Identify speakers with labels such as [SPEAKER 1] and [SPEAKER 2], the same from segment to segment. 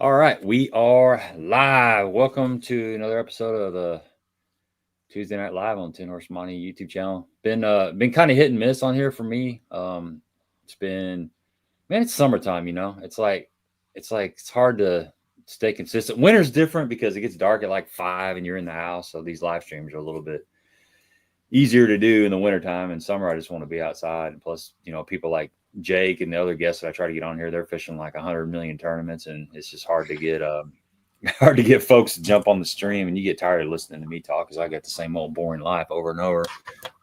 [SPEAKER 1] All right, we are live. Welcome to another episode of the Tuesday Night Live on 10 Horse Money YouTube channel. Been kind of hit and miss on here for me. It's been, man, it's summertime, it's hard to stay consistent. Winter's different because it gets dark at like 5 and you're in the house, so these live streams are a little bit easier to do in the wintertime. In summer, I just want to be outside. And plus, people like Jake and the other guests that I try to get on here, they're fishing like 100 million tournaments, and it's just hard to get folks to jump on the stream, and you get tired of listening to me talk because I got the same old boring life over and over.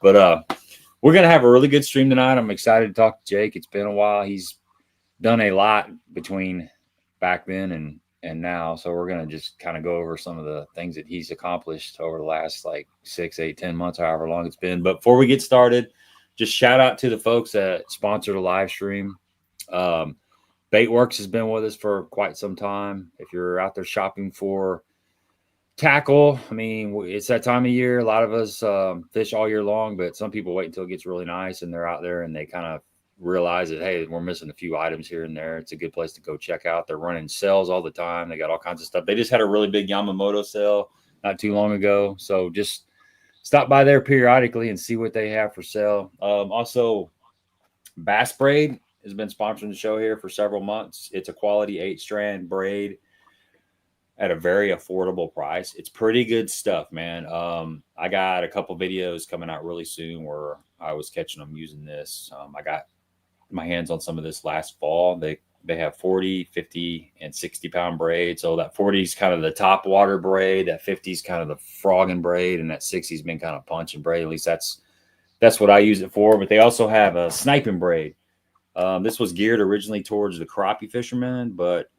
[SPEAKER 1] But we're gonna have a really good stream tonight. I'm excited to talk to Jake. It's been a while. He's done a lot between back then and now, so we're gonna just kind of go over some of the things that he's accomplished over the last like 6, 8, 10 months, however long it's been. But before we get started, just shout out to the folks that sponsored the live stream. Baitworks has been with us for quite some time. If you're out there shopping for tackle, I mean, it's that time of year. A lot of us fish all year long, but some people wait until it gets really nice and they're out there and they kind of realize that, hey, we're missing a few items here and there. It's a good place to go check out. They're running sales all the time. They got all kinds of stuff. They just had a really big Yamamoto sale not too long ago. So just stop by there periodically and see what they have for sale. Also, Bass Braid has been sponsoring the show here for several months. It's a quality 8-strand braid at a very affordable price. It's pretty good stuff, man. I got a couple videos coming out really soon where I was catching them using this. I got my hands on some of this last fall. They have 40, 50, and 60-pound braid. So that 40 is kind of the top water braid. That 50 is kind of the frogging braid. And that 60 has been kind of punching braid. At least that's what I use it for. But they also have a sniping braid. This was geared originally towards the crappie fishermen, but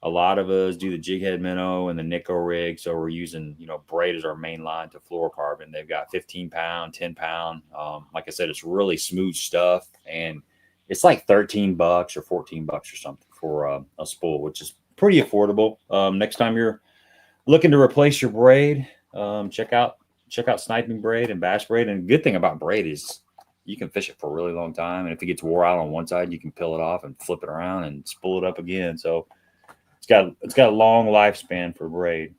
[SPEAKER 1] a lot of us do the jig head minnow and the Nico rig. So we're using, braid as our main line to fluorocarbon. They've got 15-pound, 10-pound. Like I said, it's really smooth stuff. And it's like $13 or $14 or something for a spool, which is pretty affordable. Next time you're looking to replace your braid, check out sniping braid and bass braid. And the good thing about braid is you can fish it for a really long time. And if it gets wore out on one side, you can peel it off and flip it around and spool it up again. So it's got a long lifespan for braid.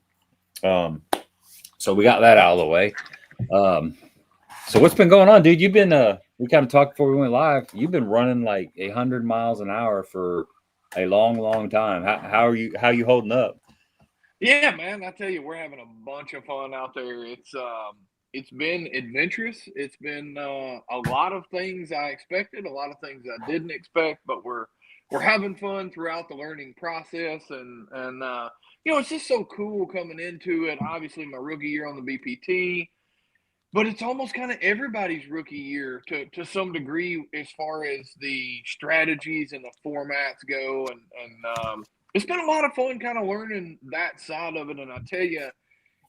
[SPEAKER 1] So we got that out of the way. So what's been going on, dude? You've been we kind of talked before we went live. You've been running like 100 miles an hour for a long time. How are you holding up?
[SPEAKER 2] Yeah, man, I tell you, we're having a bunch of fun out there. It's been adventurous. It's been a lot of things I expected, a lot of things I didn't expect, but we're having fun throughout the learning process, and it's just so cool coming into it. Obviously, my rookie year on the BPT, but it's almost kind of everybody's rookie year to some degree as far as the strategies and the formats go, and it's been a lot of fun kind of learning that side of it. And I tell you,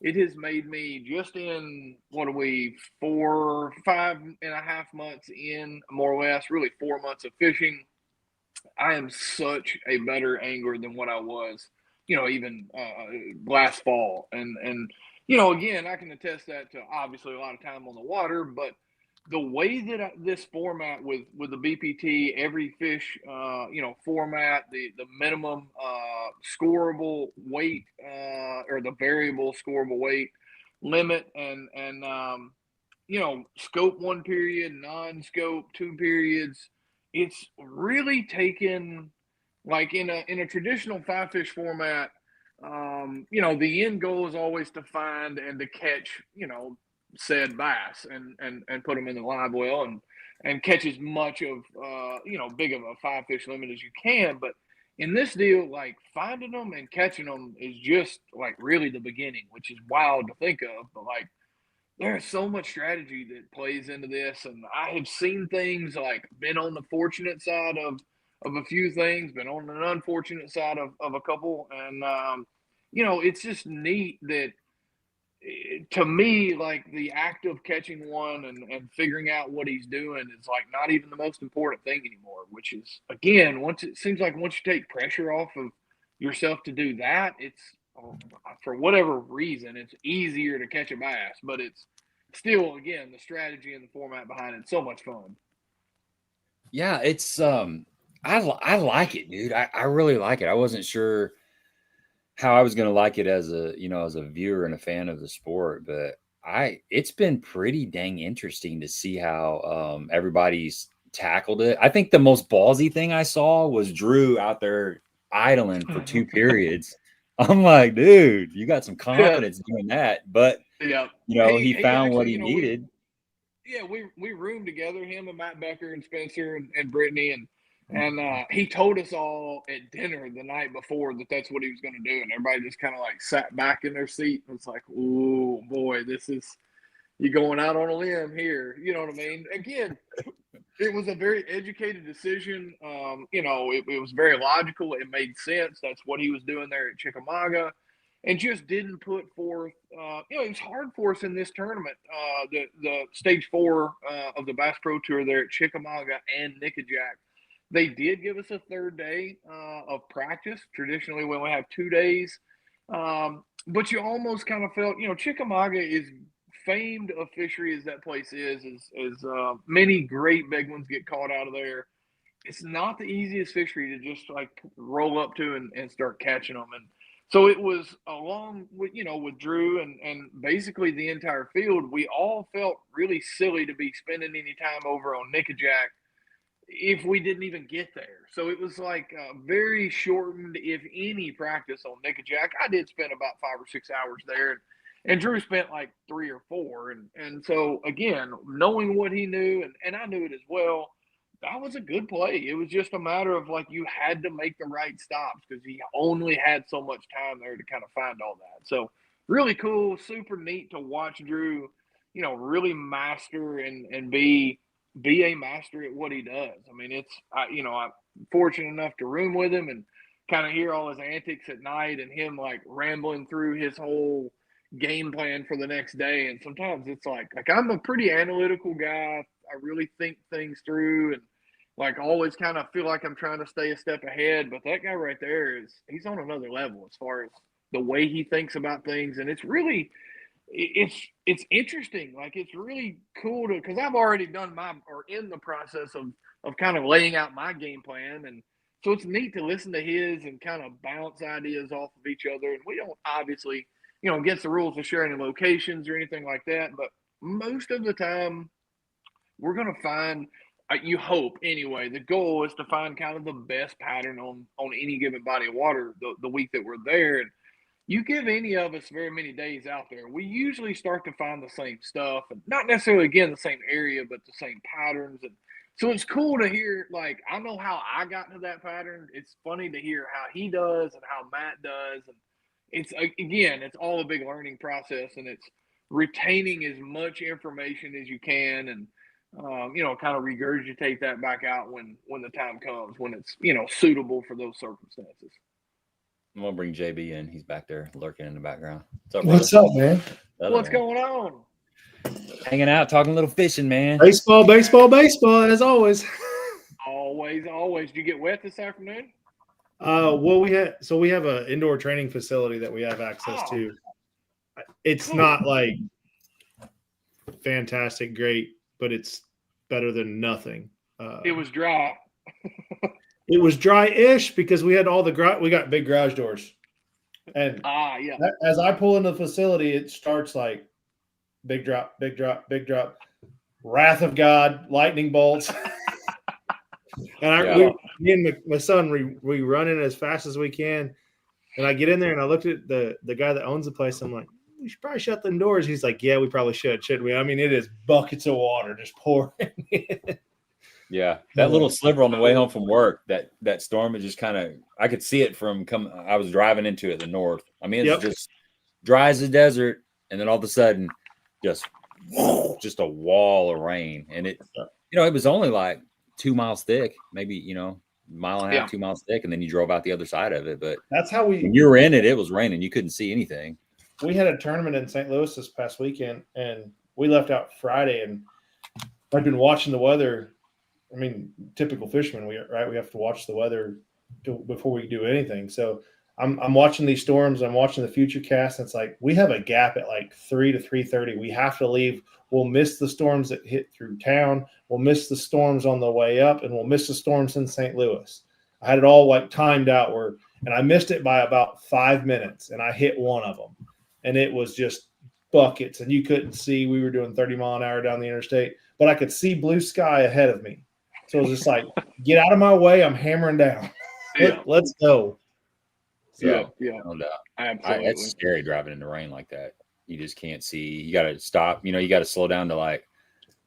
[SPEAKER 2] it has made me, just in, what are we, 5.5 months in, more or less, really 4 months of fishing, I am such a better angler than what I was, even last fall. And again, I can attest that to obviously a lot of time on the water, but the way that this format with the BPT, every fish, format, the minimum scoreable weight or the variable scoreable weight limit, and scope 1 period, non-scope 2 periods, it's really taken, like in a traditional 5-fish format. The end goal is always to find and to catch, said bass and put them in the live well and catch as much of big of a 5-fish limit as you can. But in this deal, like, finding them and catching them is just like really the beginning, which is wild to think of. But like, there's so much strategy that plays into this, and I have seen things, like, been on the fortunate side of a few things, been on an unfortunate side of a couple, and it's just neat that, to me, like, the act of catching one and figuring out what he's doing is like not even the most important thing anymore. Which is, again, once you take pressure off of yourself to do that, it's, for whatever reason, it's easier to catch a bass. But it's still, again, the strategy and the format behind it, so much fun.
[SPEAKER 1] Yeah, it's I like it, dude. I really like it. I wasn't sure how I was going to like it as a, as a viewer and a fan of the sport, but it's been pretty dang interesting to see how everybody's tackled it. I think the most ballsy thing I saw was Drew out there idling for 2 periods. I'm like, dude, you got some
[SPEAKER 2] Yeah,
[SPEAKER 1] confidence doing that, but
[SPEAKER 2] yeah.
[SPEAKER 1] he
[SPEAKER 2] He
[SPEAKER 1] found what
[SPEAKER 2] actually,
[SPEAKER 1] he needed.
[SPEAKER 2] we roomed together, him and Matt Becker and Spencer and Brittany, and he told us all at dinner the night before that that's what he was going to do, and everybody just kind of like sat back in their seat and was like, "Oh boy, this is you going out on a limb here." You know what I mean? Again, it was a very educated decision. It was very logical. It made sense. That's what he was doing there at Chickamauga, and just didn't put forth. It was hard for us in this tournament. The stage 4 of the Bass Pro Tour there at Chickamauga and Nickajack. They did give us a third day of practice. Traditionally, we only have 2 days, but you almost kind of felt, Chickamauga is famed of fishery as that place is many great big ones get caught out of there. It's not the easiest fishery to just like roll up to and start catching them. And so it was along with, with Drew and basically the entire field, we all felt really silly to be spending any time over on Nickajack if we didn't even get there. So it was like very shortened, if any, practice on Nickajack. I did spend about 5 or 6 hours there, and Drew spent like 3 or 4. And so again, knowing what he knew, and I knew it as well, that was a good play. It was just a matter of like you had to make the right stops because he only had so much time there to kind of find all that. So really cool, super neat to watch Drew, really master and be a master at what he does. I mean, I'm fortunate enough to room with him and kind of hear all his antics at night and him like rambling through his whole game plan for the next day. And sometimes it's like I'm a pretty analytical guy. I really think things through and like always kind of feel like I'm trying to stay a step ahead. But that guy right there he's on another level as far as the way he thinks about things. And it's really, it's interesting. Like it's really cool because I've already done in the process of kind of laying out my game plan, and so it's neat to listen to his and kind of bounce ideas off of each other. And we don't obviously, against the rules of sharing locations or anything like that, but most of the time we're going to find. You hope anyway. The goal is to find kind of the best pattern on any given body of water the week that we're there. And you give any of us very many days out there, we usually start to find the same stuff, and not necessarily again the same area, but the same patterns. And so it's cool to hear. Like I know how I got to that pattern. It's funny to hear how he does and how Matt does, and it's all a big learning process, and it's retaining as much information as you can, and kind of regurgitate that back out when the time comes when it's suitable for those circumstances.
[SPEAKER 1] I'm gonna bring JB in. He's back there lurking in the background.
[SPEAKER 3] What's up, man?
[SPEAKER 2] What's going on?
[SPEAKER 1] Hanging out, talking a little fishing, man.
[SPEAKER 3] Baseball, as always.
[SPEAKER 2] Always. Did you get wet this afternoon?
[SPEAKER 3] Well, we have an indoor training facility that we have access to. It's cool. Not like fantastic, great, but it's better than nothing.
[SPEAKER 2] It was dry.
[SPEAKER 3] It was dry-ish because we had we got big garage doors. And
[SPEAKER 2] yeah.
[SPEAKER 3] As I pull into the facility, it starts like big drop, big drop, big drop, wrath of God, lightning bolts. And me and my son, we run in as fast as we can. And I get in there and I looked at the guy that owns the place. I'm like, we should probably shut them doors. He's like, yeah, we probably should, shouldn't we? I mean, it is buckets of water just pouring in.
[SPEAKER 1] Yeah, that little sliver on the way home from work, that storm is just kind of, I could see it from I was driving into it, the north. I mean, it's just dry as a desert, and then all of a sudden, just a wall of rain. And it was only like 2 miles thick, maybe, mile and a half, 2 miles thick, and then you drove out the other side of it. But
[SPEAKER 3] that's how when
[SPEAKER 1] you were in it, it was raining. You couldn't see anything.
[SPEAKER 3] We had a tournament in St. Louis this past weekend, and we left out Friday, and I've been watching the weather. I mean, typical fisherman, we have to watch the weather before we do anything. So I'm watching these storms. I'm watching the future cast. And it's like we have a gap at like 3 to 3:30. We have to leave. We'll miss the storms that hit through town. We'll miss the storms on the way up, and we'll miss the storms in St. Louis. I had it all like timed out where and I missed it by about 5 minutes, and I hit one of them, and it was just buckets, and you couldn't see. We were doing 30 mile an hour down the interstate, but I could see blue sky ahead of me. So it was just like, get out of my way. I'm hammering down. Let's go.
[SPEAKER 1] So,
[SPEAKER 2] yeah,
[SPEAKER 1] no doubt.
[SPEAKER 2] absolutely.
[SPEAKER 1] It's scary driving in the rain like that. You just can't see. You got to stop. You got to slow down to like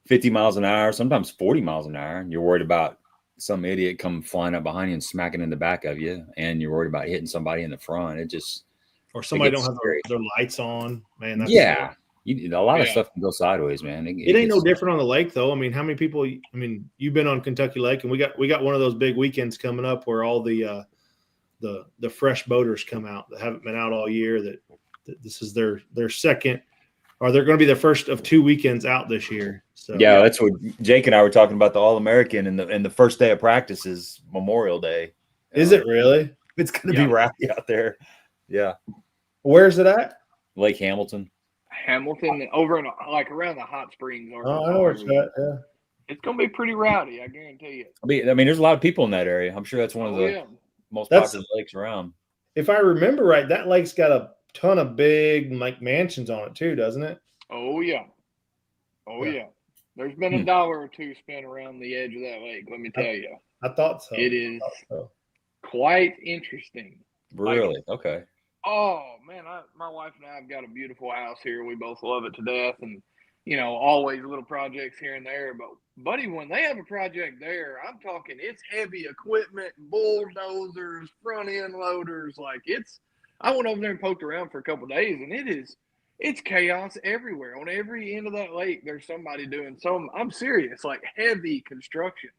[SPEAKER 1] 50 miles an hour, sometimes 40 miles an hour. And you're worried about some idiot come flying up behind you and smacking in the back of you, and you're worried about hitting somebody in the front. It just
[SPEAKER 3] or somebody don't have their lights on, man. That's
[SPEAKER 1] a lot of stuff can go sideways, man.
[SPEAKER 3] It ain't no different on the lake, though. I mean, how many people? I mean, you've been on Kentucky Lake, and we got one of those big weekends coming up where all the fresh boaters come out that haven't been out all year. That this is their second, or they're going to be the first of 2 weekends out this year. So
[SPEAKER 1] that's what Jake and I were talking about, the All American, and the first day of practice is Memorial Day.
[SPEAKER 3] Is it really?
[SPEAKER 1] It's going to be rowdy out there. Yeah.
[SPEAKER 3] Where's it at?
[SPEAKER 1] Lake Hamilton.
[SPEAKER 2] Over in around the hot springs.
[SPEAKER 3] I know where it's at. Yeah.
[SPEAKER 2] It's going to be pretty rowdy, I guarantee you.
[SPEAKER 1] I mean, there's a lot of people in that area. I'm sure that's one of the most popular lakes around.
[SPEAKER 3] If I remember right, that lake's got a ton of big mansions on it too, doesn't it?
[SPEAKER 2] Oh yeah. There's been $1 or $2 spent around the edge of that lake. Let me tell you.
[SPEAKER 3] I thought so.
[SPEAKER 2] It is quite interesting.
[SPEAKER 1] Really? Okay.
[SPEAKER 2] Oh man, my wife and I have got a beautiful house here. We both love it to death, and always little projects here and there. But buddy, when they have a project there, I'm talking it's heavy equipment, bulldozers, front end loaders. I went over there and poked around for a couple of days, and it's chaos everywhere. On every end of that lake, there's somebody doing some. I'm serious, like heavy construction.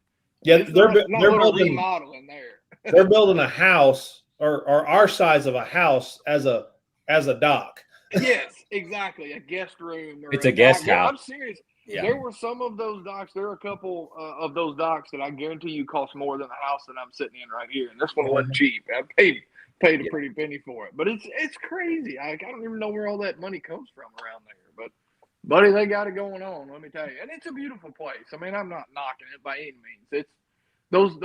[SPEAKER 3] Yeah, they're building
[SPEAKER 2] remodeling there.
[SPEAKER 3] They're building a house or our size of a house as a dock.
[SPEAKER 2] Yes, exactly. A guest room.
[SPEAKER 1] It's a guest house.
[SPEAKER 2] I'm serious. Yeah. There were some of those docks. There are a couple of those docks that I guarantee you cost more than the house that I'm sitting in right here. And this one wasn't cheap. I paid a pretty penny for it. But it's crazy. I don't even know where all that money comes from around there. But buddy, they got it going on, let me tell you. And it's a beautiful place. I mean, I'm not knocking it by any means. It's those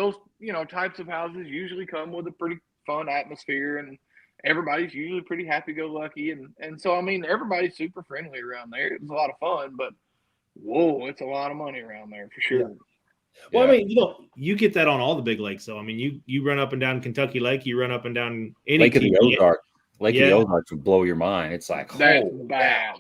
[SPEAKER 2] types of houses usually come with a pretty fun atmosphere, and everybody's usually pretty happy-go-lucky, and so I mean everybody's super friendly around there. It's a lot of fun, but whoa, it's a lot of money around there for sure.
[SPEAKER 3] Yeah. Well, I mean, you get that on all the big lakes, though. I mean, you run up and down Kentucky Lake, you run up and down any
[SPEAKER 1] Lake of the Ozarks. Lake of the Ozarks would blow your mind. It's like
[SPEAKER 2] that's bad.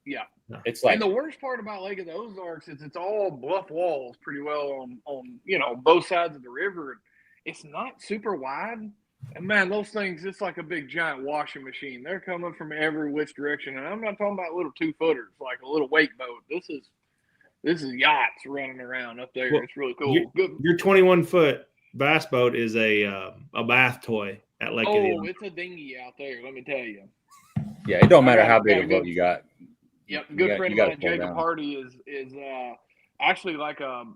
[SPEAKER 2] Yeah.
[SPEAKER 1] It's like,
[SPEAKER 2] and the worst part about Lake of the Ozarks is it's all bluff walls pretty well on both sides of the river. It's not super wide. And man, those things, it's like a big giant washing machine. They're coming from every which direction. And I'm not talking about little 2-footers, like a little wake boat. This is yachts running around up there. Well, it's really cool.
[SPEAKER 3] Your 21-foot bass boat is a bath toy at Lake.
[SPEAKER 2] Oh, it's a dinghy out there, let me tell you.
[SPEAKER 1] Yeah, it don't matter how big a boat you got.
[SPEAKER 2] Yep, good friend of mine, Jacob Hardy, is actually like a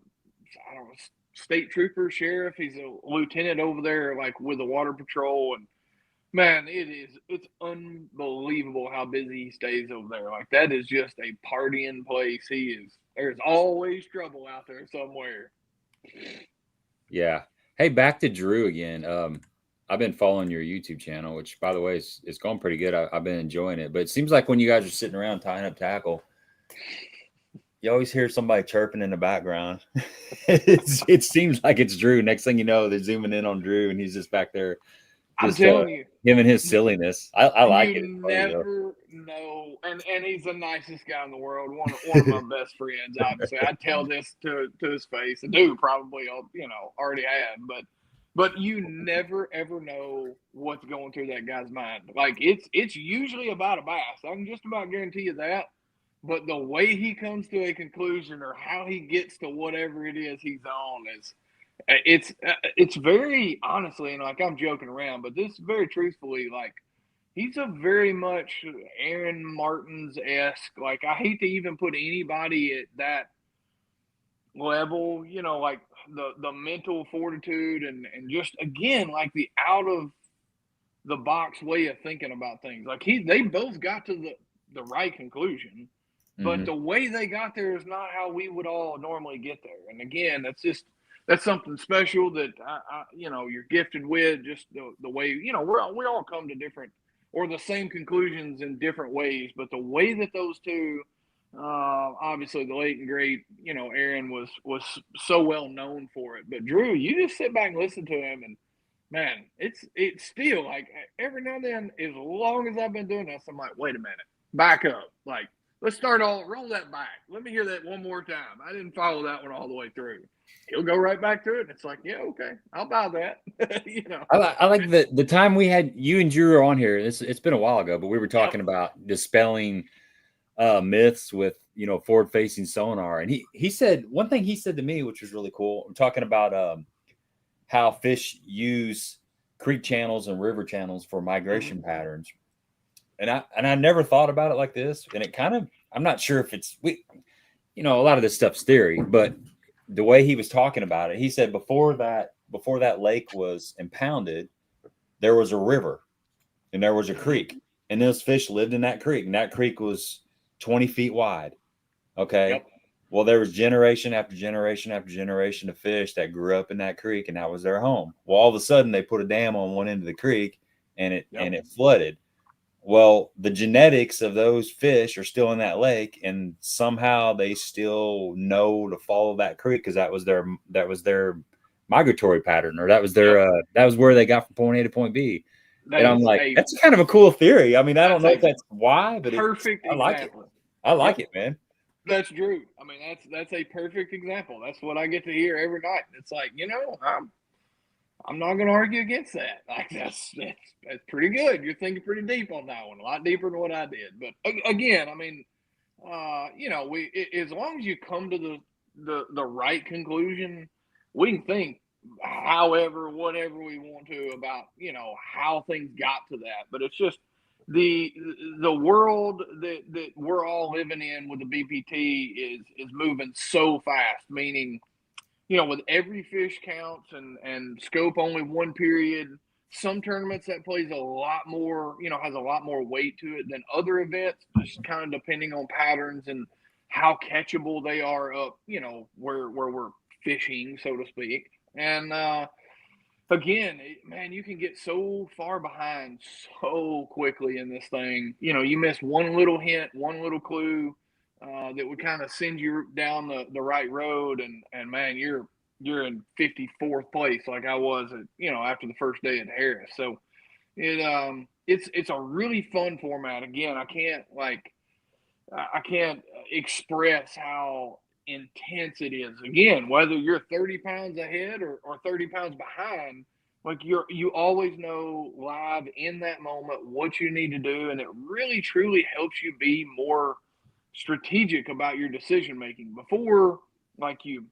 [SPEAKER 2] state trooper, sheriff. He's a lieutenant over there, like with the water patrol, and man, it's unbelievable how busy he stays over there. Like that is just a partying place. There's always trouble out there somewhere.
[SPEAKER 1] Yeah. Hey, back to Drew again. I've been following your YouTube channel, which, by the way, is going pretty good. I've been enjoying it. But it seems like when you guys are sitting around tying up tackle, you always hear somebody chirping in the background. It seems like it's Drew. Next thing you know, they're zooming in on Drew, and he's just back there.
[SPEAKER 2] I'm telling you.
[SPEAKER 1] Him and his silliness. I like it.
[SPEAKER 2] You never know. And he's the nicest guy in the world. One of my best friends, obviously. I tell this to his face. I do probably, already have. But you never, ever know what's going through that guy's mind. Like, it's usually about a bass. I can just about guarantee you that. But the way he comes to a conclusion or how he gets to whatever it is he's on it's very, honestly, and like I'm joking around, but this very truthfully, like, he's a very much Aaron Martins-esque. Like, I hate to even put anybody at that level, like the mental fortitude and just, again, like the out of the box way of thinking about things. Like they both got to the right conclusion, but the way they got there is not how we would all normally get there. And again, that's something special that you're gifted with. Just the way we all come to different or the same conclusions in different ways, but the way that those two, obviously the late and great, Aaron was so well known for it. But Drew, you just sit back and listen to him, and man, it's still like every now and then, as long as I've been doing this, I'm like, wait a minute, back up, like let's roll that back. Let me hear that one more time. I didn't follow that one all the way through. He'll go right back to it. And it's like, yeah, okay, I'll buy that.
[SPEAKER 1] I like the time we had you and Drew on here. It's been a while ago, but we were talking about dispelling myths with forward facing sonar, and he said one thing he said to me, which was really cool. I'm talking about how fish use creek channels and river channels for migration patterns, and I never thought about it like this, and it kind of, I'm not sure if it's a lot of this stuff's theory, but the way he was talking about it, he said before that lake was impounded, there was a river and there was a creek, and those fish lived in that creek, and that creek was 20 feet wide. Okay.
[SPEAKER 2] Yep.
[SPEAKER 1] Well, there was generation after generation after generation of fish that grew up in that creek, and that was their home. Well, all of a sudden they put a dam on one end of the creek, and it flooded. Well, the genetics of those fish are still in that lake, and somehow they still know to follow that creek because that was their migratory pattern, or that was their that was where they got from point A to point B. And I'm like, that's kind of a cool theory. I mean, I don't know if that's why, but
[SPEAKER 2] perfect.
[SPEAKER 1] I like it. I like it, man.
[SPEAKER 2] That's Drew. I mean, that's a perfect example. That's what I get to hear every night. It's like, I'm not going to argue against that. Like that's pretty good. You're thinking pretty deep on that one, a lot deeper than what I did. But again, I mean, as long as you come to the right conclusion, we can think whatever we want to about how things got to that. But it's just the world that we're all living in with the BPT is moving so fast, meaning with every fish counts and scope only one period. Some tournaments that plays a lot more, has a lot more weight to it than other events, just kind of depending on patterns and how catchable they are up, where we're fishing, so to speak. And again, man, you can get so far behind so quickly in this thing. You miss one little hint, one little clue that would kind of send you down the right road, and man, you're in 54th place like I was at, after the first day at Harris. So it's a really fun format. Again, I can't express how intense it is. Again, whether you're 30 pounds ahead or 30 pounds behind, like you always know live in that moment what you need to do, and it really truly helps you be more strategic about your decision making. Before, like you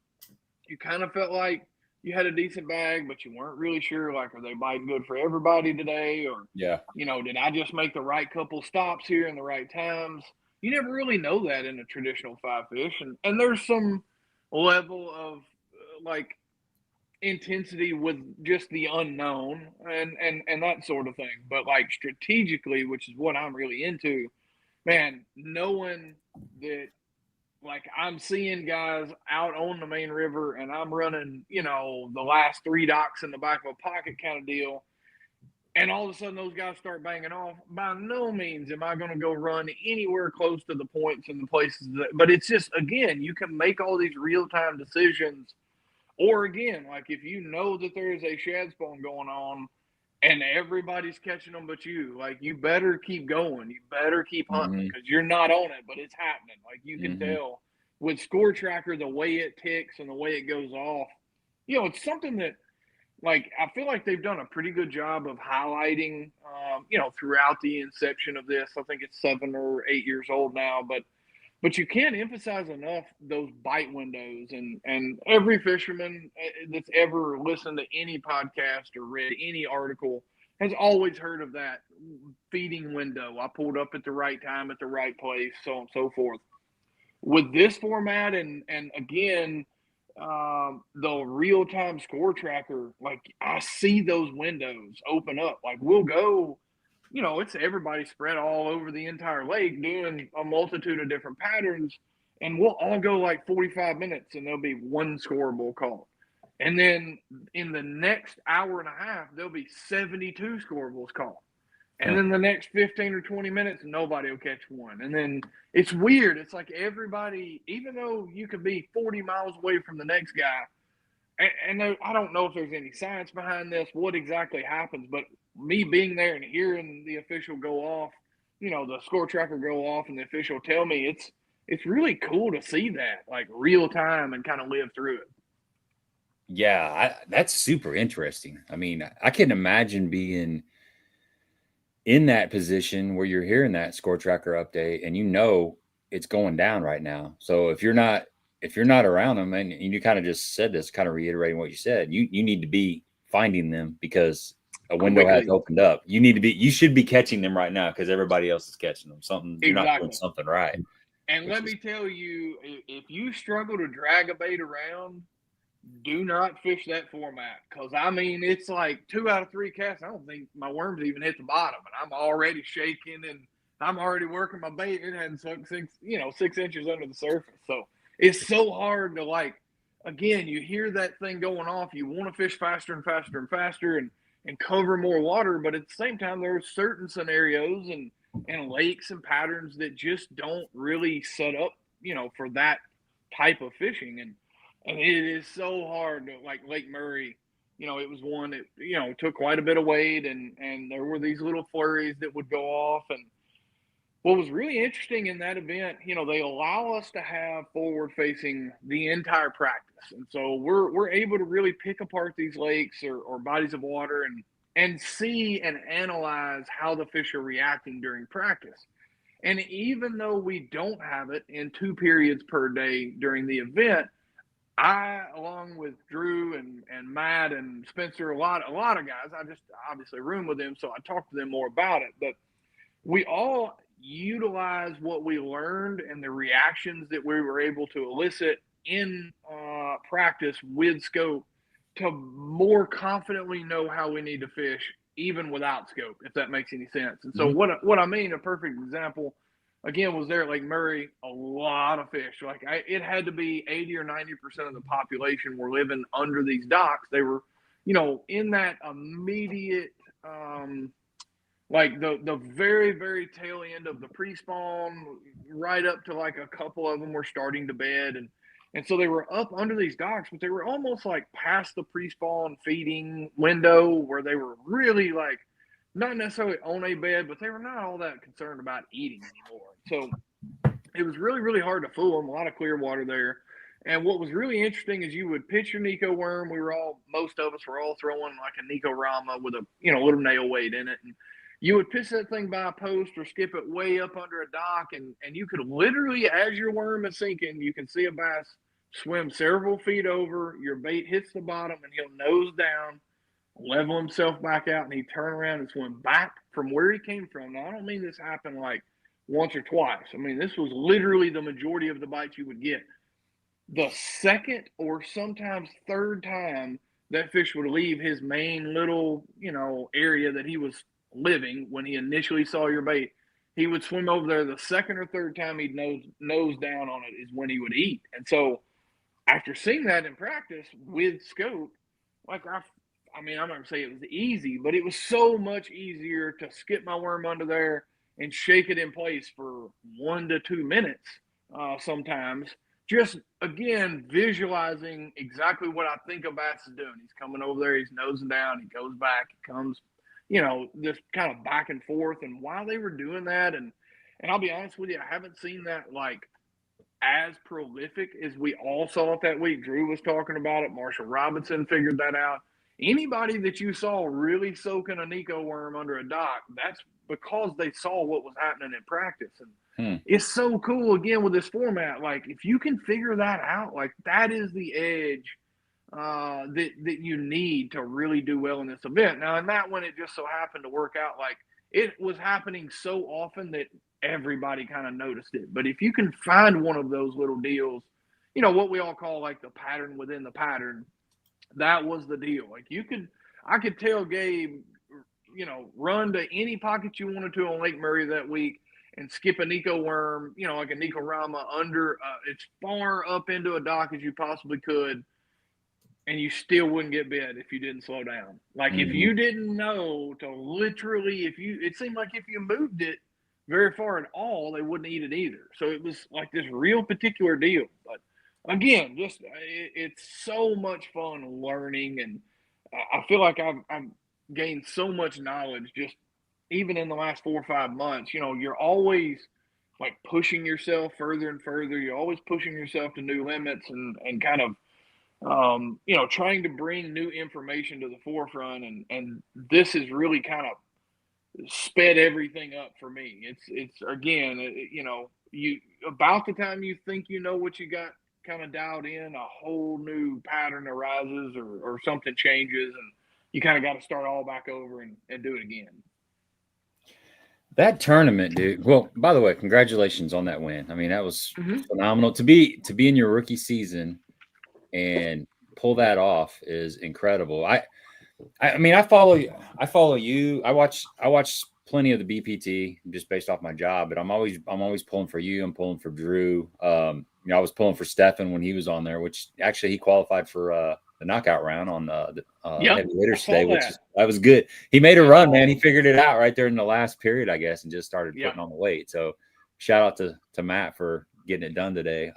[SPEAKER 2] kind of felt like you had a decent bag, but you weren't really sure, like, are they biting good for everybody today, or did I just make the right couple stops here in the right times? You never really know that in a traditional five fish, and there's some level of like intensity with just the unknown and that sort of thing. But like strategically, which is what I'm really into, man, knowing that, like, I'm seeing guys out on the main river and I'm running, the last 3 docks in the back of a pocket kind of deal. And all of a sudden those guys start banging off. By no means am I going to go run anywhere close to the points and the places but it's just, again, you can make all these real-time decisions. Or again, like if you know that there is a shad spawn going on and everybody's catching them but you, like, you better keep going. You better keep hunting because you're not on it, but it's happening. Like you can tell with Score Tracker, the way it ticks and the way it goes off, it's something that, like, I feel like they've done a pretty good job of highlighting, throughout the inception of this. I think it's 7 or 8 years old now, but you can't emphasize enough those bite windows, and every fisherman that's ever listened to any podcast or read any article has always heard of that feeding window. I pulled up at the right time at the right place, so on and so forth. With this format and again, the real-time Score Tracker, like, I see those windows open up. Like, we'll go, it's everybody spread all over the entire lake doing a multitude of different patterns, and we'll all go like 45 minutes and there'll be one scoreable call. And then in the next hour and a half, there'll be 72 scorables caught. And then the next 15 or 20 minutes, nobody will catch one. And then it's weird. It's like everybody, even though you could be 40 miles away from the next guy, and I don't know if there's any science behind this, what exactly happens, but me being there and hearing the official go off, the score tracker go off and the official tell me, it's really cool to see that, like real time, and kind of live through it.
[SPEAKER 1] Yeah, that's super interesting. I mean, I can imagine being in that position where you're hearing that score tracker update and it's going down right now. So if you're not around them, and you kind of just said this, kind of reiterating what you said, you need to be finding them because a window has opened up. You should be catching them right now because everybody else is catching them. You're not doing something right.
[SPEAKER 2] And let me tell you, if you struggle to drag a bait around, do not fish that format, because it's like 2 out of 3 casts. I don't think my worms even hit the bottom, and I'm already shaking and I'm already working my bait. It hadn't sunk 6 inches under the surface. So it's so hard to, again, you hear that thing going off. You want to fish faster and faster and faster and cover more water, but at the same time, there are certain scenarios and lakes and patterns that just don't really set up, for that type of fishing. And it is so hard to, like Lake Murray, it was one that, took quite a bit of weight, and there were these little flurries that would go off. And what was really interesting in that event, they allow us to have forward facing the entire practice. And so we're able to really pick apart these lakes or bodies of water and see and analyze how the fish are reacting during practice. And even though we don't have it in 2 periods per day during the event, I, along with Drew and Matt and Spencer, a lot of guys, I just obviously room with them, so I talk to them more about it. But we all utilize what we learned and the reactions that we were able to elicit in practice with scope to more confidently know how we need to fish, even without scope, if that makes any sense. And so what I mean, a perfect example, again, was there at Lake Murray, a lot of fish. It had to be 80 or 90% of the population were living under these docks. They were, in that immediate, the very, very tail end of the pre-spawn, right up to a couple of them were starting to bed. And so they were up under these docks, but they were almost past the pre-spawn feeding window where they were really not necessarily on a bed, but they were not all that concerned about eating anymore. So it was really, really hard to fool them. A lot of clear water there. And what was really interesting is you would pitch your Nico worm. Most of us were all throwing a Nico Rama with a, little nail weight in it. And you would pitch that thing by a post or skip it way up under a dock. And you could literally, as your worm is sinking, you can see a bass swim several feet over. Your bait hits the bottom and he'll nose down, level himself back out, and he turn around and swim back from where he came from. Now, I don't mean this happened once or twice. This was literally the majority of the bites you would get. The second or sometimes third time that fish would leave his main little, area that he was living when he initially saw your bait, he would swim over there. The second or third time he'd nose down on it is when he would eat. And so after seeing that in practice with scope, I'm not going to say it was easy, but it was so much easier to skip my worm under there and shake it in place for 1 to 2 minutes sometimes. Just, again, visualizing exactly what I think a bass is doing. He's coming over there, he's nosing down, he goes back, he comes, this kind of back and forth. And while they were doing that, and I'll be honest with you, I haven't seen that as prolific as we all saw it that week. Drew was talking about it. Marshall Robinson figured that out. Anybody that you saw really soaking a Nico worm under a dock, that's because they saw what was happening in practice. And it's so cool, again, with this format. If you can figure that out, that is the edge that you need to really do well in this event. Now, in that one, it just so happened to work out it was happening so often that everybody kind of noticed it. But if you can find one of those little deals, what we all call the pattern within the pattern, that was the deal. I could tell Gabe, run to any pocket you wanted to on Lake Murray that week and skip a Nico worm, a Nico Rama under as far up into a dock as you possibly could. and you still wouldn't get bit if you didn't slow down. Like if you didn't know to literally, it seemed like if you moved it very far at all, they wouldn't eat it either. So it was like this real particular deal. But again, just it's so much fun learning, and I feel like I've gained so much knowledge just even in the last 4 or 5 months. You're always like pushing yourself further and further. You're always pushing yourself to new limits and kind of trying to bring new information to the forefront, and this has really kind of sped everything up for me. It's again, you about the time you think you know what you got kind of dialed in, a whole new pattern arises or something changes, and you kind of got to start all back over and do it again.
[SPEAKER 1] That tournament, dude. Well, by the way, congratulations on that win. I mean, that was phenomenal to be in your rookie season and pull that off is incredible. I mean, I follow you. I watch plenty of the BPT just based off my job, but I'm always pulling for you. I'm pulling for Drew. I was pulling for Stefan when he was on there, which actually he qualified for the knockout round on the heavy hitters today, that was good. He made a run, man. He figured it out right there in the last period, I guess, and just started putting on the weight. So shout out to Matt for getting it done today.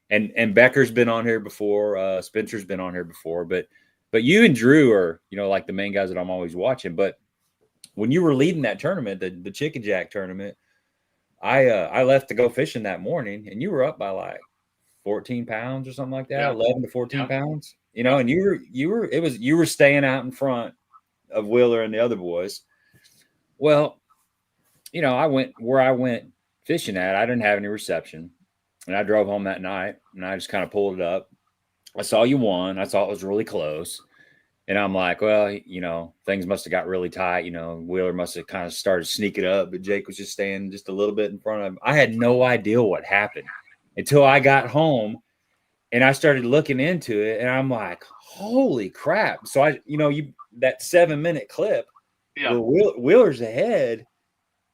[SPEAKER 1] And Becker's been on here before. Spencer's been on here before, but you and Drew are, like the main guys that I'm always watching. But when you were leading that tournament, the Chicken Jack tournament, I left to go fishing that morning, and you were up by like 14 pounds or something like that, 11 to 14 pounds, and you were staying out in front of Wheeler and the other boys. Well, I went fishing at, I didn't have any reception, and I drove home that night, and I just kind of pulled it up. I saw you won. I saw it was really close. And I'm like, well, things must have got really tight. Wheeler must have kind of started sneaking up, but Jake was just staying just a little bit in front of him. I had no idea what happened until I got home and I started looking into it, and I'm like, holy crap. So that 7-minute clip where Wheeler's ahead,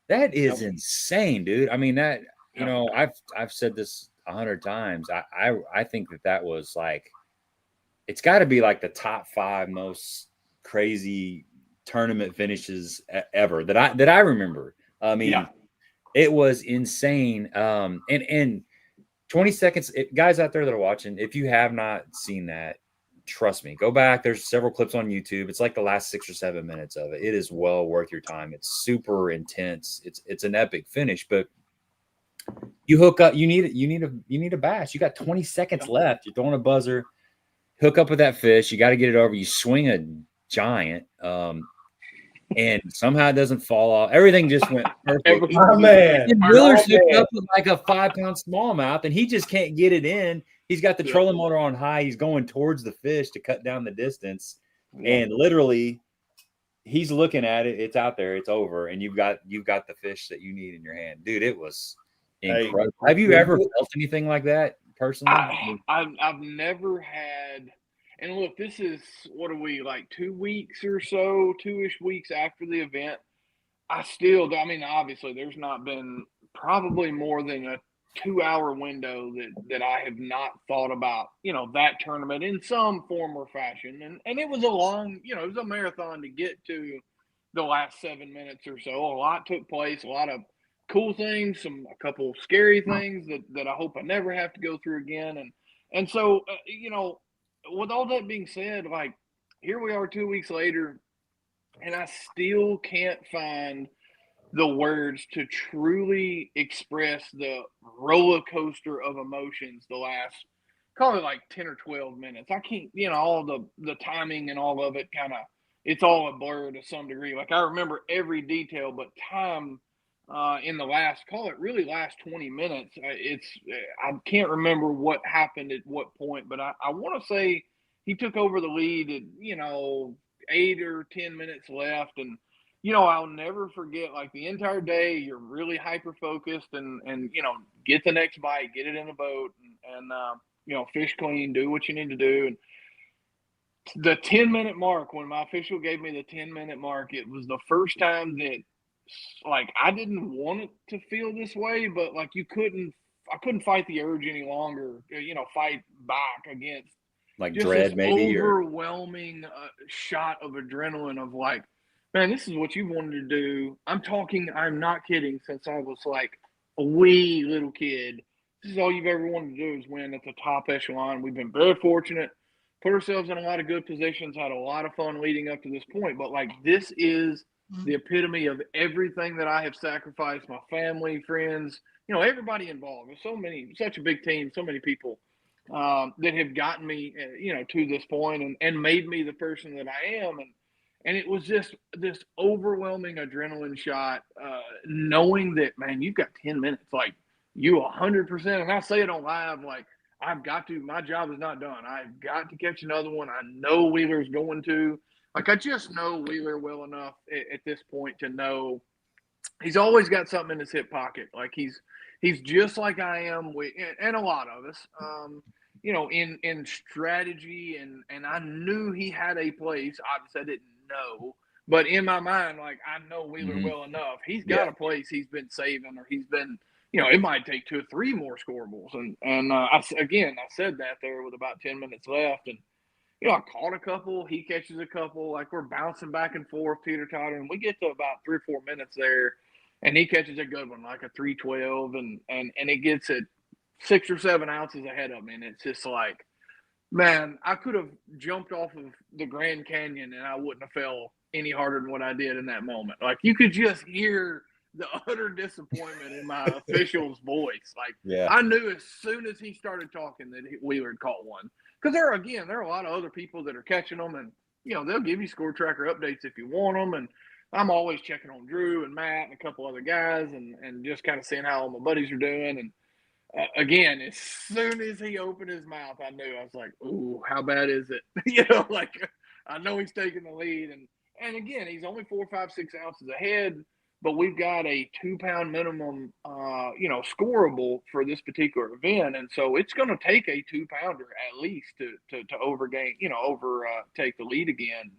[SPEAKER 1] that is insane, dude. I mean, that, I've said this 100 times. I think that was like, it's got to be like the top 5 most crazy tournament finishes ever that I remember. I mean, it was insane. And 20 seconds, guys out there that are watching, if you have not seen that, trust me, go back. There's several clips on YouTube. It's like the last 6 or 7 minutes of it. It is well worth your time. It's super intense. It's an epic finish, but you hook up, you need a bass. You got 20 seconds left. You're throwing a buzzer. Hook up with that fish. You got to get it over. You swing a giant, and somehow it doesn't fall off. Everything just went perfect.
[SPEAKER 3] Oh, man.
[SPEAKER 1] And Wheeler's hooked up with like a 5-pound smallmouth, and he just can't get it in. He's got the trolling motor on high. He's going towards the fish to cut down the distance, and literally, he's looking at it. It's out there. It's over, and you've got the fish that you need in your hand, dude. It was incredible. Have you ever felt anything like that? Personally,
[SPEAKER 2] I've never had, and look, this is, what are we, like 2 weeks or so, 2-ish weeks after the event. I mean, obviously there's not been probably more than a 2-hour window that I have not thought about, that tournament in some form or fashion. And it was a long, it was a marathon to get to the last 7 minutes or so. A lot took place, a lot of cool things, a couple scary things that I hope I never have to go through again. And so, with all that being said, like, here we are 2 weeks later, and I still can't find the words to truly express the roller coaster of emotions the last, call it like 10 or 12 minutes. I can't, all the timing and all of it kind of, it's all a blur to some degree. Like, I remember every detail, but time in the last 20 minutes, I can't remember what happened at what point, but I want to say he took over the lead at 8 or 10 minutes left, and I'll never forget, like, the entire day you're really hyper focused and get the next bite, get it in the boat, and fish clean, do what you need to do. And the 10-minute mark, when my official gave me the 10-minute mark, it was the first time that, like, I didn't want it to feel this way, but like I couldn't fight the urge any longer, fight back against
[SPEAKER 1] Like
[SPEAKER 2] just
[SPEAKER 1] dread,
[SPEAKER 2] this
[SPEAKER 1] maybe, or
[SPEAKER 2] overwhelming shot of adrenaline of like, man, this is what you wanted to do. I'm not kidding, since I was like a wee little kid. This is all you've ever wanted to do is win at the top echelon. We've been very fortunate, put ourselves in a lot of good positions, had a lot of fun leading up to this point. But like, this is the epitome of everything that I have sacrificed, my family, friends, everybody involved. There's such a big team, so many people that have gotten me, to this point and made me the person that I am. And it was just this overwhelming adrenaline shot, knowing that, man, you've got 10 minutes, like you 100%. And I say it on live, like my job is not done. I've got to catch another one. I know Wheeler's going to. Like, I just know Wheeler well enough at this point to know he's always got something in his hip pocket. Like he's just like I am, and a lot of us, in strategy. And I knew he had a place. Obviously, I didn't know, but in my mind, like, I know Wheeler well enough. He's got a place he's been saving, or he's been, it might take 2 or 3 more scorables. And I said that there with about 10 minutes left, and I caught a couple, he catches a couple, like we're bouncing back and forth, teeter-totter, and we get to about 3 or 4 minutes there, and he catches a good one, like a 312, and it gets it 6 or 7 ounces ahead of me, and it's just like, man, I could have jumped off of the Grand Canyon, and I wouldn't have fell any harder than what I did in that moment. Like, you could just hear the utter disappointment in my official's voice. Like, I knew as soon as he started talking that Wheeler had caught one. Because there are a lot of other people that are catching them, and they'll give you score tracker updates if you want them. And I'm always checking on Drew and Matt and a couple other guys, and just kind of seeing how all my buddies are doing. And again, as soon as he opened his mouth, I knew. I was like, "Ooh, how bad is it?" Like, I know he's taking the lead, and again, he's only 4, 5, 6 ounces ahead. But we've got a 2-pound minimum, scoreable for this particular event. And so it's going to take a 2-pounder at least to overtake the lead again.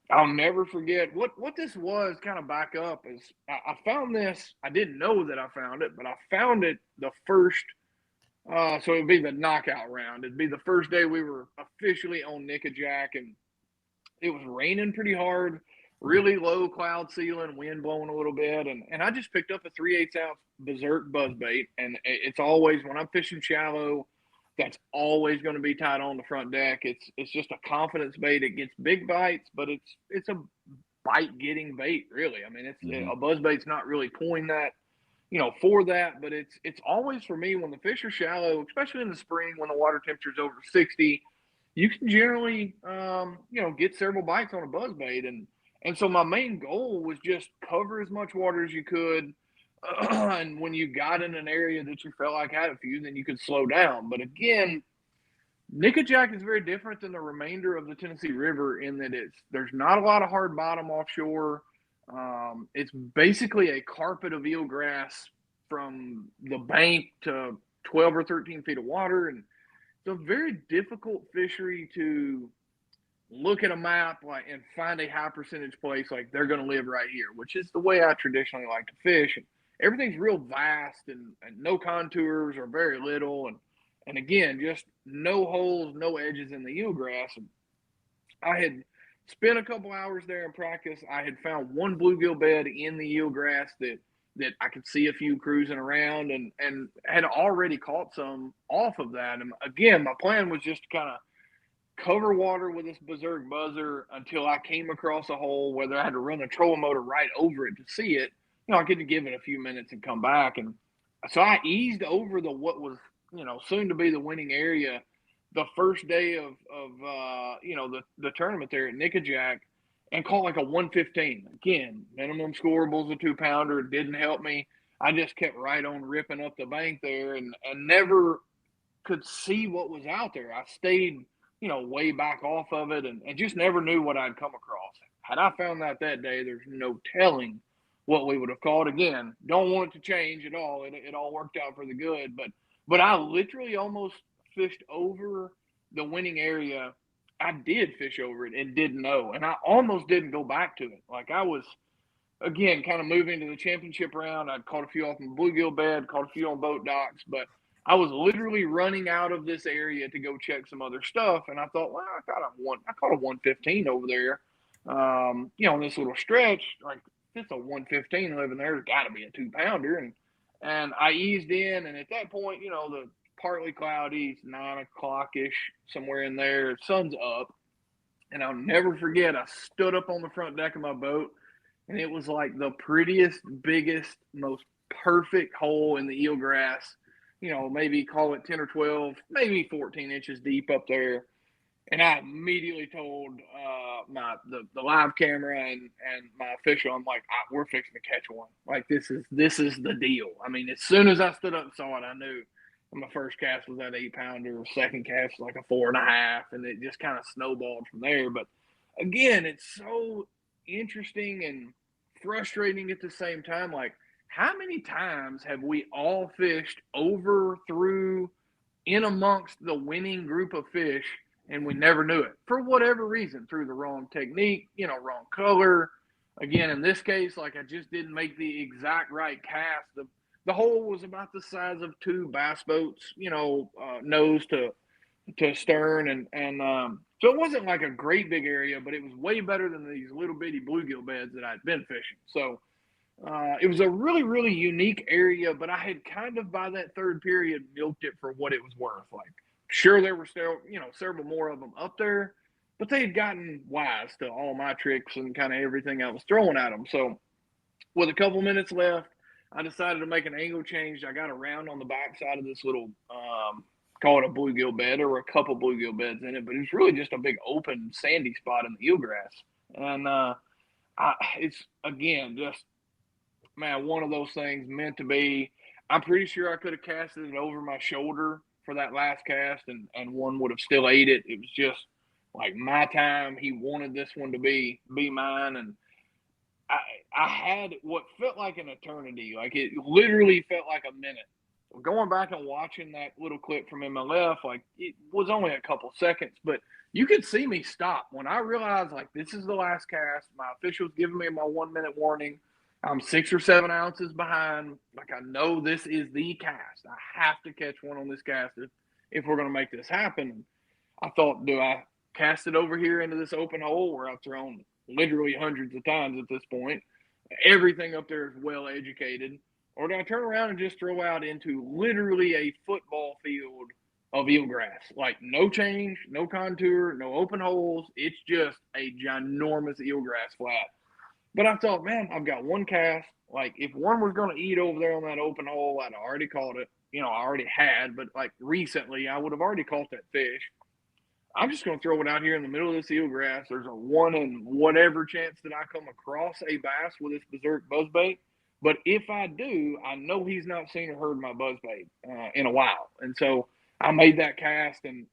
[SPEAKER 2] I'll never forget what this was. Kind of back up, is I found this. I didn't know that I found it, but I found it the first, so it would be the knockout round. It'd be the first day we were officially on Nickajack, and it was raining pretty hard. Really low cloud ceiling, wind blowing a little bit, and I just picked up a 3/8 ounce Berserk buzzbait, and it's always, when I'm fishing shallow, that's always going to be tied on the front deck. It's just a confidence bait. It gets big bites, but it's a bite getting bait, really. I mean, a buzzbait's not really pulling that, for that, but it's always, for me, when the fish are shallow, especially in the spring when the water temperature is over 60, you can generally get several bites on a buzzbait. And so my main goal was just cover as much water as you could. And when you got in an area that you felt like had a few, then you could slow down. But again, Nickajack is very different than the remainder of the Tennessee River in that there's not a lot of hard bottom offshore. It's basically a carpet of eelgrass from the bank to 12 or 13 feet of water. And it's a very difficult fishery to look at a map and find a high percentage place like they're going to live right here, which is the way I traditionally like to fish. And everything's real vast and no contours or very little. And again, just no holes, no edges in the eelgrass. And I had spent a couple hours there in practice. I had found one bluegill bed in the eelgrass that I could see a few cruising around, and had already caught some off of that. And again, my plan was just to kind of cover water with this Berserk buzzer until I came across a hole, whether I had to run a trolling motor right over it to see it. I get to give it a few minutes and come back. And so I eased over what was, soon to be the winning area the first day of the tournament there at Nickajack, and caught like a 115. Again, minimum scoreable's a 2-pounder. It didn't help me. I just kept right on ripping up the bank there, and never could see what was out there. I stayed way back off of it, and just never knew what I'd come across. Had I found that day, there's no telling what we would have caught. Again, don't want it to change at all. It all worked out for the good, but I literally almost fished over the winning area. I did fish over it and didn't know, and I almost didn't go back to it. Like, I was, again, kind of moving to the championship round. I'd caught a few off my bluegill bed, caught a few on boat docks, but I was literally running out of this area to go check some other stuff, and I thought, well, I caught a 115 over there. On this little stretch, like if it's a 115 living there, there's got to be a 2-pounder, and I eased in, and at that point, the partly cloudy, it's 9 o'clock ish, somewhere in there, sun's up, and I'll never forget, I stood up on the front deck of my boat, and it was like the prettiest, biggest, most perfect hole in the eelgrass. Maybe call it 10 or 12, maybe 14 inches deep up there. And I immediately told the live camera and my official, I'm like, we're fixing to catch one. Like, this is the deal. I mean, as soon as I stood up and saw it, I knew. And my first cast was that 8-pounder. Second cast was like a 4.5, and it just kind of snowballed from there. But again, it's so interesting and frustrating at the same time. Like, how many times have we all fished over, through, in amongst the winning group of fish, and we never knew it for whatever reason, through the wrong technique, wrong color. Again, in this case, like, I just didn't make the exact right cast. The hole was about the size of 2 bass boats, nose to stern, and so it wasn't like a great big area, but it was way better than these little bitty bluegill beds that I'd been fishing. So it was a really, really unique area, but I had kind of, by that third period, milked it for what it was worth. Like, sure, there were still, several more of them up there, but they had gotten wise to all my tricks and kind of everything I was throwing at them. So with a couple minutes left, I decided to make an angle change. I got around on the backside of this little, call it a bluegill bed, or a couple bluegill beds in it, but it's really just a big open sandy spot in the eelgrass. And it's, again, just, man, one of those things meant to be. I'm pretty sure I could have casted it over my shoulder for that last cast, and one would have still ate it. It was just like my time. He wanted this one to be mine, and I had what felt like an eternity. Like, it literally felt like a minute. Going back and watching that little clip from MLF, like, it was only a couple seconds, but you could see me stop when I realized, like, this is the last cast. My official's giving me my 1-minute warning. I'm 6 or 7 ounces behind. Like, I know this is the cast. I have to catch one on this cast if we're going to make this happen. I thought, do I cast it over here into this open hole where I've thrown literally hundreds of times at this point? Everything up there is well educated. Or do I turn around and just throw out into literally a football field of eelgrass? Like, no change, no contour, no open holes. It's just a ginormous eelgrass flat. But I thought, man, I've got one cast. Like, if one was going to eat over there on that open hole, I'd already caught it. I already had, but like recently, I would have already caught that fish. I'm just going to throw it out here in the middle of this eelgrass. There's a 1 in whatever chance that I come across a bass with this berserk buzzbait. But if I do, I know he's not seen or heard my buzzbait in a while. And so I made that cast. And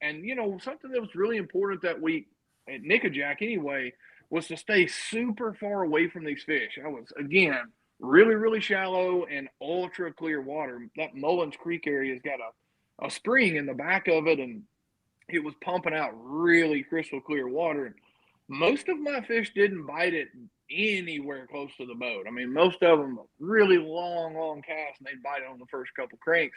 [SPEAKER 2] something that was really important that week at Nickajack anyway was to stay super far away from these fish. I was, again, really, really shallow and ultra clear water. That Mullins Creek area has got a spring in the back of it, and it was pumping out really crystal clear water. And most of my fish didn't bite it anywhere close to the boat. I mean, most of them really long casts, and they'd bite it on the first couple cranks.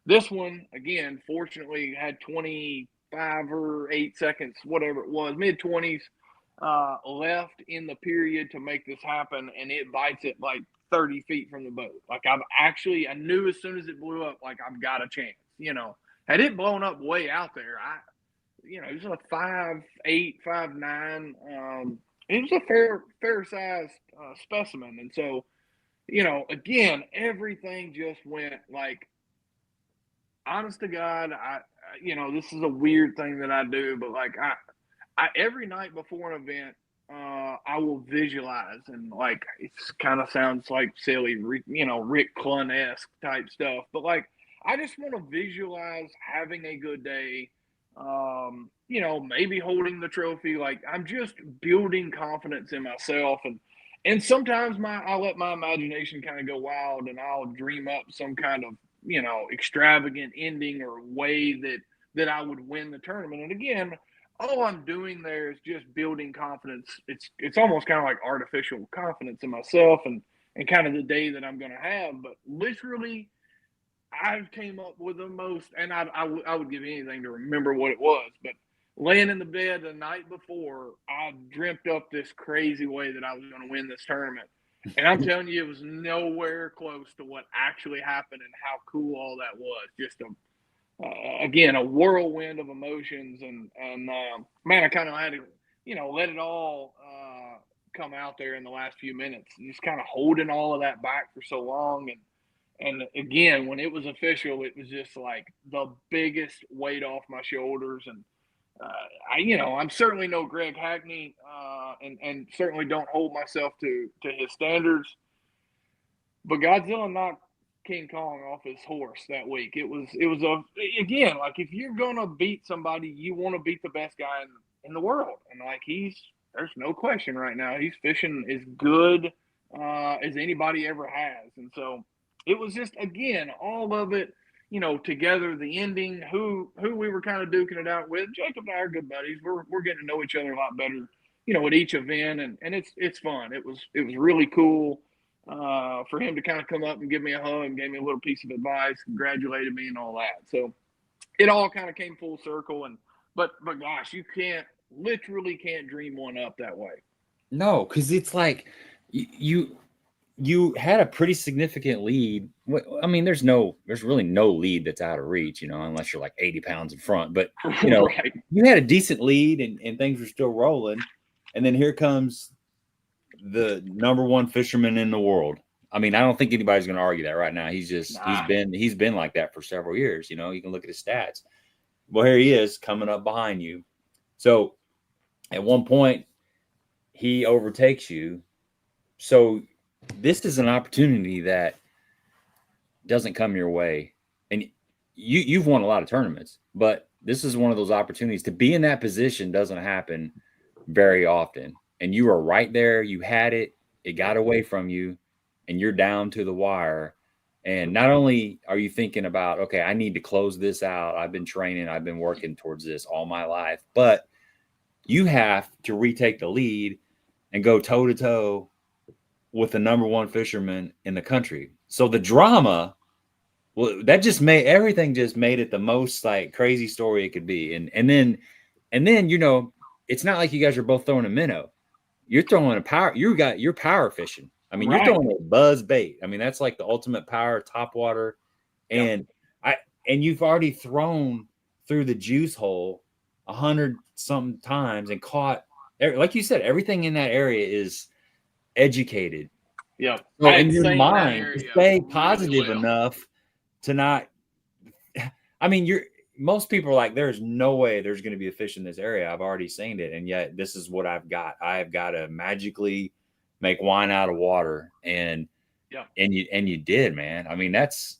[SPEAKER 2] This one, again, fortunately had 25 or 8 seconds, whatever it was, mid-20s, left in the period to make this happen, and it bites it like 30 feet from the boat. Like, I knew as soon as it blew up, like, I've got a chance. Had it blown up way out there, it was a 5'8", 5'9". It was a fair sized specimen. And so, again, everything just went like, honest to God, this is a weird thing that I do, but like, I every night before an event, I will visualize, and like, it kind of sounds like silly, Rick Clunn-esque type stuff, but like, I just want to visualize having a good day. Maybe holding the trophy. Like, I'm just building confidence in myself, and sometimes I'll let my imagination kind of go wild, and I'll dream up some kind of extravagant ending or way that I would win the tournament. And again, all I'm doing there is just building confidence. It's almost kind of like artificial confidence in myself and kind of the day that I'm going to have. But literally, I came up with the most, and I would give anything to remember what it was, but laying in the bed the night before, I dreamt up this crazy way that I was going to win this tournament. And I'm telling you, it was nowhere close to what actually happened and how cool all that was. Just again, a whirlwind of emotions, and man, I kind of had to, let it all come out there in the last few minutes. Just kind of holding all of that back for so long, and again, when it was official, it was just like the biggest weight off my shoulders. And I'm certainly no Greg Hackney, and certainly don't hold myself to his standards. But Godzilla knocked King Kong off his horse that week. It was again, like, if you're gonna beat somebody, you want to beat the best guy in the world, and like there's no question right now he's fishing as good as anybody ever has. And so it was just, again, all of it, together, the ending, who we were kind of duking it out with. Jacob and I are good buddies. We're getting to know each other a lot better, at each event, and it's fun. It was really cool for him to kind of come up and give me a hug and gave me a little piece of advice, congratulated me and all that. So it all kind of came full circle. But gosh, you literally can't dream one up that way.
[SPEAKER 1] No, because it's like you had a pretty significant lead. I mean, there's really no lead that's out of reach, unless you're like 80 pounds in front. But
[SPEAKER 2] Right.
[SPEAKER 1] You had a decent lead, and things were still rolling. And then here comes the number one fisherman in the world. I mean, I don't think anybody's going to argue that right now. He's been like that for several years. You can look at his stats. Well, here he is coming up behind you. So at one point, he overtakes you. So this is an opportunity that doesn't come your way. And you've won a lot of tournaments, but this is one of those opportunities. To be in that position doesn't happen very often. And you are right there. You had it. It got away from you, and you're down to the wire. And not only are you thinking about, okay, I need to close this out. I've been training. I've been working towards this all my life. But you have to retake the lead and go toe-to-toe with the number one fisherman in the country. So the drama, well, that just made everything it the most like crazy story it could be. And then it's not like you guys are both throwing a minnow. You're throwing you're power fishing. I mean,
[SPEAKER 2] Right.
[SPEAKER 1] You're throwing a buzz bait. I mean, that's like the ultimate power, top water. And and you've already thrown through the juice hole 100-something times and caught, like you said, everything in that area is educated.
[SPEAKER 2] Yeah.
[SPEAKER 1] So in your mind, to stay positive enough to not, I mean, most people are like, there's no way there's going to be a fish in this area. I've already seen it. And yet this is what I've got. I've got to magically make wine out of water. And you did, man. I mean, that's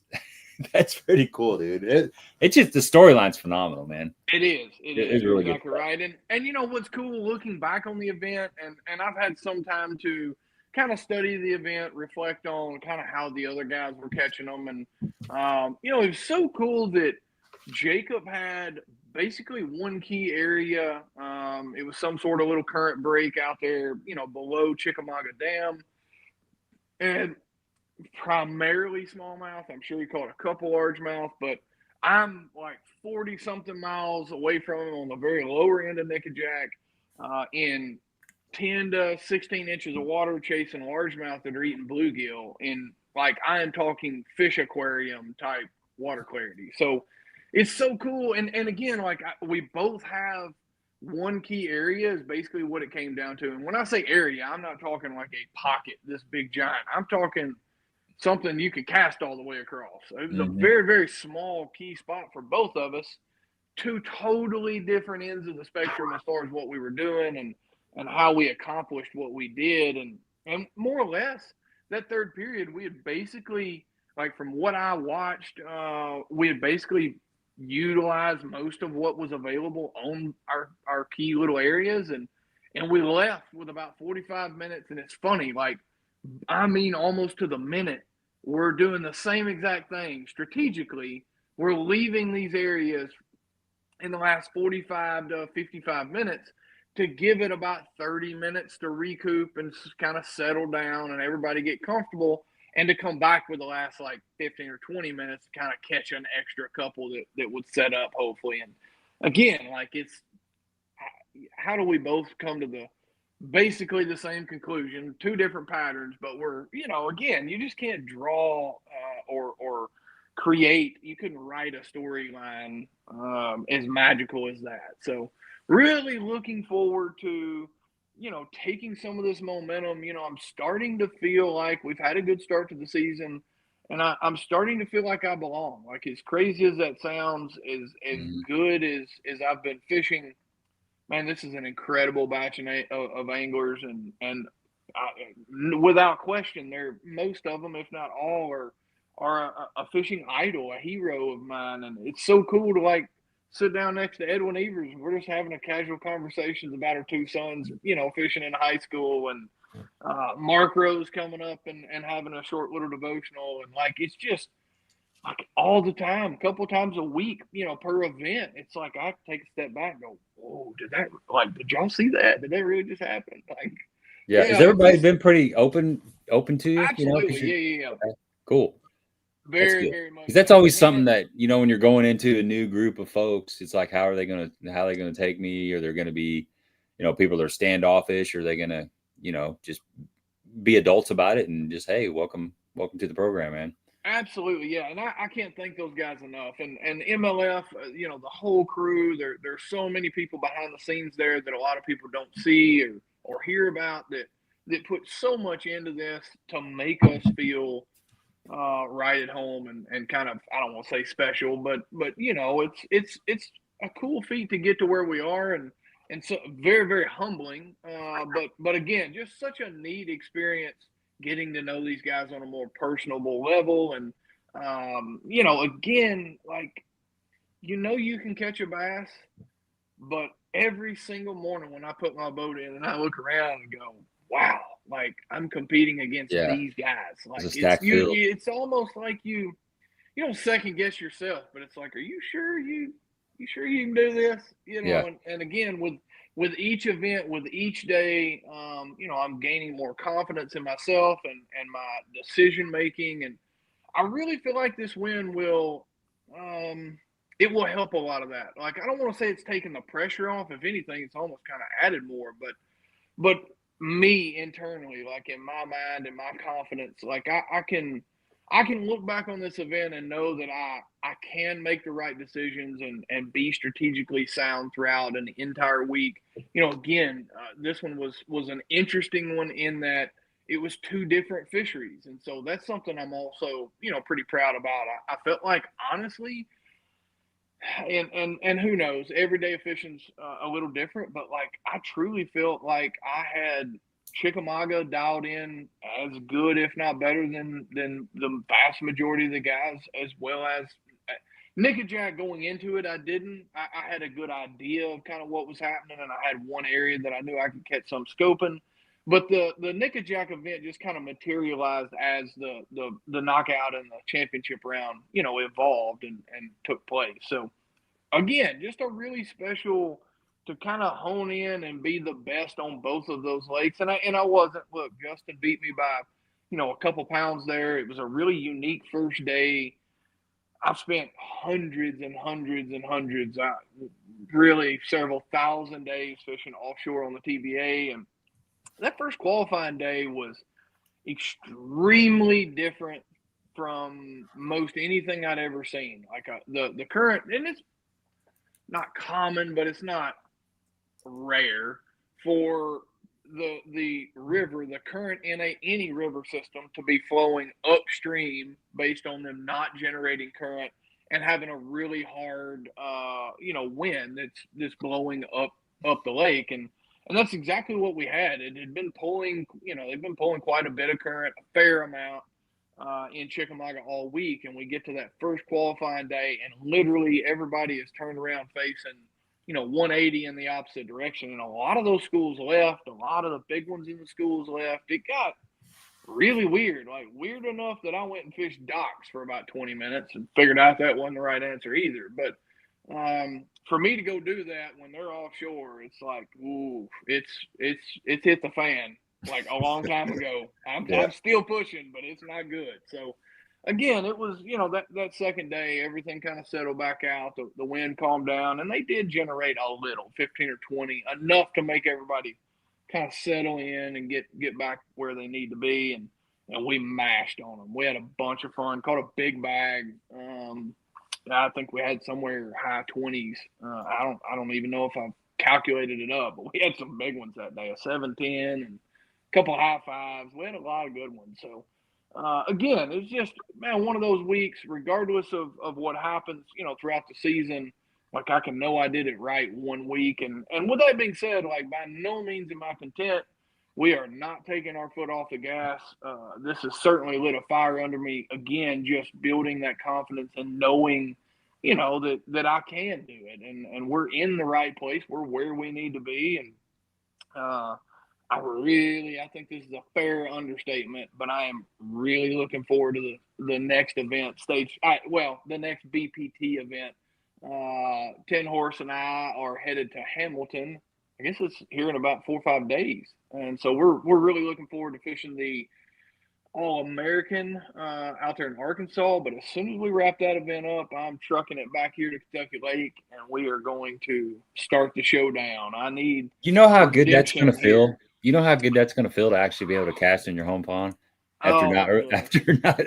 [SPEAKER 1] pretty cool, dude. It's just, the storyline's phenomenal, man.
[SPEAKER 2] It is. It's
[SPEAKER 1] really
[SPEAKER 2] exactly right. And what's cool, looking back on the event, and I've had some time to kind of study the event, reflect on kind of how the other guys were catching them. And, it was so cool that Jacob had basically one key area. It was some sort of little current break out there, below Chickamauga Dam, and primarily smallmouth. I'm sure he caught a couple largemouth, but I'm like 40-something miles away from him on the very lower end of Nickajack, in 10 to 16 inches of water, chasing largemouth that are eating bluegill. And like, I am talking fish aquarium type water clarity. So it's so cool. And again, like, we both have one key area is basically what it came down to. And when I say area, I'm not talking like a pocket, this big giant. I'm talking something you could cast all the way across. It was a very, very small key spot for both of us. Two totally different ends of the spectrum as far as what we were doing and how we accomplished what we did. And more or less, that third period, we had basically, like, from what I watched, we had basically utilized most of what was available on our key little areas. And we left with about 45 minutes. And it's funny, like, I mean, almost to the minute, we're doing the same exact thing strategically. We're leaving these areas in the last 45 to 55 minutes to give it about 30 minutes to recoup and kind of settle down and everybody get comfortable. and to come back with the last like 15 or 20 minutes to kind of catch an extra couple that would set up hopefully. And again, like it's, how do we both come to basically the same conclusion, two different patterns, but we're, again, you just can't draw or create. You couldn't write a storyline as magical as that. So really looking forward to, taking some of this momentum. I'm starting to feel like we've had a good start to the season, and I'm starting to feel like I belong. Like, as crazy as that sounds, as good as I've been fishing, man, this is an incredible batch of anglers, and without question, most of them, if not all, are a fishing idol, a hero of mine, and it's so cool to like sit down next to Edwin Evers, and we're just having a casual conversations about our two sons, fishing in high school, and Mark Rose coming up and having a short little devotional, and like it's just like all the time, a couple of times a week, per event. It's like I take a step back and go, "Whoa, did y'all see that? Did that really just happen?" Like,
[SPEAKER 1] yeah. Has everybody been pretty open to you?
[SPEAKER 2] Absolutely, yeah.
[SPEAKER 1] Okay. Cool.
[SPEAKER 2] Very much.
[SPEAKER 1] Because that's always something that, when you're going into a new group of folks, it's like, how are they going to take me? Or they're going to be, people that are standoffish, or are they going to, just be adults about it and just, hey, welcome to the program, man.
[SPEAKER 2] Absolutely, yeah, and I can't thank those guys enough. And MLF, the whole crew. There's so many people behind the scenes there that a lot of people don't see or hear about that put so much into this to make us feel right at home and kind of, I don't want to say special, but it's a cool feat to get to where we are, and so very, very humbling. But again, just such a neat experience getting to know these guys on a more personable level. And, again, like, you can catch a bass, but every single morning when I put my boat in and I look around and go, wow, like I'm competing against these guys. Like it's almost like you don't second guess yourself, but it's like, are you sure you can do this? And again, with each event, with each day, I'm gaining more confidence in myself and my decision making. And I really feel like this win will, it will help a lot of that. Like, I don't want to say it's taking the pressure off. If anything, it's almost kind of added more, but me internally, like in my mind and my confidence, like I can look back on this event and know that I can make the right decisions and be strategically sound throughout an entire week. Again, this one was an interesting one in that it was two different fisheries. And so that's something I'm also, pretty proud about. I felt like, honestly, and who knows, every day of fishing's a little different, but like I truly felt like I had Chickamauga dialed in as good, if not better than the vast majority of the guys, as well as Nick and Jack. Going into it, I had a good idea of kind of what was happening, and I had one area that I knew I could catch some scoping. But the Nick and Jack event just kind of materialized as the knockout and the championship round, evolved and took place. So again, just a really special to kind of hone in and be the best on both of those lakes. And I wasn't. Look, Justin beat me by, a couple pounds there. It was a really unique first day. I've spent hundreds and hundreds and hundreds, really several thousand days fishing offshore on the TBA. And that first qualifying day was extremely different from most anything I'd ever seen. Like the current, and it's not common, but it's not rare for the river, the current in any river system, to be flowing upstream based on them not generating current and having a really hard wind that's blowing up the lake. And that's exactly what we had. It had been pulling, they've been pulling quite a bit of current, a fair amount, in Chickamauga all week. And we get to that first qualifying day, and literally everybody is turned around facing, 180 in the opposite direction. And a lot of those schools left. A lot of the big ones in the schools left. It got really weird, like weird enough that I went and fished docks for about 20 minutes and figured out that wasn't the right answer either. But for me to go do that when they're offshore, it's like, ooh, it's hit the fan. like a long time ago.
[SPEAKER 1] Yeah.
[SPEAKER 2] I'm still pushing, but it's not good. So again, it was, that second day, everything kind of settled back out. The wind calmed down, and they did generate a little, 15 or 20, enough to make everybody kind of settle in and get back where they need to be. And we mashed on them. We had a bunch of fun. Caught a big bag. I think we had somewhere high 20s. I don't even know if I've calculated it up, but we had some big ones that day. A 710 and a couple of high fives. We had a lot of good ones. So again, it's just, man, one of those weeks, regardless of what happens, throughout the season. Like, I can know I did it right one week. And with that being said, like, by no means am I content. We are not taking our foot off the gas. This has certainly lit a fire under me. Again, just building that confidence and knowing, that I can do it. And we're in the right place. We're where we need to be. And I think this is a fair understatement, but I am really looking forward to the next event the next BPT event. 10 Horse and I are headed to Hamilton. I guess it's here in about 4 or 5 days. And so we're really looking forward to fishing the All American out there in Arkansas. But as soon as we wrap that event up, I'm trucking it back here to Kentucky Lake, and we are going to start the showdown. I need
[SPEAKER 1] how good that's going to
[SPEAKER 2] redemption here.
[SPEAKER 1] feel? You know how good that's going to feel to actually be able to cast in your home pond after looking at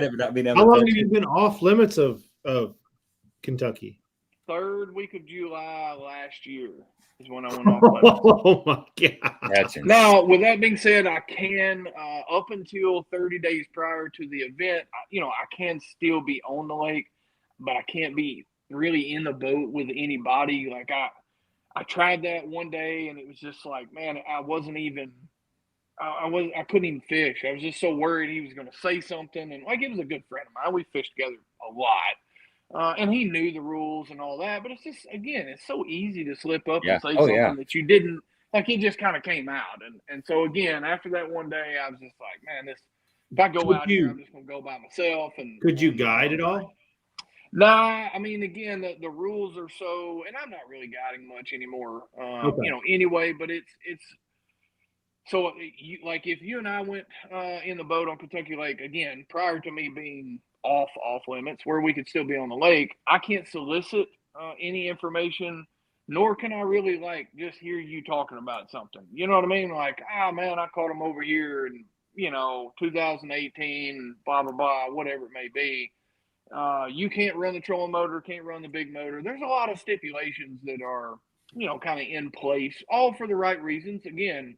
[SPEAKER 1] it, but not being able
[SPEAKER 3] How
[SPEAKER 1] to
[SPEAKER 3] long
[SPEAKER 1] touch
[SPEAKER 3] have you
[SPEAKER 1] it?
[SPEAKER 3] been off limits of Kentucky?
[SPEAKER 2] 3rd week of July last year is when I went off limits.
[SPEAKER 3] Oh my God.
[SPEAKER 1] That's insane.
[SPEAKER 2] Now, with that being said, I can, up until 30 days prior to the event, I can still be on the lake, but I can't be really in the boat with anybody. Like, I tried that one day, and it was just like, man, I couldn't even fish. I was just so worried he was going to say something. And like, it was a good friend of mine. We fished together a lot. And he knew the rules and all that, but it's just, again, it's so easy to slip up and say something that you didn't, like, he just kind of came out. And so again, after that one day, I was just like, man, if I go out here, I'm just going to go by myself. And
[SPEAKER 3] could you guide at all?
[SPEAKER 2] Nah, I mean, again, the rules are so, and I'm not really guiding much anymore, anyway, but it's, so like if you and I went in the boat on Kentucky Lake, again, prior to me being off limits where we could still be on the lake, I can't solicit any information, nor can I really like just hear you talking about something. You know what I mean? Like, man, I caught him over here in 2018, blah blah blah, whatever it may be. You can't run the trolling motor, can't run the big motor. There's a lot of stipulations that are kind of in place, all for the right reasons. Again,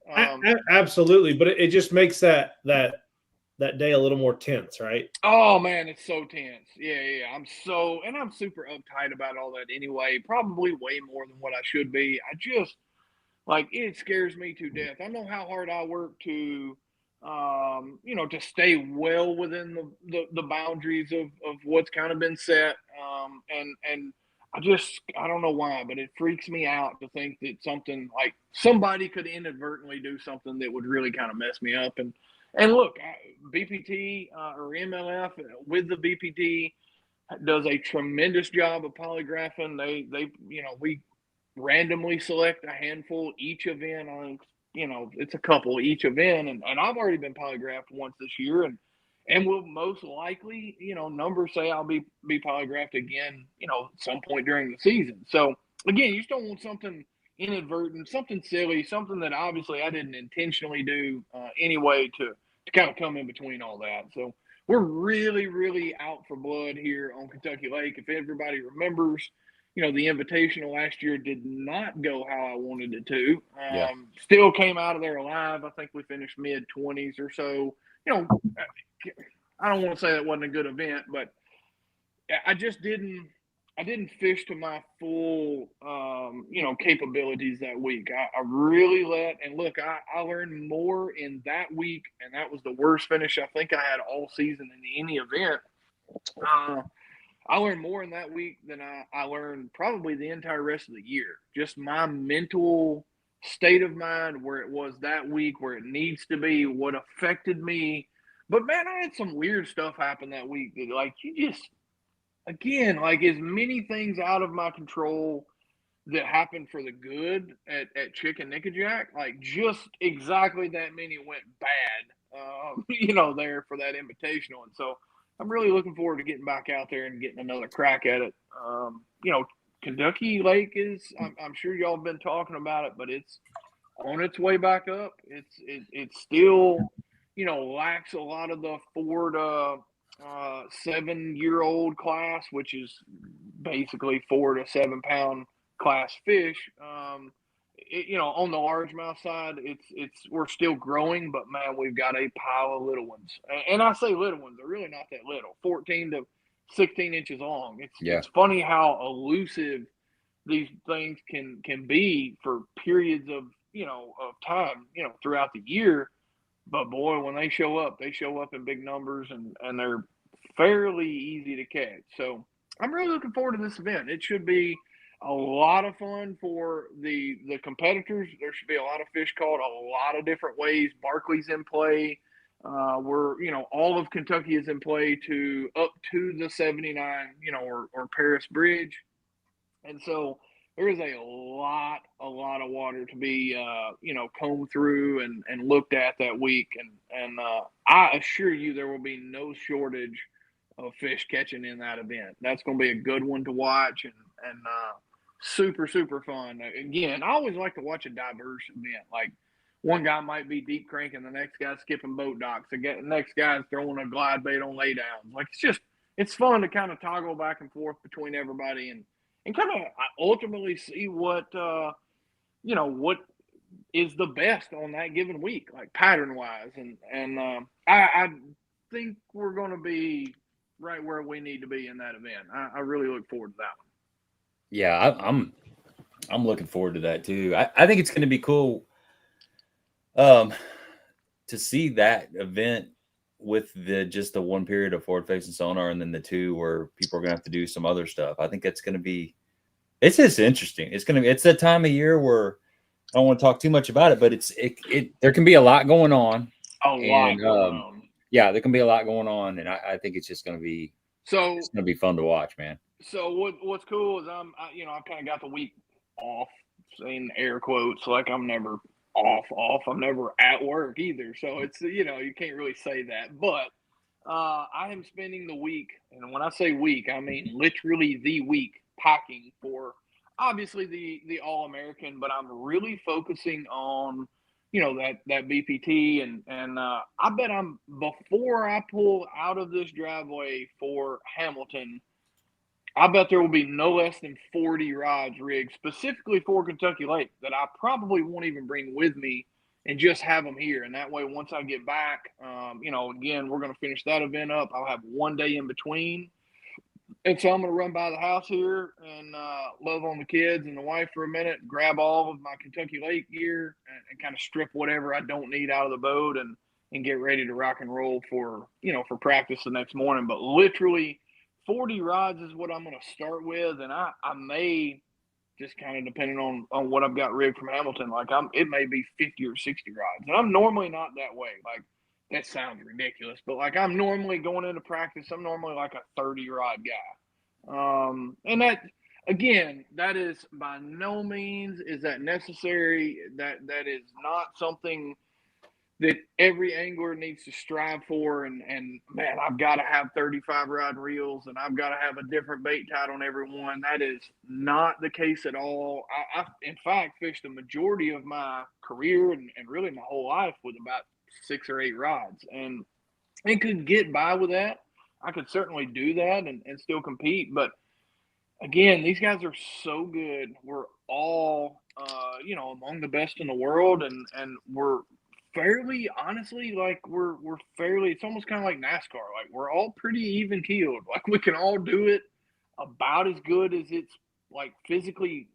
[SPEAKER 3] absolutely, but it just makes that day a little more tense, right?
[SPEAKER 2] Oh man, it's so tense. Yeah. I'm super uptight about all that anyway. Probably way more than what I should be. I just it scares me to death. I know how hard I work to to stay well within the boundaries of what's kind of been set. And I don't know why, but it freaks me out to think that somebody could inadvertently do something that would really kind of mess me up. And look, BPT or MLF with the BPT does a tremendous job of polygraphing. They we randomly select a handful each event on, it's a couple each event. And I've already been polygraphed once this year, and will most likely, numbers say I'll be polygraphed again, some point during the season. So again, you just don't want something inadvertent, something silly, something that obviously I didn't intentionally do anyway to kind of come in between all that. So we're really, really out for blood here on Kentucky Lake. If everybody remembers, the Invitational last year did not go how I wanted it to. Still came out of there alive. I think we finished mid-20s or so. I don't want to say that wasn't a good event, but I just didn't fish to my full, capabilities that week. I really I learned more in that week, and that was the worst finish I think I had all season in any event. I learned more in that week than I learned probably the entire rest of the year. Just my mental state of mind, where it was that week, where it needs to be, what affected me. But man, I had some weird stuff happen that week that as many things out of my control that happened for the good at Chicken Nickajack, like just exactly that many went bad, there for that invitational. And so I'm really looking forward to getting back out there and getting another crack at it. Kentucky Lake is, I'm sure y'all have been talking about it, but it's on its way back up. It still, lacks a lot of the 4 to 7-year-old class, which is basically 4 to 7 pound class fish. On the largemouth side, we're still growing, but man, we've got a pile of little ones. And I say little ones, they're really not that little, 14 to 16 inches long. It's funny how elusive these things can be for periods of time, throughout the year. But boy, when they show up in big numbers, and they're fairly easy to catch. So I'm really looking forward to this event. It should be a lot of fun for the competitors. There should be a lot of fish caught a lot of different ways. Barkley's in play. All of Kentucky is in play up to the 79, or Paris Bridge. And so there is a lot of water to be, combed through and looked at that week. And I assure you there will be no shortage of fish catching in that event. That's going to be a good one to watch and super, super fun. Again, I always like to watch a diverse event. Like one guy might be deep cranking, the next guy's skipping boat docks, the next guy's throwing a glide bait on laydowns. Like it's fun to kind of toggle back and forth between everybody and kind of ultimately see what what is the best on that given week, like pattern wise. And I think we're going to be right where we need to be in that event. I really look forward to that one.
[SPEAKER 1] Yeah, I'm looking forward to that too. I think it's going to be cool to see that event with just the one period of forward facing sonar, and then the 2 where people are going to have to do some other stuff. I think it's going to be, it's just interesting. It's that time of year where I don't want to talk too much about it, but there can be a lot going on. Yeah, there can be a lot going on, and I think it's just going to be fun to watch, man.
[SPEAKER 2] So what's cool is I've kind of got the week off, saying air quotes, like I'm never off. I'm never at work either. So it's, you can't really say that, but I am spending the week. And when I say week, I mean literally the week packing for obviously the All American, but I'm really focusing on, that BPT and I bet before I pull out of this driveway for Hamilton, I bet there will be no less than 40 rods rigged specifically for Kentucky Lake that I probably won't even bring with me and just have them here. And that way, once I get back, again, we're going to finish that event up. I'll have one day in between. And so I'm going to run by the house here and love on the kids and the wife for a minute, grab all of my Kentucky Lake gear and kind of strip whatever I don't need out of the boat and get ready to rock and roll for practice the next morning. But literally 40 rods is what I'm going to start with. And I may, just kind of depending on what I've got rigged from Hamilton, it may be 50 or 60 rods. And I'm normally not that way. Like, that sounds ridiculous, but I'm normally going into practice, I'm normally like a 30 rod guy. And that, again, that is by no means is that necessary. That is not something that every angler needs to strive for. And man, I've got to have 35 rod reels and I've got to have a different bait tied on every one. That is not the case at all. I in fact, fished the majority of my career and really my whole life with about 6 or 8 rods, and could get by with that. I could certainly do that and still compete. But again, these guys are so good. We're all, among the best in the world, and we're fairly, honestly, we're fairly, it's almost kind of like NASCAR. Like, we're all pretty even keeled. Like, we can all do it about as good as it's physically,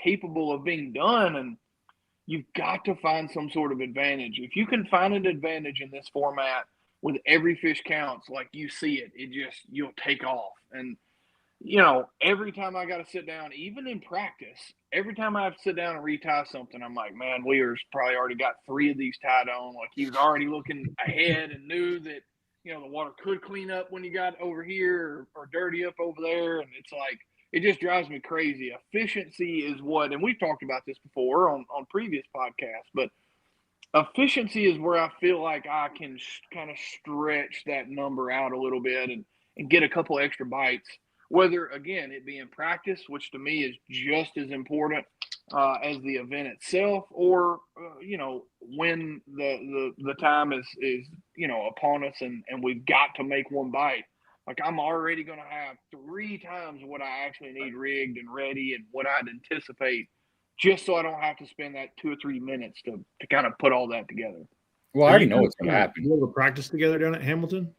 [SPEAKER 2] capable of being done. And you've got to find some sort of advantage. If you can find an advantage in this format with every fish counts, like you see it, you'll take off. And, every time I got to sit down, even in practice, every time I have to sit down and retie something, I'm like, man, Weir's probably already got 3 of these tied on. Like, he was already looking ahead and knew that, the water could clean up when you got over here or dirty up over there. And it's like, it just drives me crazy. Efficiency is what, and we've talked about this before on previous podcasts, but efficiency is where I feel like I can kind of stretch that number out a little bit and get a couple extra bites. Whether, again, it be in practice, which to me is just as important as the event itself, or when the time is upon us and we've got to make one bite. Like, I'm already going to have 3 times what I actually need rigged and ready and what I'd anticipate, just so I don't have to spend that 2 or 3 minutes to kind of put all that together.
[SPEAKER 1] Well, I already know what's going to happen.
[SPEAKER 3] You ever practice together down at Hamilton?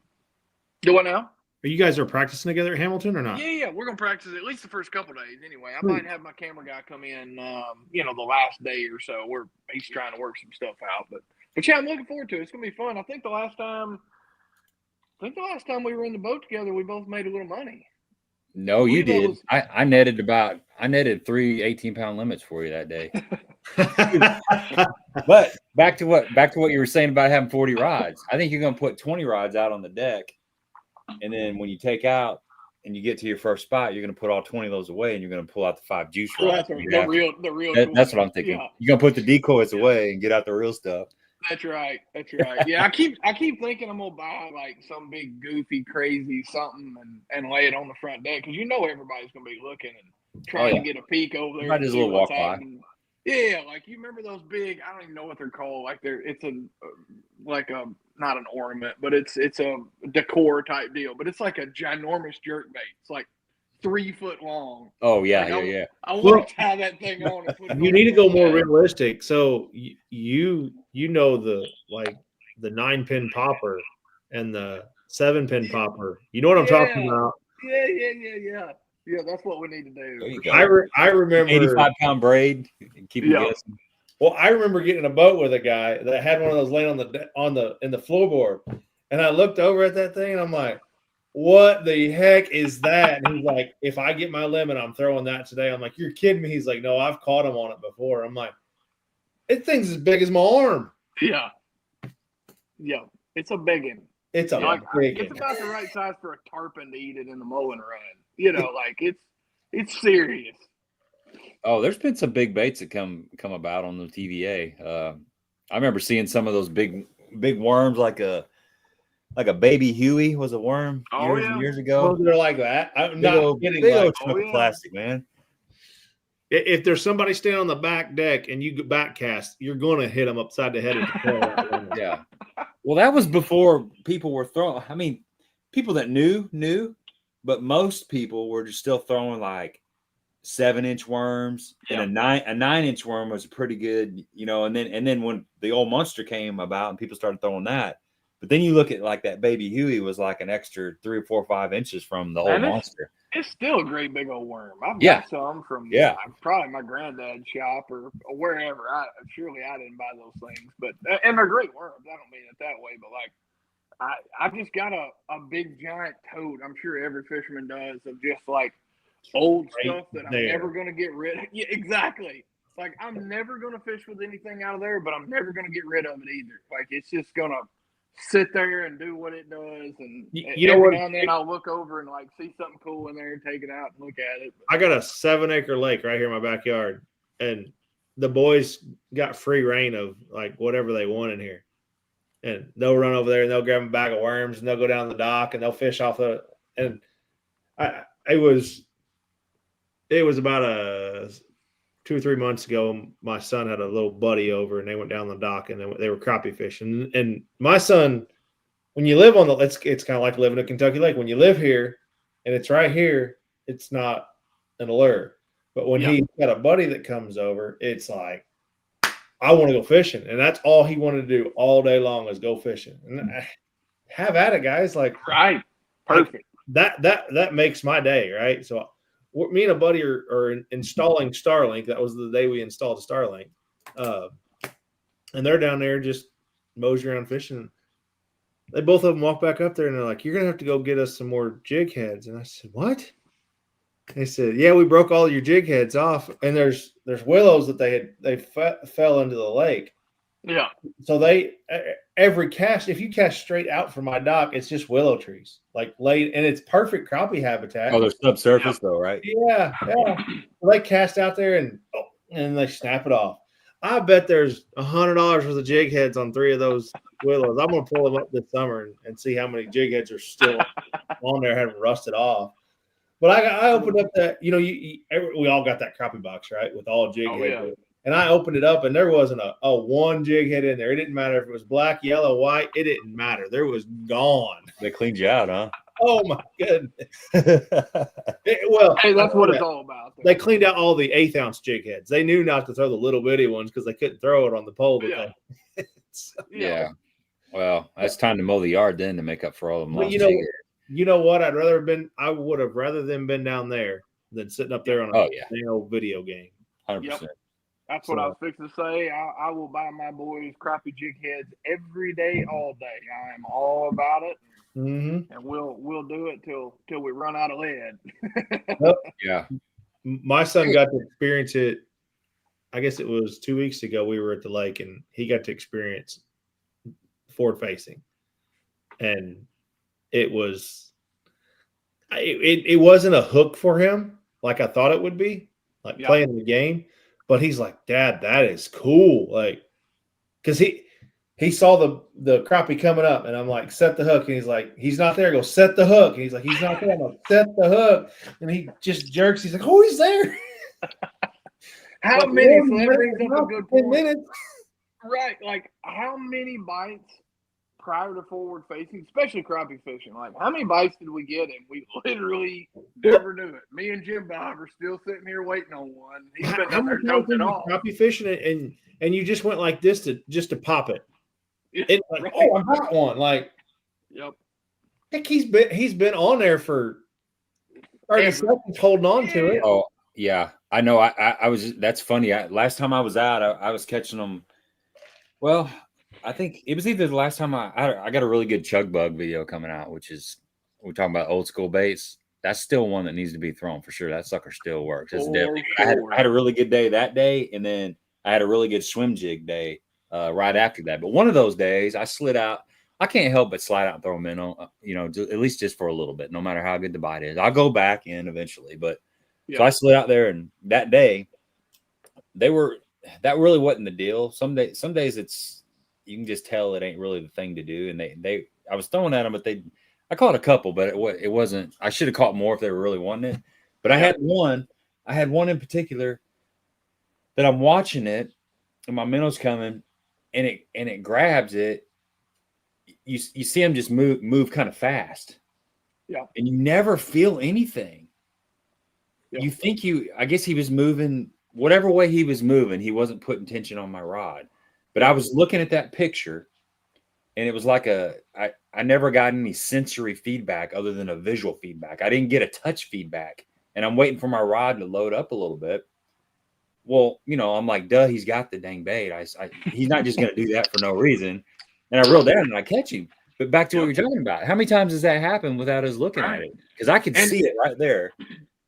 [SPEAKER 2] Do what now?
[SPEAKER 3] Are you guys practicing together at Hamilton or not?
[SPEAKER 2] Yeah, we're gonna practice at least the first couple of days anyway. I might have my camera guy come in, the last day or so. He's trying to work some stuff out, but yeah, I'm looking forward to it. It's gonna be fun. I think the last time we were in the boat together, we both made a little money.
[SPEAKER 1] No, you did. I netted 3 18-pound limits for you that day. But back to what you were saying about having 40 rods. I think you're gonna put 20 rods out on the deck. And then when you take out and you get to your first spot, you're going to put all 20 of those away, and you're going to pull out the 5 juice rods.
[SPEAKER 2] The real.
[SPEAKER 1] That's what I'm thinking. Yeah. You're going to put the decoys away and get out the real stuff.
[SPEAKER 2] That's right. Yeah, I keep thinking I'm going to buy like some big goofy crazy something and lay it on the front deck, because everybody's going to be looking and trying to get a peek over there.
[SPEAKER 1] Might as well walk by.
[SPEAKER 2] Yeah, like you remember those big, I don't even know what they're called. Like it's not an ornament, but it's a decor type deal. But it's like a ginormous jerkbait. It's like 3 foot long.
[SPEAKER 1] Oh yeah.
[SPEAKER 2] I want to tie that thing on. And put it
[SPEAKER 3] you need to go more realistic. So you know the 9-pin popper and the 7-pin popper. You know what I'm talking about?
[SPEAKER 2] Yeah. Yeah, that's what we need to do.
[SPEAKER 3] I remember
[SPEAKER 1] 85-pound braid. Keep it guessing.
[SPEAKER 3] Well, I remember getting in a boat with a guy that had one of those laying in the floorboard, and I looked over at that thing and I'm like, "What the heck is that?" And he's like, "If I get my limit, I'm throwing that today." I'm like, "You're kidding me?" He's like, "No, I've caught him on it before." I'm like, "It thing's as big as my arm."
[SPEAKER 2] Yeah, it's a big one.
[SPEAKER 3] It's a big one.
[SPEAKER 2] It's about the right size for a tarpon to eat it in the mowing run. It's serious.
[SPEAKER 1] Oh, there's been some big baits that come about on the TVA. I remember seeing some of those big worms, like a baby Huey was a worm years ago.
[SPEAKER 3] Oh, they're like that. I'm not kidding.
[SPEAKER 1] Big plastic, man.
[SPEAKER 3] If there's somebody standing on the back deck and you back cast, you're going to hit them upside the head with the tail.
[SPEAKER 1] Yeah. Well, that was before people were throwing. I mean, people that knew, but most people were just still throwing like 7-inch worms, and a 9-inch worm was pretty good, and then when the old monster came about and people started throwing that, but then you look at like that baby Huey was like an extra 3 or 4 or 5 inches from the old monster.
[SPEAKER 2] It's still a great big old worm. I've got some from probably my granddad's shop or wherever. Surely I didn't buy those things, but and they're great worms. I don't mean it that way, but like I just got a big giant tote. I'm sure every fisherman does, of just like old stuff that I'm never going to get rid of. Yeah, exactly. Like, I'm never going to fish with anything out of there, but I'm never going to get rid of it either. Like, it's just going to sit there and do what it does. And every now and then I'll look over and like see something cool in there and take it out and look at it.
[SPEAKER 3] I got a 7-acre lake right here in my backyard, and the boys got free reign of like whatever they want in here. And they'll run over there and they'll grab a bag of worms and they'll go down the dock and they'll fish off and it was about 2 or 3 months ago. My son had a little buddy over and they went down the dock and they were crappie fishing. And my son, when you live on it's kind of like living in Kentucky Lake. When you live here and it's right here, it's not an allure. But when he's got a buddy that comes over, it's like, I want to go fishing. And that's all he wanted to do all day long is go fishing. And have at it, guys. Like,
[SPEAKER 2] right. Perfect.
[SPEAKER 3] That makes my day, right? So me and a buddy are installing Starlink. That was the day we installed Starlink. And they're down there just moseying around fishing. They both of them walk back up there and they're like, "You're going to have to go get us some more jig heads." And I said, "What?" They said, "Yeah, we broke all your jig heads off." And there's willows that they fell into the lake.
[SPEAKER 2] Yeah.
[SPEAKER 3] So every cast, if you cast straight out from my dock, it's just willow trees, like laid, and it's perfect crappie habitat.
[SPEAKER 1] Oh, they're subsurface though, right?
[SPEAKER 3] Yeah. They cast out there and they snap it off. I bet there's $100 worth of jig heads on 3 of those willows. I'm gonna pull them up this summer and see how many jig heads are still on there, haven't rusted off. But I opened up that, we all got that crappie box, right, with all jig heads.
[SPEAKER 2] Yeah.
[SPEAKER 3] And I opened it up, and there wasn't a one jig head in there. It didn't matter if it was black, yellow, white. It didn't matter. There was gone.
[SPEAKER 1] They cleaned you out, huh?
[SPEAKER 3] Oh my goodness.
[SPEAKER 2] Hey, that's what it's all about.
[SPEAKER 3] They cleaned out all the 1/8 ounce jig heads. They knew not to throw the little bitty ones because they couldn't throw it on the pole.
[SPEAKER 1] Yeah. Well, it's time to mow the yard then to make up for all the
[SPEAKER 3] months. You know what? I would have rather them been down there than sitting up there on a old video game.
[SPEAKER 1] 100%.
[SPEAKER 2] Yep. That's what I was fixing to say. I will buy my boys crappie jig heads every day, all day. I am all about it.
[SPEAKER 3] Mm-hmm.
[SPEAKER 2] And we'll do it till we run out of lead.
[SPEAKER 1] Yeah.
[SPEAKER 3] My son got to experience it. I guess it was 2 weeks ago. We were at the lake, and he got to experience forward facing, and it wasn't a hook for him like I thought it would be, like playing the game. But he's like, Dad, that is cool. Like, because he saw the crappie coming up, and I'm like, set the hook. And he's like, he's not there. I go, set the hook. And he's like, he's not there. I'm like, set the hook. And he just jerks. He's like, oh, he's there.
[SPEAKER 2] How many? So that brings up a good point. Minutes. Right. Like, how many bites prior to forward facing, especially crappie fishing? Like, how many bites did we get? And we literally never knew it. Me and Jim Bob are still sitting here waiting on one. He's been down there choking off.
[SPEAKER 3] Crappie fishing, and you just went like this to pop it. It's like, right. Oh, I got one. Like,
[SPEAKER 2] yep.
[SPEAKER 3] Heck, he's been on there for 30 seconds holding on to it.
[SPEAKER 1] Oh, yeah. I know. I was. That's funny. Last time I was out, I was catching them. Well, I think it was either the last time I got a really good chug bug video coming out, which is we're talking about old school baits. That's still one that needs to be thrown for sure. That sucker still works. It's deadly. I had a really good day that day, and then I had a really good swim jig day right after that. But one of those days, I slid out. I can't help but slide out and throw a minnow, at least just for a little bit, no matter how good the bite is. I'll go back in eventually, but so I slid out there, and that day that really wasn't the deal. Some days it's you can just tell it ain't really the thing to do. And I was throwing at them, but I caught a couple, but it wasn't. I should have caught more if they were really wanting it. But I had one in particular that I'm watching it, and my minnow's coming, and it grabs it. You see him just move kind of fast, and you never feel anything. You think I guess he was moving whatever way he was moving. He wasn't putting tension on my rod, but I was looking at that picture, and it was like I never got any sensory feedback other than a visual feedback. I didn't get a touch feedback, and I'm waiting for my rod to load up a little bit. Well, I'm like, duh, he's got the dang bait. He's not just going to do that for no reason. And I reeled down and I catch him. But back to what you're talking about. How many times does that happen without us looking at it? Because I could see it right there.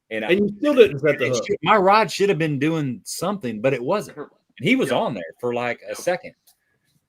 [SPEAKER 1] And
[SPEAKER 3] you still didn't set the hook.
[SPEAKER 1] My rod should have been doing something, but it wasn't. And he was on there for like a second.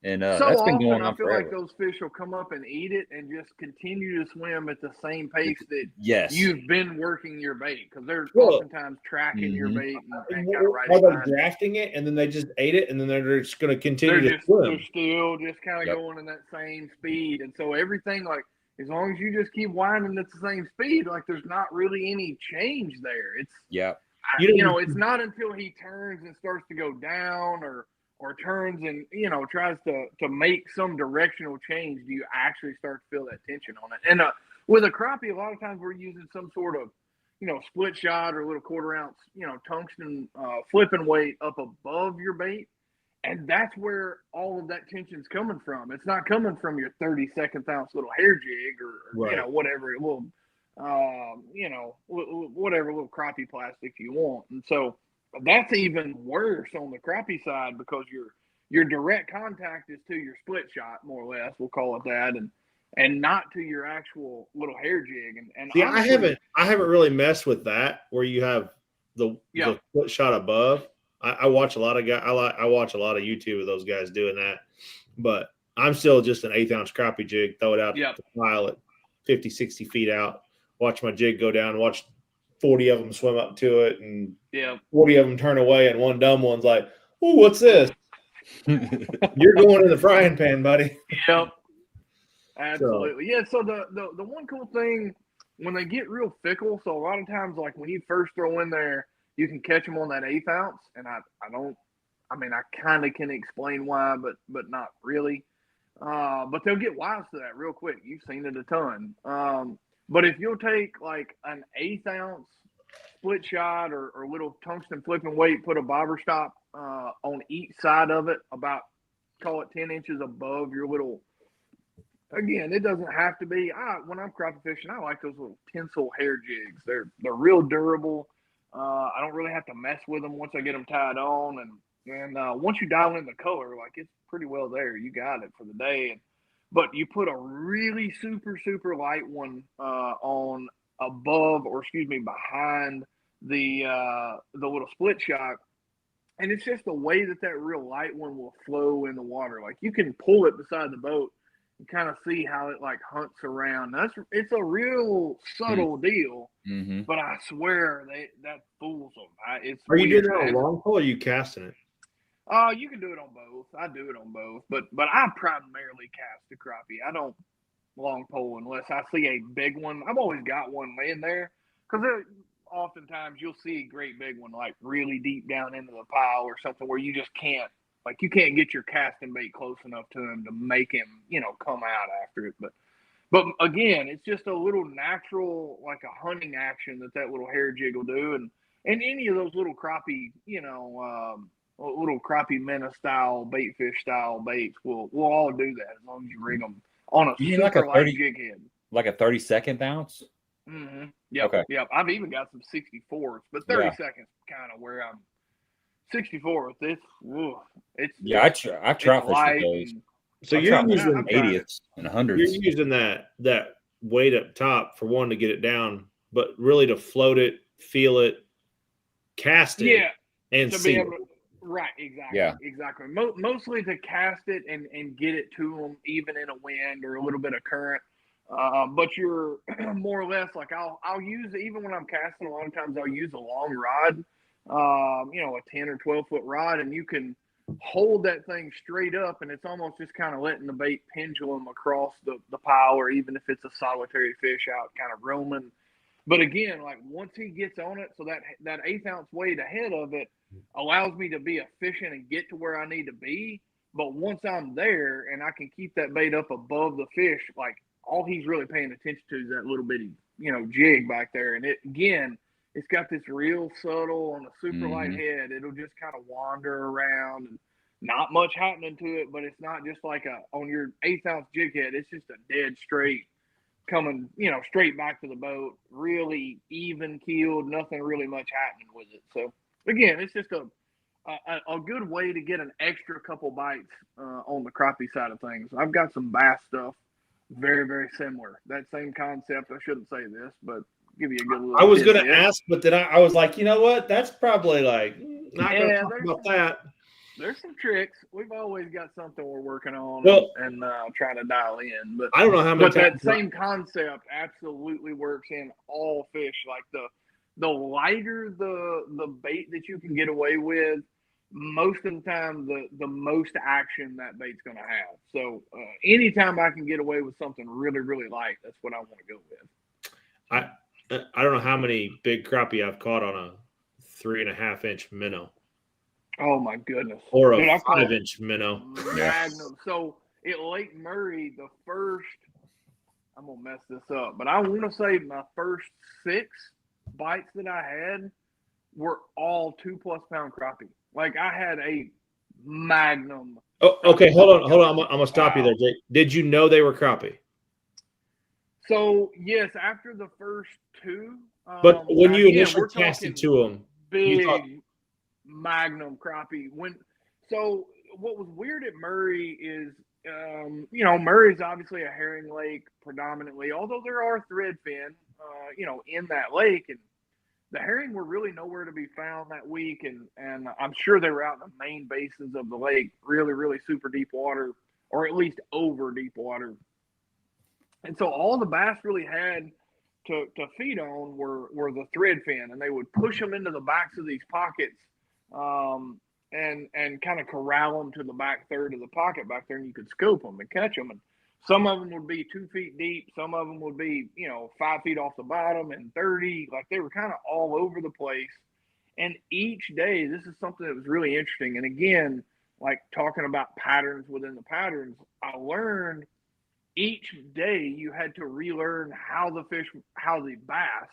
[SPEAKER 1] And that's been going on forever.
[SPEAKER 2] I feel like those fish will come up and eat it and just continue to swim at the same pace that you've been working your bait, because they're oftentimes tracking your bait and kind of right
[SPEAKER 3] they're drafting it, and then they just ate it, and then they're just going to continue to swim.
[SPEAKER 2] They're still just kind of going in that same speed. And so everything, like, as long as you just keep winding at the same speed, like, there's not really any change there. It's it's not until he turns and starts to go down or turns and tries to make some directional change do you actually start to feel that tension on it. And with a crappie, a lot of times we're using some sort of split shot or a little 1/4 ounce tungsten flipping weight up above your bait, and that's where all of that tension's coming from. It's not coming from your 32nd ounce little hair jig or whatever it will whatever little crappie plastic you want. And so that's even worse on the crappie side, because your direct contact is to your split shot, more or less, we'll call it that, and not to your actual little hair jig. And
[SPEAKER 3] I haven't really messed with that where you have the split shot above. I watch a lot of guys. I watch a lot of YouTube of those guys doing that, but I'm still just an 1/8 ounce crappie jig, throw it out
[SPEAKER 2] Yep.
[SPEAKER 3] the pile at 50, 60 feet out, watch my jig go down, watch 40 of them swim up to it, and 40 of them turn away, and one dumb one's like, "Oh, what's this?" You're going in the frying pan, buddy.
[SPEAKER 2] Yep. Absolutely. Yeah. So the one cool thing when they get real fickle, so a lot of times, like when you first throw in there, you can catch them on that 1/8 ounce, and I kind of can explain why, but not really. But they'll get wise to that real quick. You've seen it a ton. But if you'll take like an 1/8 ounce split shot or little tungsten flipping weight, put a bobber stop on each side of it, about call it 10 inches above your little. Again, it doesn't have to be. When I'm crappie fishing, I like those little tinsel hair jigs. They're real durable. I don't really have to mess with them once I get them tied on, and once you dial in the color, like it's pretty well there. You got it for the day. But you put a really super light one on above, or excuse me, behind the little split shot, and it's just the way that real light one will flow in the water. Like you can pull it beside the boat. Kind of see how it like hunts around. It's a real subtle deal, but I swear that fools them.
[SPEAKER 3] Are you doing that on a long pole, or are you casting it?
[SPEAKER 2] You can do it on both. I do it on both, but I primarily cast the crappie. I don't long pole unless I see a big one. I've always got one laying there because oftentimes you'll see a great big one like really deep down into the pile or something where you just can't. Like you can't get your casting bait close enough to him to make him, come out after it. But again, it's just a little natural, like a hunting action that little hair jig will do. And any of those little crappie, little crappie minnow style, bait fish style baits will all do that as long as you rig them on a super
[SPEAKER 1] like a
[SPEAKER 2] light jig head.
[SPEAKER 1] Like a 32nd ounce?
[SPEAKER 2] Mm-hmm. Yep.
[SPEAKER 1] Okay.
[SPEAKER 2] Yep. I've even got some 64s, but 30 seconds kind of where I'm 64th.
[SPEAKER 1] I try fishing those.
[SPEAKER 3] So you're using
[SPEAKER 1] 80ths and 100s.
[SPEAKER 3] You're using that weight up top for one to get it down, but really to float it, feel it, cast it, and see it.
[SPEAKER 2] Right, exactly.
[SPEAKER 1] Yeah.
[SPEAKER 2] Exactly. Mostly to cast it and get it to them, even in a wind or a little bit of current. But you're more or less like I'll use, even when I'm casting, a lot of times I'll use a long rod. A 10 or 12 foot rod, and you can hold that thing straight up, and it's almost just kind of letting the bait pendulum across the pile, or even if it's a solitary fish out kind of roaming. But again, like once he gets on it, so that 1/8 ounce weight ahead of it allows me to be efficient and get to where I need to be. But once I'm there and I can keep that bait up above the fish, like all he's really paying attention to is that little bitty, jig back there. And it's got this real subtle on a super light head. It'll just kind of wander around and not much happening to it, but it's not just like on your 1/8 ounce jig head. It's just a dead straight coming, straight back to the boat, really even keeled, nothing really much happening with it. So again, it's just a good way to get an extra couple bites on the crappie side of things. I've got some bass stuff very, very similar. That same concept. I shouldn't say this, but give you a good little.
[SPEAKER 3] I was going to ask, but then I was like, you know what? That's probably like not going to talk about that.
[SPEAKER 2] There's some tricks. We've always got something we're working on and trying to dial in. But
[SPEAKER 3] I don't know how many.
[SPEAKER 2] But that same concept absolutely works in all fish. Like the lighter the bait that you can get away with, most of the time the most action that bait's going to have. So anytime I can get away with something really, really light, that's what I want to go with.
[SPEAKER 3] I don't know how many big crappie I've caught on a 3.5 inch minnow.
[SPEAKER 2] Oh my goodness!
[SPEAKER 3] Or a 5-inch minnow.
[SPEAKER 2] Magnum. So at Lake Murray, I'm gonna mess this up, but I want to say my first 6 bites that I had were all 2+ pound crappie. Like I had a magnum.
[SPEAKER 3] Oh, okay. Hold on. I'm gonna stop you there, Jake. Did you know they were crappie?
[SPEAKER 2] So yes, after the first 2.
[SPEAKER 3] But when you initially casted to them,
[SPEAKER 2] big magnum crappie. So what was weird at Murray is, Murray's obviously a herring lake predominantly, although there are threadfin, in that lake, and the herring were really nowhere to be found that week, and I'm sure they were out in the main basins of the lake, really, really super deep water or at least over deep water. And so all the bass really had to feed on were the thread fin, and they would push them into the backs of these pockets, and kind of corral them to the back third of the pocket back there, and you could scoop them and catch them. And some of them would be 2 feet deep, some of them would be 5 feet off the bottom and 30. Like, they were kind of all over the place. And each day, this is something that was really interesting. And again, like talking about patterns within the patterns, I learned each day you had to relearn how the bass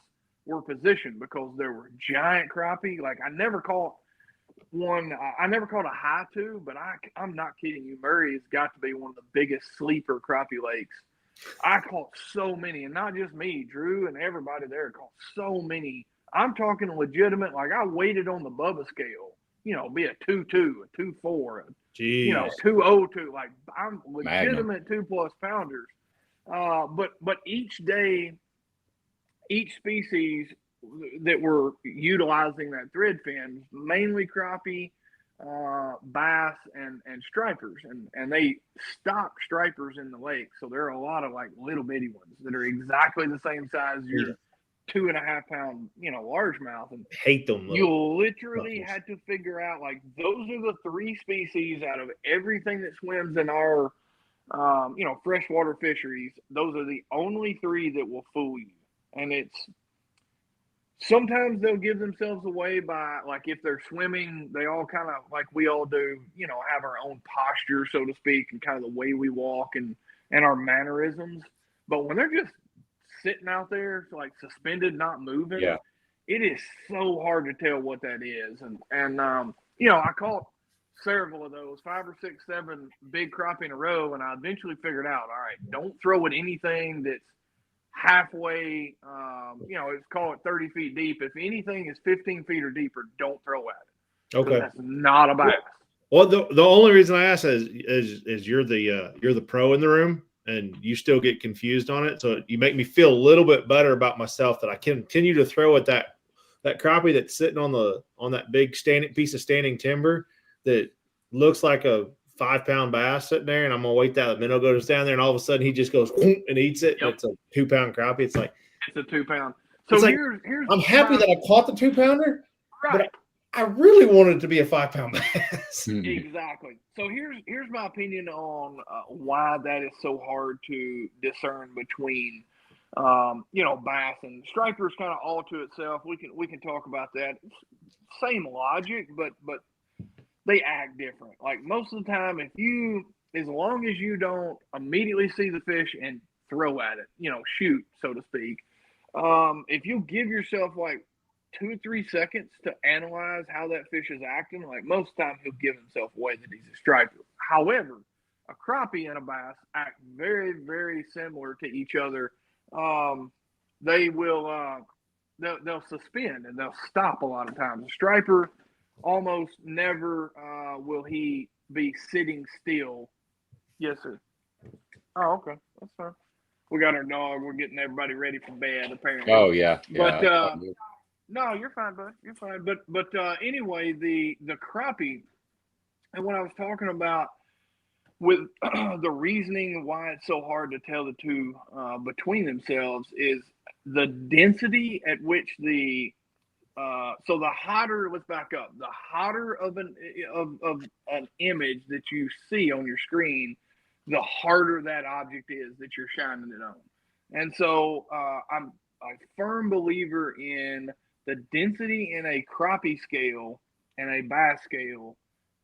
[SPEAKER 2] were positioned, because there were giant crappie. Like, I never caught a high two, but I'm not kidding you. Murray has got to be one of the biggest sleeper crappie lakes. I caught so many, and not just me, Drew and everybody there caught so many. I'm talking legitimate. Like, I weighted on the Bubba scale, be a 2.2, a 2.4, 2.02. Like, I'm legitimate 2+ pounders. But each day, each species that were utilizing that thread fin, mainly crappie, bass, and stripers, and they stock stripers in the lake. So there are a lot of like little bitty ones that are exactly the same size as your 2.5 pound, largemouth. And
[SPEAKER 3] hate them.
[SPEAKER 2] You literally had to figure out, like, those are the 3 species out of everything that swims in our, freshwater fisheries. Those are the only 3 that will fool you. And sometimes they'll give themselves away by, like, if they're swimming, they all kind of, like we all do, have our own posture, so to speak, and kind of the way we walk and our mannerisms. But when they're just sitting out there, like suspended, not moving, it is so hard to tell what that is. And I caught several of those, 5 or 6, 7 big crappie in a row, and I eventually figured out, all right, don't throw at anything that's halfway, it's called 30 feet deep. If anything is 15 feet or deeper, don't throw at it.
[SPEAKER 3] Okay,
[SPEAKER 2] that's not a bass.
[SPEAKER 3] Well, the only reason I ask is you're the pro in the room, and you still get confused on it. So you make me feel a little bit better about myself, that I can continue to throw at that crappie that's sitting on that big piece of standing timber that looks like a 5-pound bass sitting there, and I'm gonna wait that the minnow goes down there, and all of a sudden he just goes and eats it. Yep. It's a 2-pound crappie. It's
[SPEAKER 2] a 2-pound. So here's
[SPEAKER 3] I'm happy that I caught the 2-pounder,
[SPEAKER 2] right?
[SPEAKER 3] But I really wanted it to be a 5-pound bass.
[SPEAKER 2] Exactly. So here's my opinion on why that is so hard to discern between, bass and stripers. Kind of all to itself. We can talk about that. Same logic, but they act different. Like, most of the time, as long as you don't immediately see the fish and throw at it, shoot, so to speak. If you give yourself like 2 or 3 seconds to analyze how that fish is acting, like, most of the time he'll give himself away that he's a striper. However, a crappie and a bass act very, very similar to each other. They will they'll suspend and they'll stop a lot of times. A striper, almost never will he be sitting still. Yes, sir. Oh, okay, that's fine. We got our dog. We're getting everybody ready for bed, apparently.
[SPEAKER 1] Oh yeah.
[SPEAKER 2] But no, you're fine, bud. You're fine. But anyway, the crappie, and what I was talking about with the reasoning why it's so hard to tell the two between themselves is the density at which so the hotter, let's back up, the hotter of an image that you see on your screen, the harder that object is that you're shining it on. And so I'm a firm believer in the density in a crappie scale and a bass scale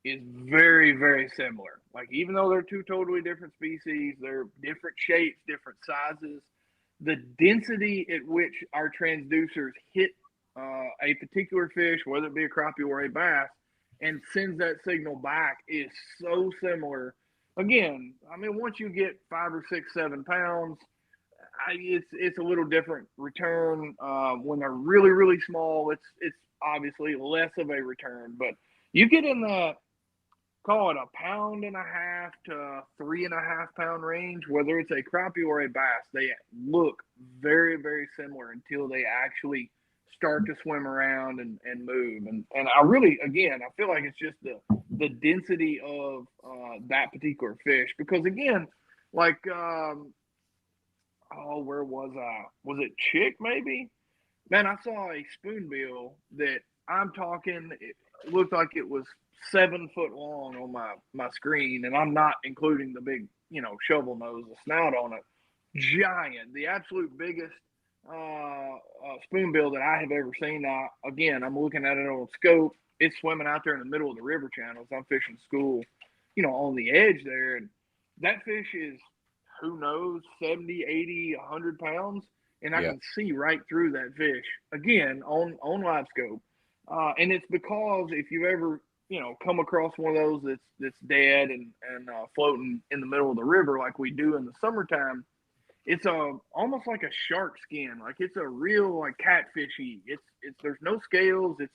[SPEAKER 2] is very, very similar. Like, even though they're 2 totally different species, they're different shapes, different sizes, the density at which our transducers hit a particular fish, whether it be a crappie or a bass, and sends that signal back is so similar. Again, I mean, once you get 5 or 6, 7 pounds, it's a little different return. When they're really, really small, it's obviously less of a return. But you get in the, call it 1.5 to 3.5 pound range, whether it's a crappie or a bass, they look very, very similar until they actually start to swim around and move. And I really, again, I feel like it's just the density of that particular fish. Because again, like where was I? Was it chick maybe? Man, I saw a spoonbill that I'm talking. It looked like it was 7 foot long on my screen, and I'm not including the big, shovel nose, the snout on it. Giant, the absolute biggest spoonbill that I have ever seen. Now, again, I'm looking at it on scope. It's swimming out there in the middle of the river channels. I'm fishing school, on the edge there, and that fish is, who knows, 70, 80, 100 pounds. And I can see right through that fish again on live scope. And it's because if you've ever, come across one of those that's dead and floating in the middle of the river like we do in the summertime, it's almost like a shark skin. Like it's a real like catfishy. It's there's no scales. It's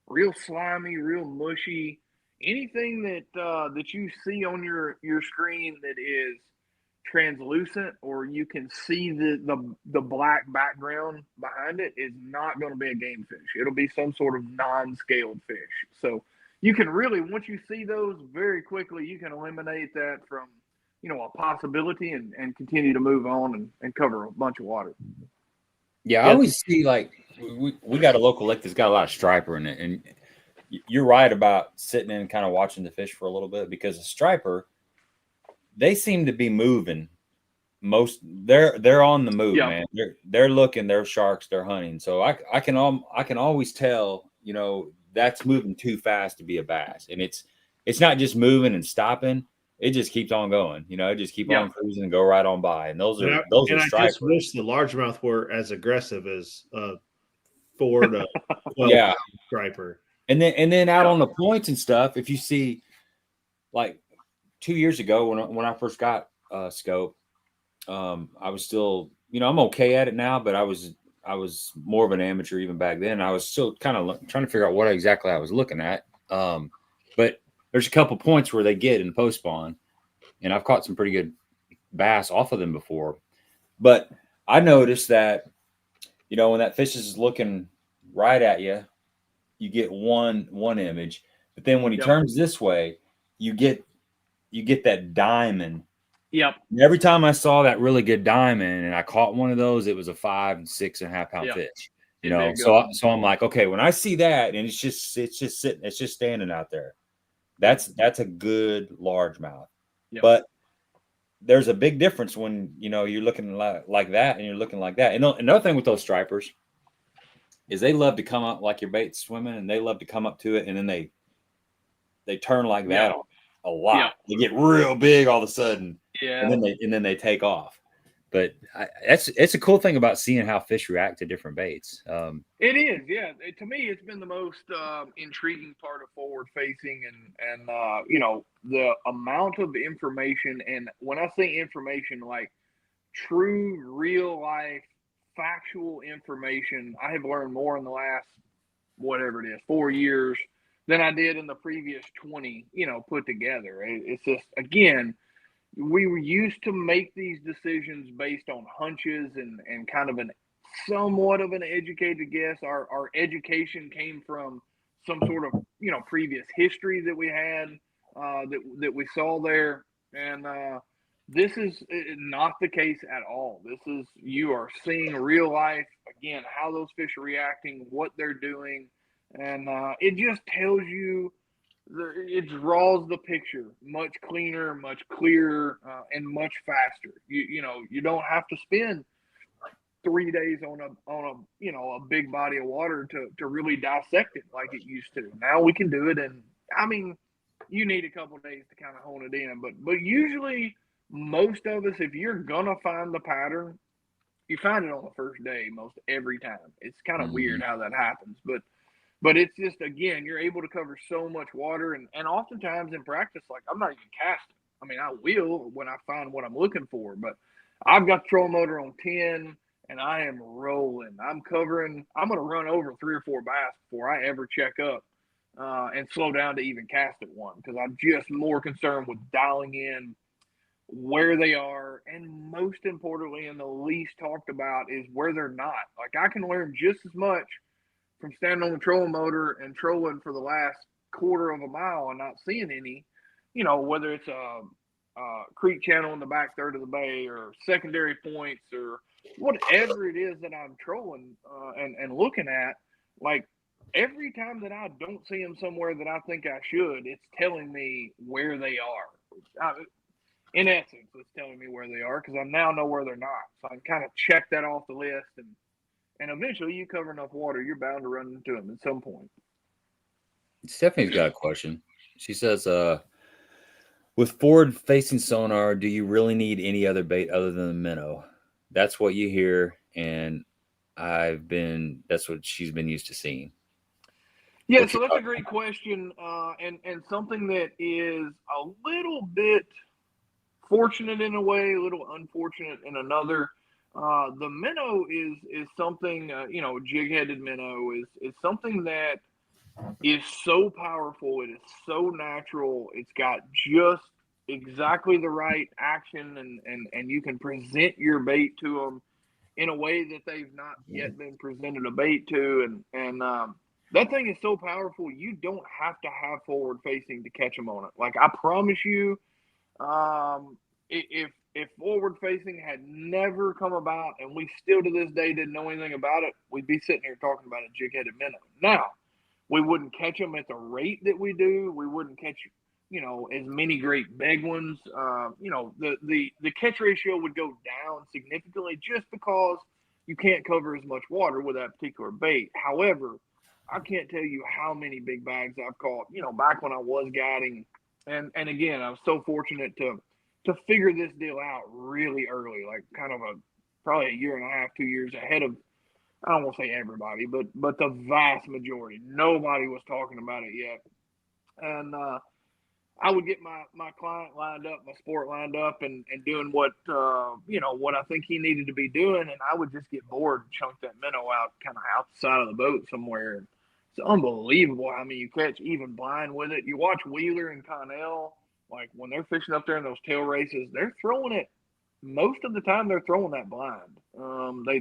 [SPEAKER 2] real slimy, real mushy. Anything that you see on your screen that is translucent or you can see the black background behind it is not going to be a game fish. It'll be some sort of non-scaled fish. So you can really, once you see those very quickly, you can eliminate that from, a possibility and continue to move on and cover a bunch of water.
[SPEAKER 1] Yeah, I always see like we got a local lake that's got a lot of striper in it, and you're right about sitting in and kind of watching the fish for a little bit, because a striper, they seem to be moving. They're on the move, man. They're looking, they're sharks, they're hunting. So I can always tell, that's moving too fast to be a bass, and it's not just moving and stopping. It just keeps on going, it just keep on cruising and go right on by. And those are stripers.
[SPEAKER 3] I just wish the largemouth were as aggressive as 4 to 12 striper.
[SPEAKER 1] And then out on the points and stuff, if you see, like 2 years ago when I first got scope, I was still, I'm okay at it now, but I was more of an amateur even back then. I was still kind of trying to figure out what exactly I was looking at. But there's a couple points where they get in post spawn, and I've caught some pretty good bass off of them before. But I noticed that, when that fish is looking right at you, you get one image, but then when he turns this way, you get that diamond.
[SPEAKER 2] Yep.
[SPEAKER 1] And every time I saw that really good diamond and I caught one of those, it was a 5 and 6.5 pound fish. So I'm like, okay, when I see that and it's just sitting, it's just standing out there, that's a good largemouth. Yep. But there's a big difference when you're looking like that and you're looking like that. And another thing with those stripers is they love to come up like your bait's swimming, and they love to come up to it, and then they turn like that a lot. Yeah. They get real big all of a sudden, and then they take off. But it's a cool thing about seeing how fish react to different baits.
[SPEAKER 2] It is, yeah. To me, it's been the most intriguing part of forward facing, and the amount of information. And when I say information, like true, real life, factual information, I have learned more in the last, whatever it is, 4 years than I did in the previous 20, put together. It's just, again, we were used to make these decisions based on hunches and kind of somewhat of an educated guess. Our education came from some sort of, previous history that we had, that we saw there. And this is not the case at all. You are seeing real life, again, how those fish are reacting, what they're doing. And it just tells you, it draws the picture much cleaner, much clearer, and much faster. You don't have to spend 3 days on a big body of water to really dissect it like it used to. Now we can do it, and I mean, you need a couple of days to kind of hone it in. But usually, most of us, if you're gonna find the pattern, you find it on the first day most every time. It's kind of weird how that happens, but it's just, again, you're able to cover so much water, and oftentimes in practice, like, I'm not even casting. I mean, I will when I find what I'm looking for, but I've got the trolling motor on 10, and I am rolling. I'm going to run over 3 or 4 bass before I ever check up and slow down to even cast at one, because I'm just more concerned with dialing in where they are, and most importantly, and the least talked about, is where they're not. Like, I can learn just as much from standing on the trolling motor and trolling for the last quarter of a mile and not seeing any, you know, whether it's a creek channel in the back third of the bay or secondary points or whatever it is that I'm trolling and looking at, like every time that I don't see them somewhere that I think I should, it's telling me where they are. In essence, it's telling me where they are because I now know where they're not. So I can kind of check that off the list, and eventually you cover enough water, you're bound to run into them at some point.
[SPEAKER 1] Stephanie's got a question. She says, with forward-facing sonar, do you really need any other bait other than the minnow? That's what you hear, and that's what she's been used to seeing.
[SPEAKER 2] Yeah, so that's a great question, and something that is a little bit fortunate in a way, a little unfortunate in another. The minnow is something, you know, jig-headed minnow is something that is so powerful. It is so natural. It's got just exactly the right action, and you can present your bait to them in a way that they've not yet been presented a bait to, and that thing is so powerful. You don't have to have forward facing to catch them on it. Like I promise you, if forward facing had never come about and we still to this day didn't know anything about it, we'd be sitting here talking about a jig-headed minnow. Now, we wouldn't catch them at the rate that we do. We wouldn't catch, you know, as many great big ones. You know, the catch ratio would go down significantly just because you can't cover as much water with that particular bait. However, I can't tell you how many big bags I've caught, you know, back when I was guiding. And again, I was so fortunate to figure this deal out really early, like kind of probably a year and a half, 2 years ahead of, I don't want to say everybody, but the vast majority. Nobody was talking about it yet. And I would get my client lined up, my sport lined up and doing what, you know, what I think he needed to be doing. And I would just get bored and chunk that minnow out kind of outside of the boat somewhere. It's unbelievable how many you catch even blind with it. You watch Wheeler and Connell, like when they're fishing up there in those tail races, they're throwing it. Most of the time they're throwing that blind.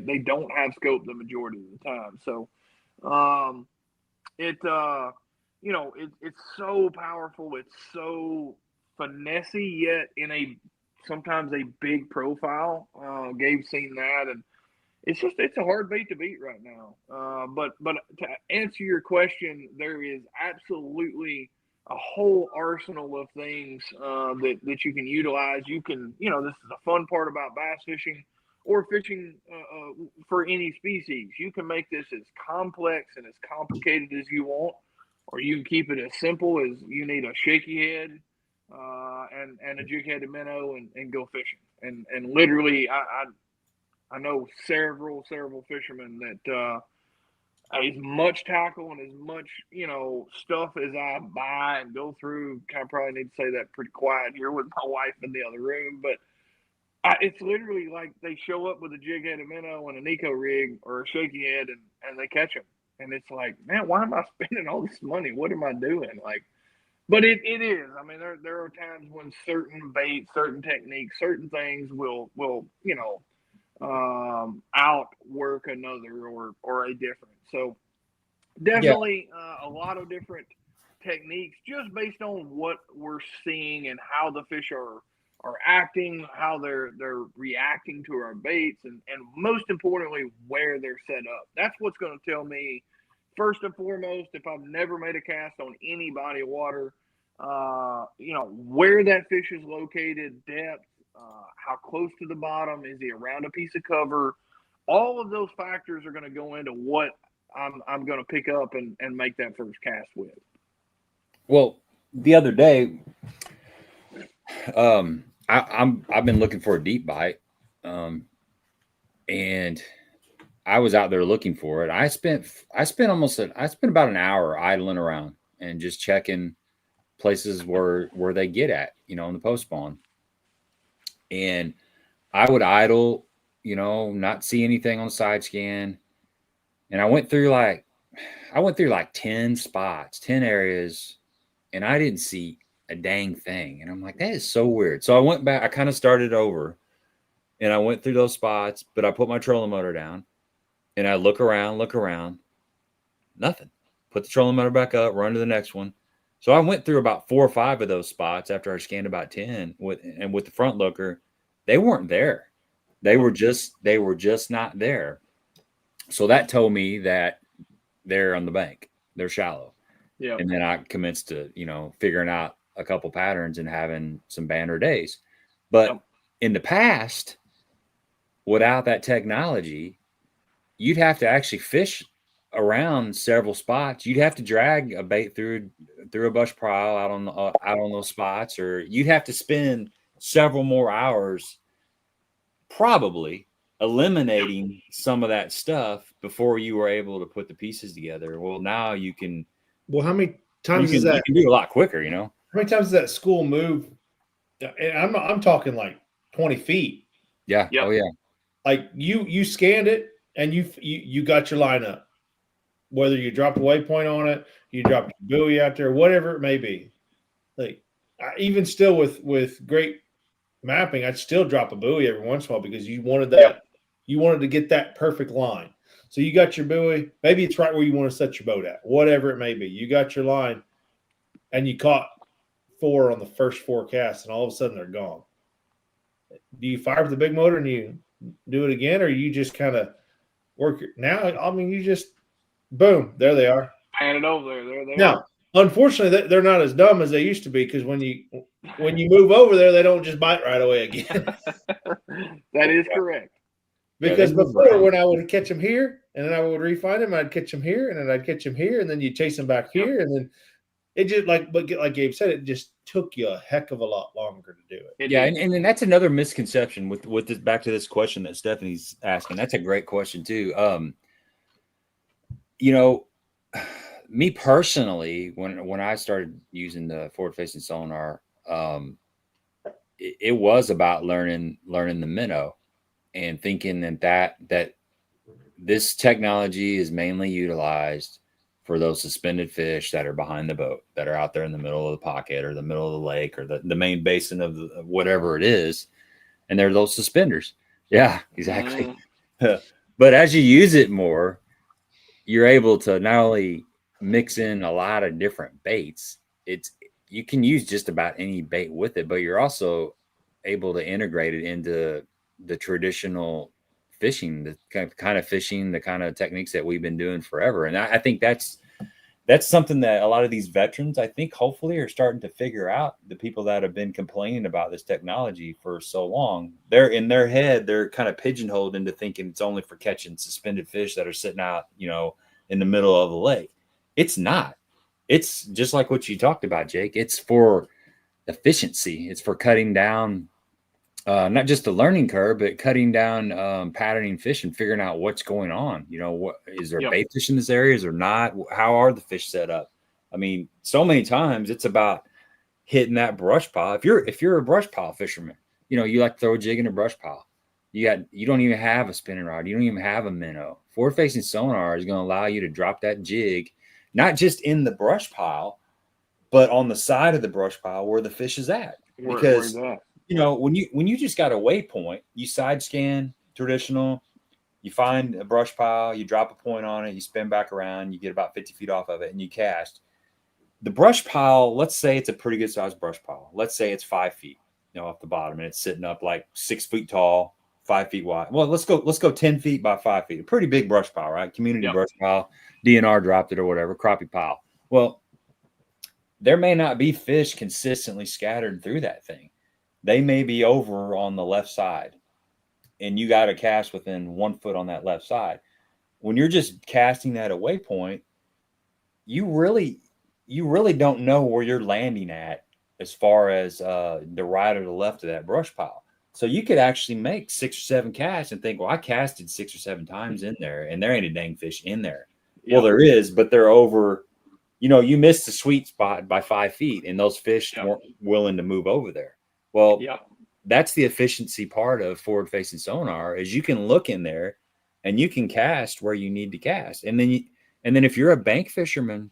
[SPEAKER 2] They don't have scope the majority of the time. So you know, it's so powerful. It's so finessey, yet in sometimes a big profile. Gabe's seen that, and it's a hard bait to beat right now. But to answer your question, there is absolutely a whole arsenal of things that you can utilize. You can, you know, this is the fun part about bass fishing or fishing for any species. You can make this as complex and as complicated as you want, or you can keep it as simple as you need a shaky head and a jig-headed minnow and go fishing. And literally, I know several fishermen that as much tackle and as much, you know, stuff as I buy and go through, I probably need to say that pretty quiet here with my wife in the other room, but it's literally like they show up with a jig-headed minnow and an eco rig or a shaky head and they catch them. And it's like, man, why am I spending all this money? What am I doing? Like, but it is. I mean, there are times when certain baits, certain techniques, certain things will you know, outwork another or a different. So definitely a lot of different techniques just based on what we're seeing and how the fish are acting, how they're reacting to our baits, and most importantly, where they're set up. That's what's going to tell me first and foremost, if I've never made a cast on any body of water, you know, where that fish is located, depth, how close to the bottom, is he around a piece of cover? All of those factors are going to go into what I'm going to pick up and make that first cast with.
[SPEAKER 1] Well, the other day, I've been looking for a deep bite, and I was out there looking for it. I spent about an hour idling around and just checking places where they get at, you know, in the post spawn. And I would idle, you know, not see anything on the side scan. And I went through like 10 spots, 10 areas, and I didn't see a dang thing. And I'm like, that is so weird. So I went back, I kind of started over and I went through those spots, but I put my trolling motor down and I look around, nothing. Put the trolling motor back up, run to the next one. So I went through about 4 or 5 of those spots after I scanned about 10 with the front looker. They weren't there. They were just not there. So that told me that they're on the bank. They're shallow.
[SPEAKER 2] Yeah.
[SPEAKER 1] And then I commenced to, figuring out a couple patterns and having some banner days. But in the past, without that technology, you'd have to actually fish around several spots. You'd have to drag a bait through a bush pile out on those spots, or you'd have to spend several more hours probably eliminating some of that stuff before you were able to put the pieces together. Well, now you can.
[SPEAKER 3] Well, how many times is that?
[SPEAKER 1] You can do it a lot quicker, How
[SPEAKER 3] many times does that school move? And I'm talking like 20 feet.
[SPEAKER 1] Yeah. Yep. Oh yeah.
[SPEAKER 3] Like you scanned it and you got your line up. Whether you dropped a waypoint on it, you dropped a buoy out there, whatever it may be. Like even still with great mapping, I'd still drop a buoy every once in a while because you wanted that. Yep. You wanted to get that perfect line. So you got your buoy. Maybe it's right where you want to set your boat at, whatever it may be. You got your line, and you caught 4 on the first 4 casts, and all of a sudden they're gone. Do you fire up the big motor and you do it again, or you just kind of work it? Now, I mean, you just boom, there they are.
[SPEAKER 2] Hand it over there. There they are.
[SPEAKER 3] Now, unfortunately, they're not as dumb as they used to be because when you move over there, they don't just bite right away again.
[SPEAKER 2] That is correct.
[SPEAKER 3] Because before, when I would catch them here, and then I would refine them, I'd catch them here, and then I'd catch them here, and then you chase them back here, and then it just like Gabe said, it just took you a heck of a lot longer to do it.
[SPEAKER 1] Yeah, and that's another misconception with this. Back to this question that Stephanie's asking. That's a great question too. Me personally, when I started using the forward-facing sonar, it was about learning the minnow. And thinking that this technology is mainly utilized for those suspended fish that are behind the boat, that are out there in the middle of the pocket or the middle of the lake or the main basin of whatever it is. And they're those suspenders. Yeah, exactly. But as you use it more, you're able to not only mix in a lot of different baits, you can use just about any bait with it, but you're also able to integrate it into the traditional fishing, the kind of fishing, the kind of techniques that we've been doing forever. And I think that's something that a lot of these veterans, I think, hopefully are starting to figure out. The people that have been complaining about this technology for so long, they're in their head, they're kind of pigeonholed into thinking it's only for catching suspended fish that are sitting out, in the middle of the lake. It's not. It's just like what you talked about, Jake. It's for efficiency. It's for cutting down not just the learning curve, but cutting down patterning fish and figuring out what's going on. What is there bait fish in this area? Is there not? How are the fish set up? I mean, so many times it's about hitting that brush pile. If you're a brush pile fisherman, you like to throw a jig in a brush pile. You don't even have a spinning rod. You don't even have a minnow. Forward-facing sonar is going to allow you to drop that jig, not just in the brush pile, but on the side of the brush pile where the fish is at. Because when you just got a waypoint, you side scan traditional, you find a brush pile, you drop a point on it, you spin back around, you get about 50 feet off of it, and you cast. The brush pile, let's say it's a pretty good sized brush pile. Let's say it's 5 feet, off the bottom, and it's sitting up like 6 feet tall, 5 feet wide. Well, let's go 10 feet by 5 feet. A pretty big brush pile, right? Community brush pile, DNR dropped it or whatever, crappie pile. Well, there may not be fish consistently scattered through that thing. They may be over on the left side, and you got to cast within 1 foot on that left side. When you're just casting at a waypoint, you really don't know where you're landing at as far as the right or the left of that brush pile. So you could actually make 6 or 7 casts and think, well, I casted 6 or 7 times in there, and there ain't a dang fish in there. Yep. Well, there is, but they're over. You missed the sweet spot by 5 feet, and those fish weren't willing to move over there. Well, that's the efficiency part of forward-facing sonar, is you can look in there and you can cast where you need to cast. And then if you're a bank fisherman,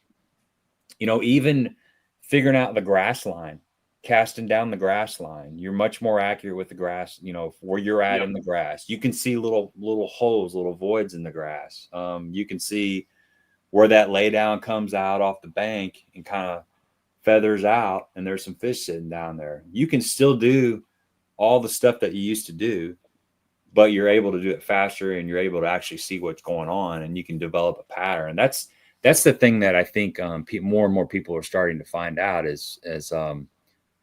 [SPEAKER 1] even figuring out the grass line, casting down the grass line, you're much more accurate with the grass, where you're at in the grass. You can see little holes, little voids in the grass. You can see where that laydown comes out off the bank and kind of feathers out and there's some fish sitting down there. You can still do all the stuff that you used to do, but you're able to do it faster and you're able to actually see what's going on and you can develop a pattern. That's the thing that I think more and more people are starting to find out as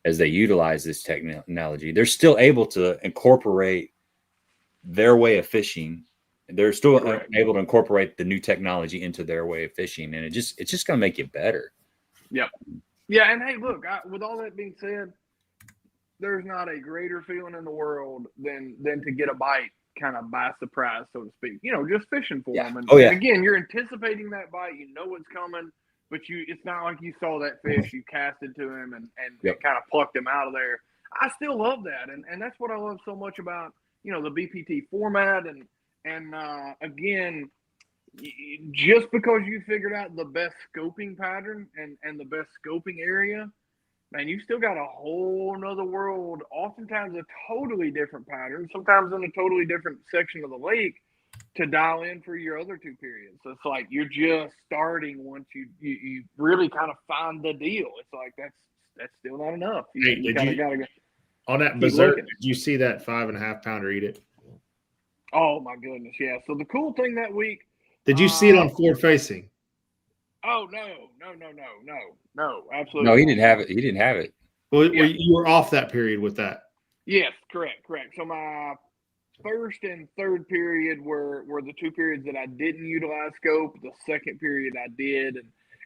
[SPEAKER 1] they utilize this technology. They're still able to incorporate their way of fishing. They're still able to incorporate the new technology into their way of fishing, and it's just going to make it better.
[SPEAKER 2] Yep. Yeah, and hey, look, with all that being said, there's not a greater feeling in the world than to get a bite kind of by surprise, so to speak. You know, just fishing for them. And, and again, you're anticipating that bite. You know it's coming, but it's not like you saw that fish, you casted to him and kind of plucked him out of there. I still love that, and that's what I love so much about, you know, the BPT format. And again, just because you figured out the best scoping pattern and the best scoping area, man, you still got a whole nother world, oftentimes a totally different pattern, sometimes in a totally different section of the lake to dial in for your other two periods. So it's like you're just starting once you really kind of find the deal. It's like that's still not enough. You kind of got to go.
[SPEAKER 3] On that berserk, did you see that 5.5 pounder eat it?
[SPEAKER 2] Oh my goodness, yeah. So the cool thing that week.
[SPEAKER 3] Did you see it on forward facing?
[SPEAKER 2] Oh no, absolutely.
[SPEAKER 1] No, he didn't have it. He didn't have it.
[SPEAKER 3] Well, you were off that period with that.
[SPEAKER 2] Yes, correct. So my first and third period were the two periods that I didn't utilize scope. The second period I did,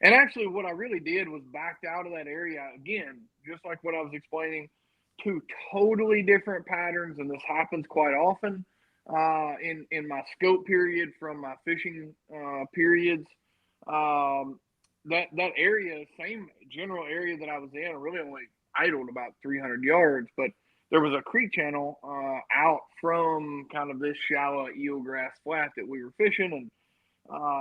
[SPEAKER 2] and actually what I really did was backed out of that area again, just like what I was explaining. Two totally different patterns, and this happens quite often in my scope period from my fishing periods. That area, same general area that I was in, I really only idled about 300 yards, but there was a creek channel out from kind of this shallow eelgrass flat that we were fishing, and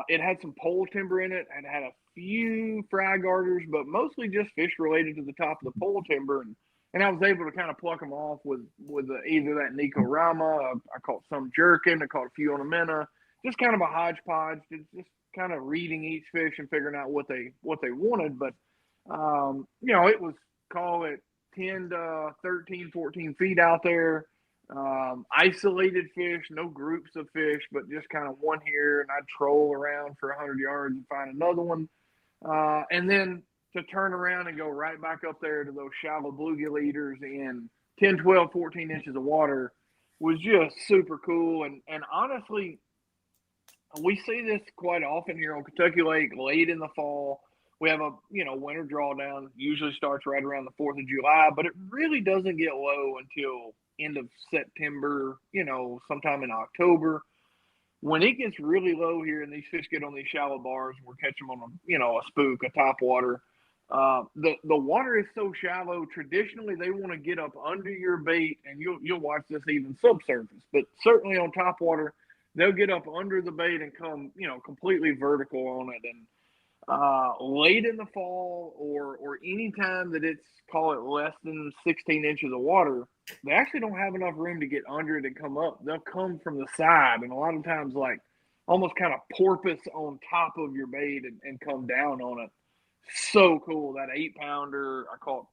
[SPEAKER 2] it had some pole timber in it and had a few fry garters, but mostly just fish related to the top of the pole timber. And I was able to kind of pluck them off with either that Nico Rama. I caught some jerkin. I caught a few on a minnow. Just kind of a hodgepodge. Just kind of reading each fish and figuring out what they wanted. But, you know, it was, call it 10 to 13, 14 feet out there. Isolated fish, no groups of fish, but just kind of one here. And I'd troll around for 100 yards and find another one. And then to turn around and go right back up there to those shallow bluegill eaters in 10, 12, 14 inches of water was just super cool. And honestly, we see this quite often here on Kentucky Lake late in the fall. We have a, you know, winter drawdown, usually starts right around the 4th of July, but it really doesn't get low until end of September, you know, sometime in October. When it gets really low here and these fish get on these shallow bars, we're catching them on a spook, a topwater. The water is so shallow. Traditionally, they want to get up under your bait, and you'll watch this even subsurface, but certainly on topwater, they'll get up under the bait and come, completely vertical on it. And late in the fall or any time that it's, call it less than 16 inches of water, they actually don't have enough room to get under it and come up. They'll come from the side, and a lot of times like almost kind of porpoise on top of your bait and come down on it. So cool. That 8-pounder, I caught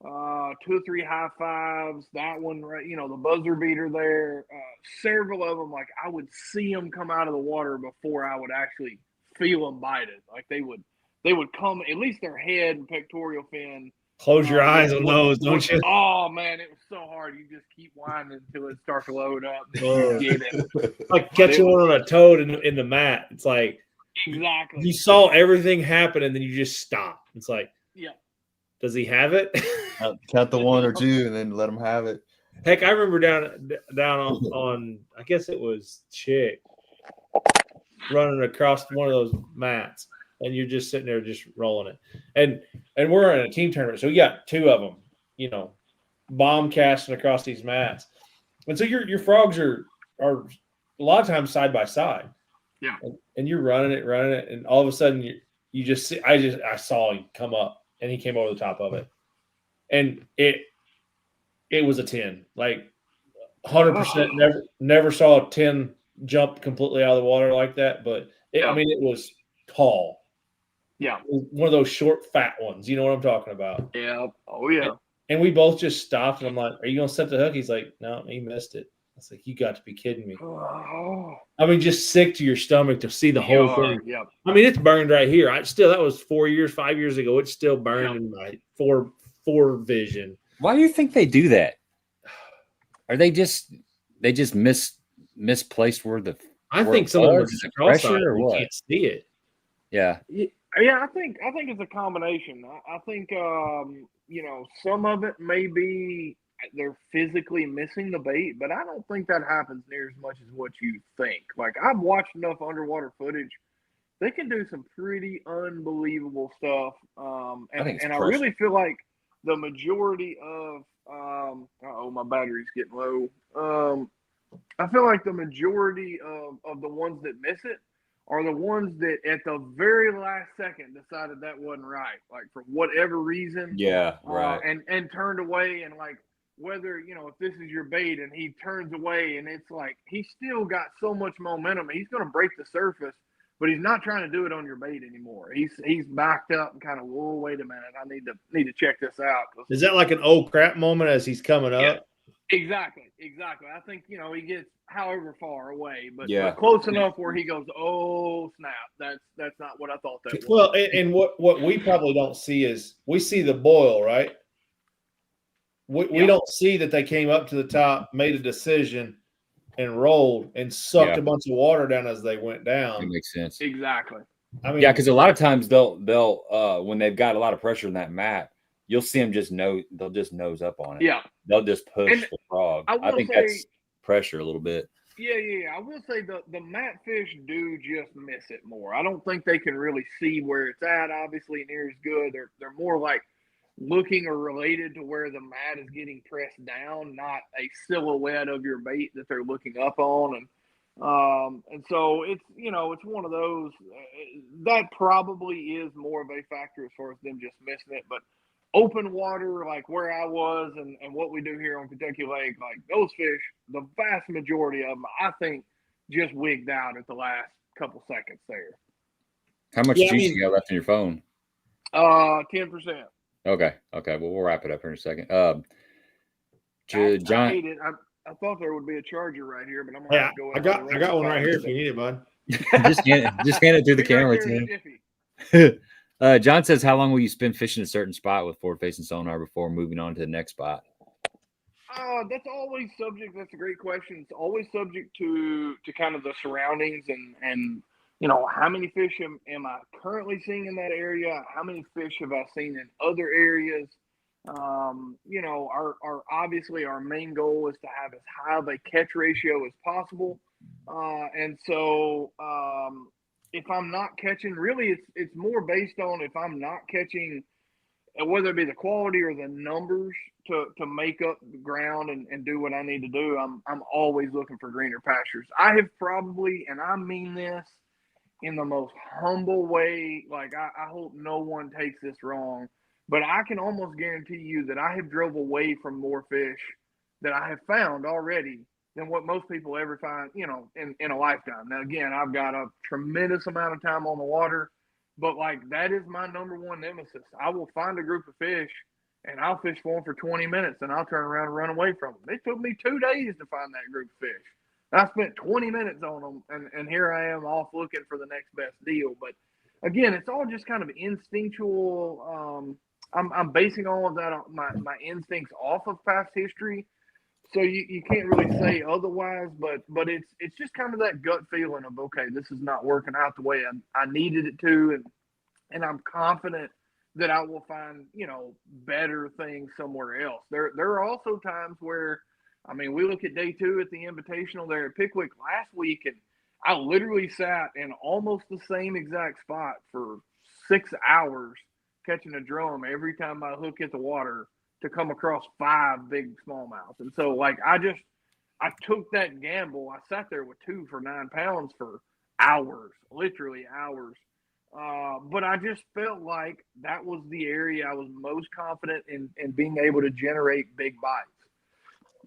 [SPEAKER 2] 2 or 3 high fives. That one, right, the buzzer beater there. Several of them, like I would see them come out of the water before I would actually feel them bite it. Like they would come, at least their head and pectoral fin.
[SPEAKER 3] Close your eyes on those, don't you?
[SPEAKER 2] Oh man, it was so hard. You just keep winding until it starts to load up. And you get it.
[SPEAKER 3] Like catching one on a toad in the mat. It's like
[SPEAKER 2] exactly.
[SPEAKER 3] You saw everything happen and then you just stop. It's like,
[SPEAKER 2] yeah.
[SPEAKER 3] Does he have it?
[SPEAKER 4] Count the 1 or 2 and then let him have it.
[SPEAKER 3] Heck, I remember down on I guess it was Chick running across one of those mats, and you're just sitting there just rolling it. And we're in a team tournament, so we got 2 of them, bomb casting across these mats. And so your frogs are a lot of times side by side.
[SPEAKER 2] Yeah.
[SPEAKER 3] And you're running it, and all of a sudden you just see I saw him come up, and he came over the top of it. And it was a 10. Like 100% never saw a 10 jump completely out of the water like that, but it was tall.
[SPEAKER 2] Yeah.
[SPEAKER 3] One of those short, fat ones. You know what I'm talking about?
[SPEAKER 2] Yeah. Oh, yeah.
[SPEAKER 3] And we both just stopped, and I'm like, "Are you gonna set the hook?" He's like, "No, he missed it." I was like, "You got to be kidding me!"
[SPEAKER 2] Oh,
[SPEAKER 3] I mean, just sick to your stomach to see the whole thing.
[SPEAKER 2] Yeah.
[SPEAKER 3] I mean, it's burned right here. That was 5 years ago. It's still burned
[SPEAKER 2] Yep.
[SPEAKER 3] in my four vision.
[SPEAKER 1] Why do you think they do that? Are they just misplaced where the
[SPEAKER 3] I
[SPEAKER 1] where
[SPEAKER 3] think
[SPEAKER 1] it
[SPEAKER 3] some of them are
[SPEAKER 1] was?
[SPEAKER 3] just
[SPEAKER 1] Is it
[SPEAKER 3] cross-eyed
[SPEAKER 1] pressure or
[SPEAKER 3] and you
[SPEAKER 1] what?
[SPEAKER 3] can't see it.
[SPEAKER 1] Yeah.
[SPEAKER 2] Yeah, I think it's a combination. I think you know, some of it may be they're physically missing the bait, but I don't think that happens near as much as what you think. Like, I've watched enough underwater footage. They can do some pretty unbelievable stuff.
[SPEAKER 1] I think it's
[SPEAKER 2] And I
[SPEAKER 1] pressure.
[SPEAKER 2] really feel like the majority of my battery's getting low. I feel like the majority of the ones that miss it are the ones that at the very last second decided that wasn't right, like for whatever reason.
[SPEAKER 1] Yeah, right.
[SPEAKER 2] And turned away, and like, whether, you know, if this is your bait and he turns away, and it's like he's still got so much momentum, he's going to break the surface, but he's not trying to do it on your bait anymore. He's backed up and kind of, whoa, wait a minute, I need to check this out.
[SPEAKER 3] Is that like an old crap moment as he's coming up?
[SPEAKER 2] Yeah. Exactly. I think, you know, he gets however far away, but close enough where he goes, oh snap, that's not what I thought that was.
[SPEAKER 3] Well, and what we probably don't see is we see the boil, right? We don't see that they came up to the top, made a decision, and rolled and sucked a bunch of water down as they went down.
[SPEAKER 1] That makes sense.
[SPEAKER 2] Exactly.
[SPEAKER 3] I mean,
[SPEAKER 1] yeah, because a lot of times they'll when they've got a lot of pressure in that mat, you'll see them they'll just nose up on it.
[SPEAKER 2] Yeah.
[SPEAKER 1] They'll just push
[SPEAKER 2] And
[SPEAKER 1] the frog. I think
[SPEAKER 2] say,
[SPEAKER 1] that's pressure a little bit.
[SPEAKER 2] Yeah. I will say the mat fish do just miss it more. I don't think they can really see where it's at, obviously, near as good. They're more like looking or related to where the mat is getting pressed down, not a silhouette of your bait that they're looking up on. And so it's, you know, it's one of those that probably is more of a factor as far as them just missing it. But open water, like where I was and what we do here on Kentucky Lake, like those fish, the vast majority of them, I think, just wigged out at the last couple seconds there.
[SPEAKER 1] How much juice you got left in your phone?
[SPEAKER 2] 10%.
[SPEAKER 1] Okay. Well, we'll wrap it up here in a second.
[SPEAKER 2] John, I hate it. I thought there would be a charger right here, but I'm gonna have to go.
[SPEAKER 3] I got one right here if you need it, bud.
[SPEAKER 1] just hand it through the camera, Tim. John says, how long will you spend fishing a certain spot with forward-facing sonar before moving on to the next spot?
[SPEAKER 2] That's always subject. That's a great question. It's always subject to kind of the surroundings and you know, how many fish am I currently seeing in that area? How many fish have I seen in other areas? You know, our obviously our main goal is to have as high of a catch ratio as possible. And so if I'm not catching, really it's more based on if I'm not catching, whether it be the quality or the numbers to make up the ground and do what I need to do. I'm always looking for greener pastures. I have probably, and I mean this in the most humble way, like I hope no one takes this wrong, but I can almost guarantee you that I have drove away from more fish that I have found already than what most people ever find, you know, in a lifetime. Now, again, I've got a tremendous amount of time on the water, but like that is my number one nemesis. I will find a group of fish and I'll fish for them for 20 minutes and I'll turn around and run away from them. It took me 2 days to find that group of fish. I spent 20 minutes on them, and here I am off looking for the next best deal. But again, it's all just kind of instinctual. I'm basing all of that on my instincts off of past history, so you can't really say otherwise. But it's just kind of that gut feeling of, okay, this is not working out the way I needed it to, and I'm confident that I will find, you know, better things somewhere else. There are also times where, I mean, we look at day 2 at the Invitational there at Pickwick last week, and I literally sat in almost the same exact spot for 6 hours catching a drum every time my hook hit the water to come across 5 big smallmouth. And so, like, I took that gamble. I sat there with 2 for 9 pounds for hours, literally hours. But I just felt like that was the area I was most confident in being able to generate big bites.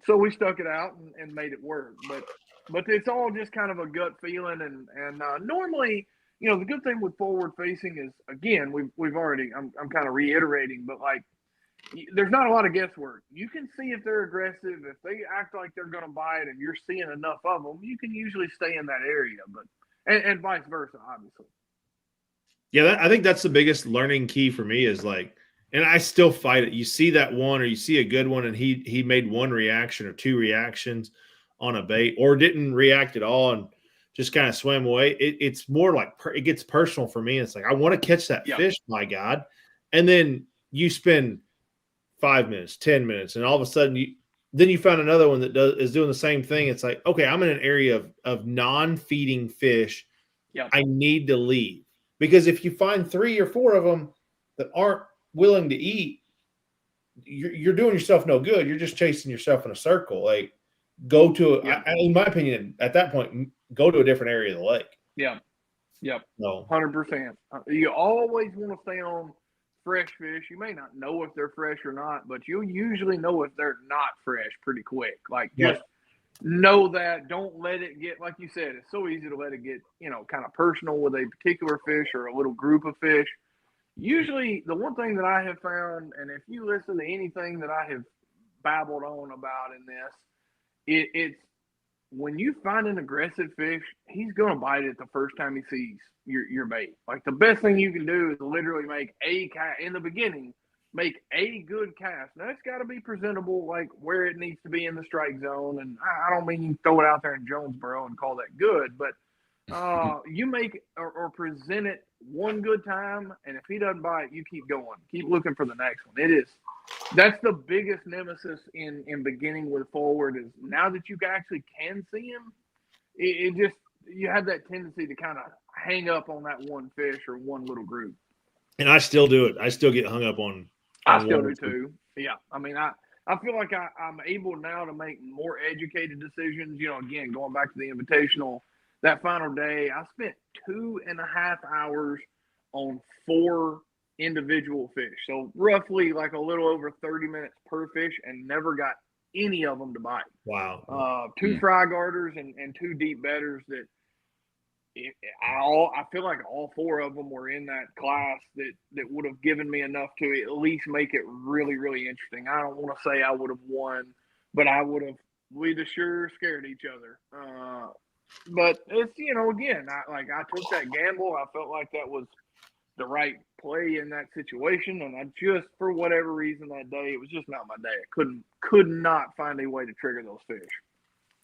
[SPEAKER 2] So we stuck it out and made it work. But it's all just kind of a gut feeling. And normally, you know, the good thing with forward facing is, again, we've already, I'm kind of reiterating, but like, there's not a lot of guesswork. You can see if they're aggressive. If they act like they're going to bite and you're seeing enough of them, you can usually stay in that area, but and vice versa, obviously.
[SPEAKER 3] Yeah, I think that's the biggest learning key for me is like, and I still fight it. You see that one, or you see a good one, and he made one reaction or two reactions on a bait, or didn't react at all and just kind of swam away. It's more like it gets personal for me. It's like, I want to catch that fish, my God. And then you spend 5 minutes, 10 minutes, and all of a sudden you find another one that is doing the same thing. It's like, okay, I'm in an area of non-feeding fish.
[SPEAKER 2] Yeah,
[SPEAKER 3] I need to leave. Because if you find 3 or 4 of them that aren't willing to eat, you're doing yourself no good. You're just chasing yourself in a circle. Like, go to, in my opinion, at that point, go to a different area of the lake.
[SPEAKER 2] Yeah.
[SPEAKER 3] No.
[SPEAKER 2] 100%. You always want to stay on fresh fish. You may not know if they're fresh or not, but you'll usually know if they're not fresh pretty quick. Like, just know that. Don't let it get, like you said, it's so easy to let it get, you know, kind of personal with a particular fish or a little group of fish. Usually the one thing that I have found, and if you listen to anything that I have babbled on about in this, it's when you find an aggressive fish, he's going to bite it the first time he sees your bait. Like, the best thing you can do is literally make a cast in the beginning. Make a good cast. Now, it's got to be presentable, like where it needs to be in the strike zone. And I don't mean you throw it out there in Jonesboro and call that good, but you make or present it one good time, and if he doesn't bite, you keep going. Keep looking for the next one. That's the biggest nemesis in beginning with forward is now that you actually can see him, it just, you have that tendency to kind of hang up on that one fish or one little group.
[SPEAKER 3] And I still do it. I still get hung up on
[SPEAKER 2] I still do too. Yeah. I mean, I feel like I'm able now to make more educated decisions. You know, again, going back to the Invitational, that final day, I spent 2.5 hours on 4 individual fish. So roughly like a little over 30 minutes per fish, and never got any of them to bite.
[SPEAKER 3] Wow.
[SPEAKER 2] 2 fry garters and 2 deep bedders that I feel like all 4 of them were in that class that would have given me enough to at least make it really, really interesting. I don't want to say I would have won, but we'd have sure scared each other. But it's, you know, again, I took that gamble. I felt like that was the right play in that situation. And I just, for whatever reason that day, it was just not my day. I could not find a way to trigger those fish.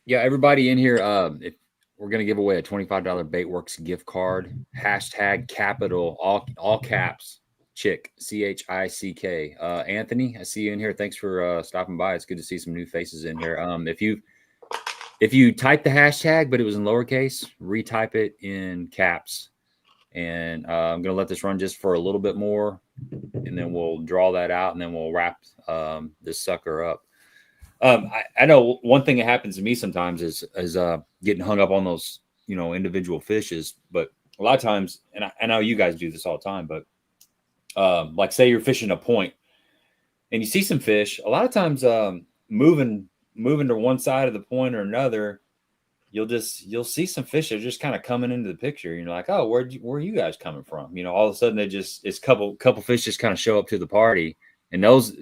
[SPEAKER 1] Yeah. Everybody in here, if we're going to give away a $25 Baitworks gift card, #capital, all caps, Chick, CHICK. Anthony, I see you in here. Thanks for stopping by. It's good to see some new faces in here. If you type the hashtag, but it was in lowercase, retype it in caps. And I'm going to let this run just for a little bit more, and then we'll draw that out, and then we'll wrap this sucker up. I know one thing that happens to me sometimes is getting hung up on those, you know, individual fishes. But a lot of times, and I know you guys do this all the time, but like say you're fishing a point and you see some fish, a lot of times moving to one side of the point or another, you'll see some fish that are just kind of coming into the picture. You're like, oh, where are you guys coming from? You know, all of a sudden it's couple fish just kind of show up to the party, and those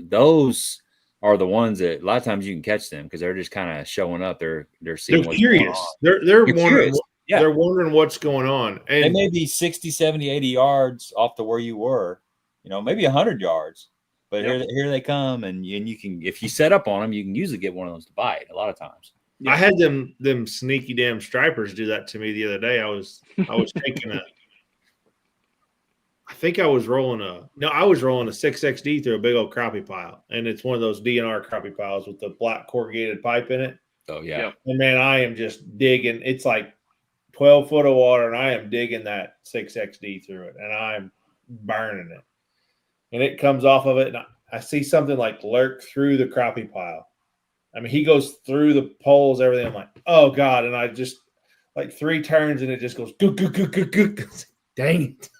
[SPEAKER 1] are the ones that a lot of times you can catch them because they're just kind of showing up. They're seeing what's
[SPEAKER 3] curious.
[SPEAKER 1] Going on.
[SPEAKER 3] They're wondering.
[SPEAKER 1] Curious. Yeah.
[SPEAKER 3] They're wondering what's going on. And
[SPEAKER 1] they may be 60, 70, 80 yards off to where you were, you know, maybe 100 yards. But here they come, and you can, if you set up on them, you can usually get one of those to bite a lot of times.
[SPEAKER 3] I had them sneaky damn stripers do that to me the other day. I was taking I was rolling a 6XD through a big old crappie pile, and it's one of those DNR crappie piles with the black corrugated pipe in it.
[SPEAKER 1] Oh yeah.
[SPEAKER 3] And man, I am just digging. It's like 12 foot of water, and I am digging that 6XD through it, and I'm burning it. And it comes off of it, and I see something like lurk through the crappie pile. I mean, he goes through the poles, everything. I'm like, oh God. And I just like 3 turns, and it just goes, gook, gook, gook, gook, gook. Dang it.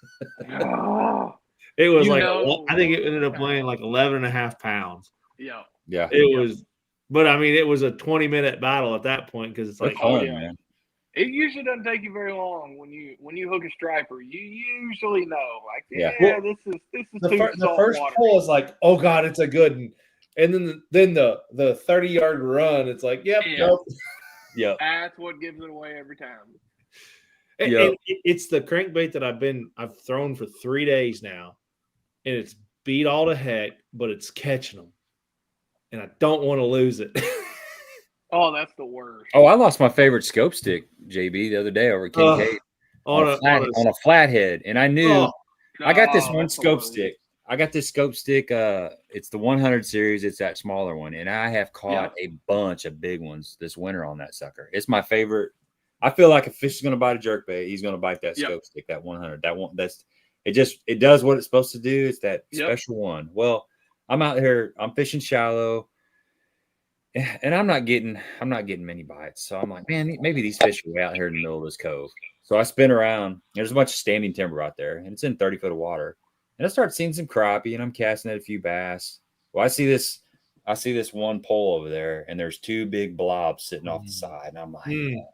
[SPEAKER 3] It was I think it ended up weighing like 11.5 pounds.
[SPEAKER 2] Yeah.
[SPEAKER 3] It was, but I mean, it was a 20-minute battle at that point because it's like,
[SPEAKER 1] man.
[SPEAKER 2] It usually doesn't take you very long when you hook a striper. You usually know, like,
[SPEAKER 1] Yeah.
[SPEAKER 2] this is
[SPEAKER 3] The,
[SPEAKER 2] too
[SPEAKER 3] the
[SPEAKER 2] salt
[SPEAKER 3] first
[SPEAKER 2] water.
[SPEAKER 3] pull is like, oh God, it's a good one. And then the 30-yard run, it's like, yep,
[SPEAKER 2] Yeah.
[SPEAKER 3] nope.
[SPEAKER 1] Yeah.
[SPEAKER 2] That's what gives it away every time.
[SPEAKER 3] And it's the crankbait that I've thrown for 3 days now, and it's beat all to heck, but it's catching them, and I don't want to lose it.
[SPEAKER 2] Oh, that's the worst.
[SPEAKER 1] Oh, I lost my favorite scope stick, JB, the other day over at Kincaid on a flathead, and I knew I got this one scope stick. I got this scope stick. It's the 100 series. It's that smaller one, and I have caught a bunch of big ones this winter on that sucker. It's my favorite. I feel like if fish is going to bite a jerkbait, he's going to bite that scope stick, that 100. That one, it does what it's supposed to do. It's that special one. Well, I'm out here. I'm fishing shallow. And I'm not getting many bites. So I'm like, man, maybe these fish are way out here in the middle of this cove. So I spin around. There's a bunch of standing timber out there, and it's in 30 foot of water. And I start seeing some crappie, and I'm casting at a few bass. Well, I see this one pole over there, and there's 2 big blobs sitting off the side. And I'm like, man,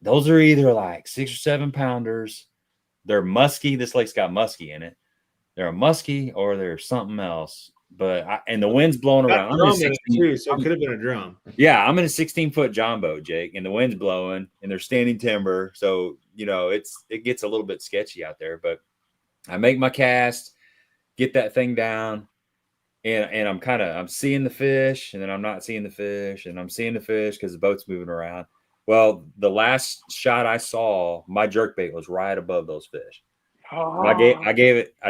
[SPEAKER 1] those are either like 6 or 7 pounders. They're musky. This lake's got musky in it. They're a musky, or they're something else. But and the wind's blowing around.
[SPEAKER 3] I'm in it too, so it could have been a drum.
[SPEAKER 1] Yeah, I'm in a 16-foot John boat, Jake, and the wind's blowing, and there's standing timber, so it gets a little bit sketchy out there. But I make my cast, get that thing down, and I'm seeing the fish, and then I'm not seeing the fish, and I'm seeing the fish because the boat's moving around. Well, the last shot I saw, my jerkbait was right above those fish. I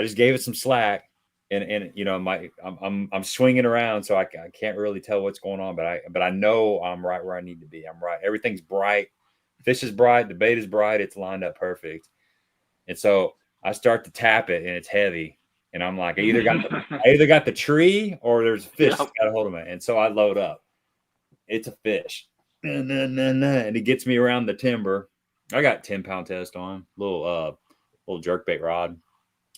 [SPEAKER 1] just gave it some slack. And I'm swinging around, so I can't really tell what's going on, but I know I'm right where I need to be. I'm right. Everything's bright. Fish is bright. The bait is bright. It's lined up perfect. And so I start to tap it, and it's heavy. And I'm like, I either got the tree, or there's a fish that's got a hold of me. And so I load up. It's a fish, and it gets me around the timber. I got 10-pound test on, little jerkbait rod.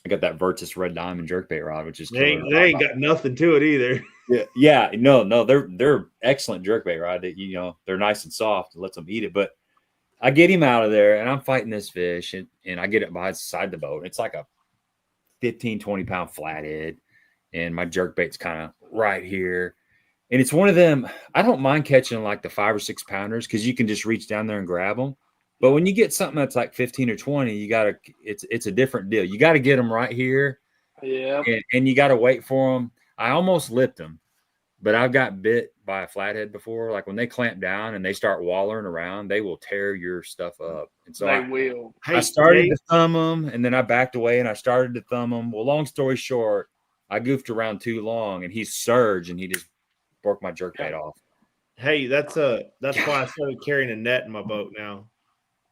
[SPEAKER 1] I got that Virtus Red Diamond jerkbait rod, which is
[SPEAKER 3] they ain't got nothing to it either.
[SPEAKER 1] No, they're excellent jerkbait rod. That they're nice and soft. It lets them eat it. But I get him out of there, and I'm fighting this fish, and I get it beside the boat. It's like a 15-20 pound flathead, and my jerkbait's kind of right here. And it's one of them. I don't mind catching like the 5 or 6 pounders because you can just reach down there and grab them. But when you get something that's like 15 or 20, it's a different deal. You got to get them right here.
[SPEAKER 2] Yeah.
[SPEAKER 1] And you got to wait for them. I almost lipped them, but I've got bit by a flathead before. Like when they clamp down and they start wallering around, they will tear your stuff up. And so I started to thumb them, and then I backed away and I started to thumb them. Well, long story short, I goofed around too long, and he surged, and he just broke my jerkbait off.
[SPEAKER 3] Hey, that's why I started carrying a net in my boat now.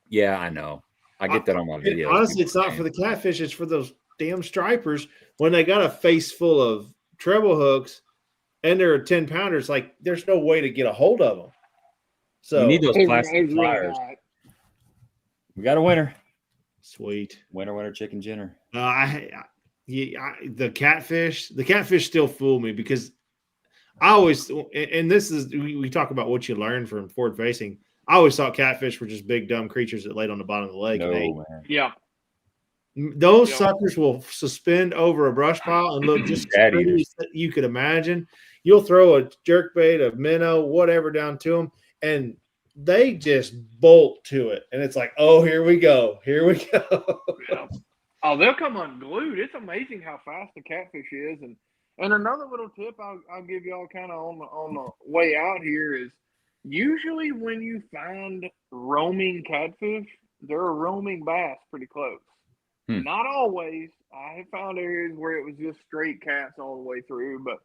[SPEAKER 1] Yeah, I know. I get that on my videos.
[SPEAKER 3] Honestly, it's not for the catfish. It's for those damn stripers. When they got a face full of treble hooks and they're 10-pounders, like there's no way to get a hold of them. So
[SPEAKER 1] you need those plastic pliers. We got a winner.
[SPEAKER 3] Sweet.
[SPEAKER 1] Winner, chicken dinner.
[SPEAKER 3] The catfish still fool me because I always, and this is, we talk about what you learn from forward facing. I always thought catfish were just big, dumb creatures that laid on the bottom of the lake.
[SPEAKER 1] No, man.
[SPEAKER 2] Yeah.
[SPEAKER 3] Those suckers will suspend over a brush pile and look just as pretty as you could imagine. You'll throw a jerkbait, a minnow, whatever down to them, and they just bolt to it. And it's like, oh, here we go. Here we go.
[SPEAKER 2] Yeah. Oh, they'll come unglued. It's amazing how fast the catfish is. And another little tip I'll give y'all kind of on the way out here is, usually when you find roaming catfish, there are roaming bass pretty close. Not always. I have found areas where it was just straight cats all the way through, but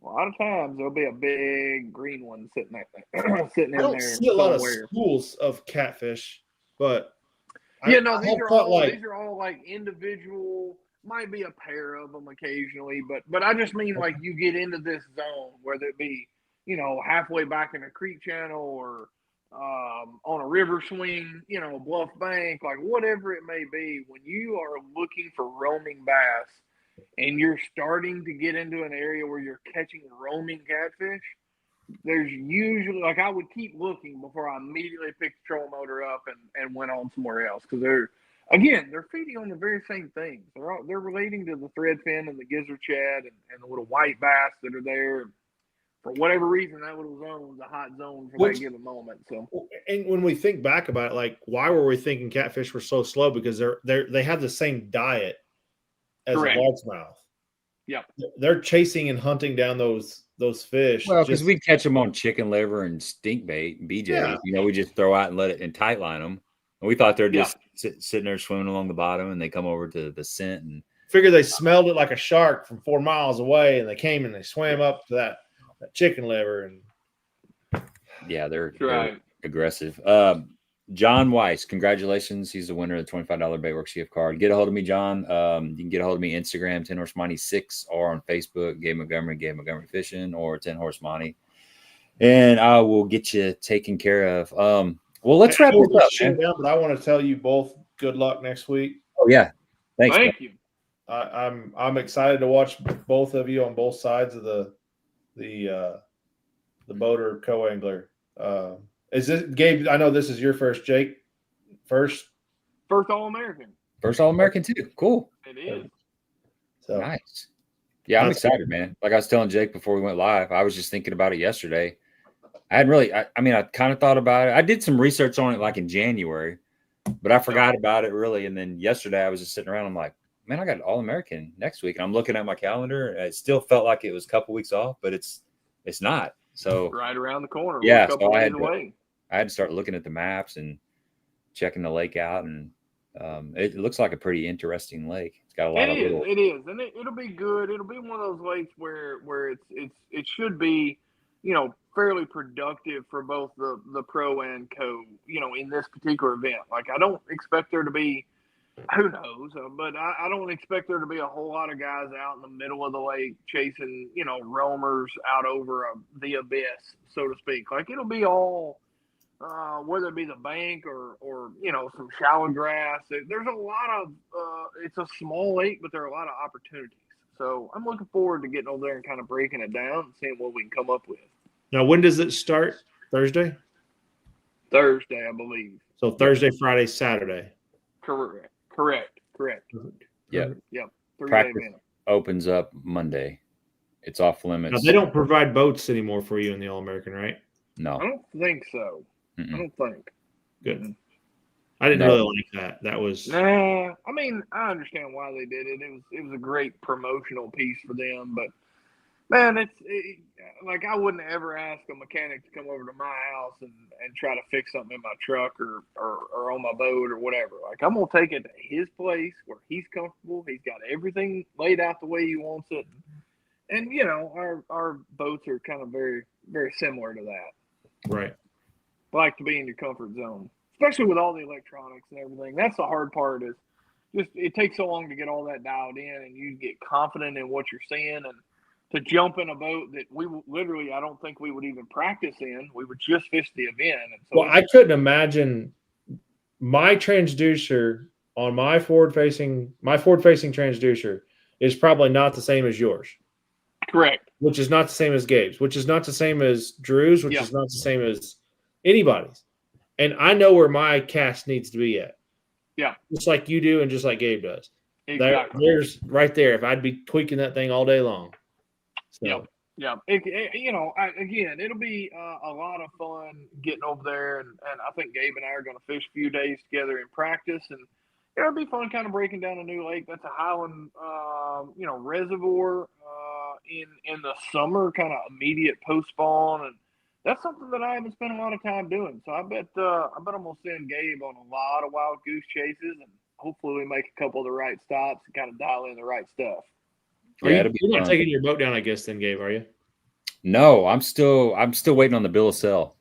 [SPEAKER 2] a lot of times there'll be a big green one sitting in there. I don't
[SPEAKER 3] see a lot of schools of catfish, but
[SPEAKER 2] these are all like individual. Might be a pair of them occasionally, but I just mean like you get into this zone, whether it be halfway back in a creek channel or on a river swing, bluff bank, like whatever it may be, when you are looking for roaming bass and you're starting to get into an area where you're catching roaming catfish, there's usually, like, I would keep looking before I immediately picked the trolling motor up and went on somewhere else, because they're feeding on the very same things. They're relating to the threadfin and the gizzard shad and the little white bass that are there. For whatever reason, that little zone was a hot zone for that given moment. So,
[SPEAKER 3] and when we think back about it, like, why were we thinking catfish were so slow? Because they have the same diet as
[SPEAKER 2] Correct.
[SPEAKER 3] a largemouth.
[SPEAKER 2] Yeah,
[SPEAKER 3] they're chasing and hunting down those fish.
[SPEAKER 1] Well, because we catch them on chicken liver and stink bait and BJs.
[SPEAKER 3] Yeah.
[SPEAKER 1] You know, we just throw out and let it and tight line them. And we thought they're just sitting there swimming along the bottom, and they come over to the scent and
[SPEAKER 3] figure they smelled it like a shark from 4 miles away, and they came and they swam up to that chicken liver. And
[SPEAKER 1] yeah, they're
[SPEAKER 2] right.
[SPEAKER 1] aggressive. John Weiss, congratulations. He's the winner of the $25 Baitworks gift card. Get a hold of me, John. You can get a hold of me Instagram, 10 Horse Monty 6, or on Facebook, Gabe Montgomery Fishing, or 10 Horse Monty. And I will get you taken care of. Well, let's wrap this up.
[SPEAKER 3] But I want to tell you both good luck next week.
[SPEAKER 1] Oh, yeah. Thanks.
[SPEAKER 2] Thank you.
[SPEAKER 3] I'm excited to watch both of you on both sides of the boater co-angler. Is this Gabe? I know this is your first, Jake. First
[SPEAKER 2] All American.
[SPEAKER 1] First All American too. Cool.
[SPEAKER 2] It is.
[SPEAKER 3] So
[SPEAKER 1] nice. Yeah, I'm excited, man. Like I was telling Jake before we went live, I was just thinking about it yesterday. I hadn't really. I kind of thought about it. I did some research on it like in January, but I forgot about it really. And then yesterday, I was just sitting around. I'm like, man, I got All American next week, and I'm looking at my calendar. And it still felt like it was a couple weeks off, but it's not. So
[SPEAKER 2] right around the corner.
[SPEAKER 1] Yeah,
[SPEAKER 2] a couple days away.
[SPEAKER 1] I had to start looking at the maps and checking the lake out, and it looks like a pretty interesting lake. It's got a lot of little.
[SPEAKER 2] It is, and it'll be good. It'll be one of those lakes where it should be, fairly productive for both the pro and co. In this particular event, like I don't expect there to be, who knows, but I don't expect there to be a whole lot of guys out in the middle of the lake chasing, roamers out over the abyss, so to speak. Like it'll be all. Whether it be the bank or some shallow grass, there's a lot of it's a small lake, but there are a lot of opportunities. So I'm looking forward to getting over there and kind of breaking it down and seeing what we can come up with.
[SPEAKER 3] Now, when does it start? Thursday,
[SPEAKER 2] I believe.
[SPEAKER 3] So Thursday, Friday, Saturday.
[SPEAKER 2] Correct.
[SPEAKER 1] Yep.
[SPEAKER 2] Practice
[SPEAKER 1] opens up Monday. It's off limits.
[SPEAKER 3] Now, they don't provide boats anymore for you in the All American, right?
[SPEAKER 1] No,
[SPEAKER 2] I don't think so. I don't think.
[SPEAKER 3] Good. I didn't really like that. That was.
[SPEAKER 2] Nah, I mean, I understand why they did it. It was a great promotional piece for them. But man, like I wouldn't ever ask a mechanic to come over to my house and try to fix something in my truck or on my boat or whatever. Like I'm gonna take it to his place where he's comfortable. He's got everything laid out the way he wants it, and our boats are kind of very, very similar to that.
[SPEAKER 3] Right.
[SPEAKER 2] Like to be in your comfort zone, especially with all the electronics and everything. That's the hard part, is just it takes so long to get all that dialed in and you get confident in what you're seeing, and to jump in a boat that we literally, I don't think we would even practice in. We would just fish the event. And so
[SPEAKER 3] I couldn't imagine my transducer on my forward-facing transducer is probably not the same as yours.
[SPEAKER 2] Correct.
[SPEAKER 3] Which is not the same as Gabe's, which is not the same as Drew's, which is not the same as anybody's. And I know where my cast needs to be at.
[SPEAKER 2] Yeah.
[SPEAKER 3] Just like you do and just like Gabe does.
[SPEAKER 2] Exactly.
[SPEAKER 3] There's right there. If I'd be tweaking that thing all day long. So.
[SPEAKER 2] Yeah. Again, it'll be a lot of fun getting over there. And I think Gabe and I are going to fish a few days together in practice. And it'll be fun kind of breaking down a new lake. That's a highland, reservoir in the summer, kind of immediate post-spawn. And that's something that I haven't spent a lot of time doing. So I bet I'm going to send Gabe on a lot of wild goose chases, and hopefully we make a couple of the right stops and kind of dial in the right stuff.
[SPEAKER 1] Yeah,
[SPEAKER 3] you're not taking your boat down, I guess, then, Gabe, are you?
[SPEAKER 1] No, I'm still waiting on the bill of sale.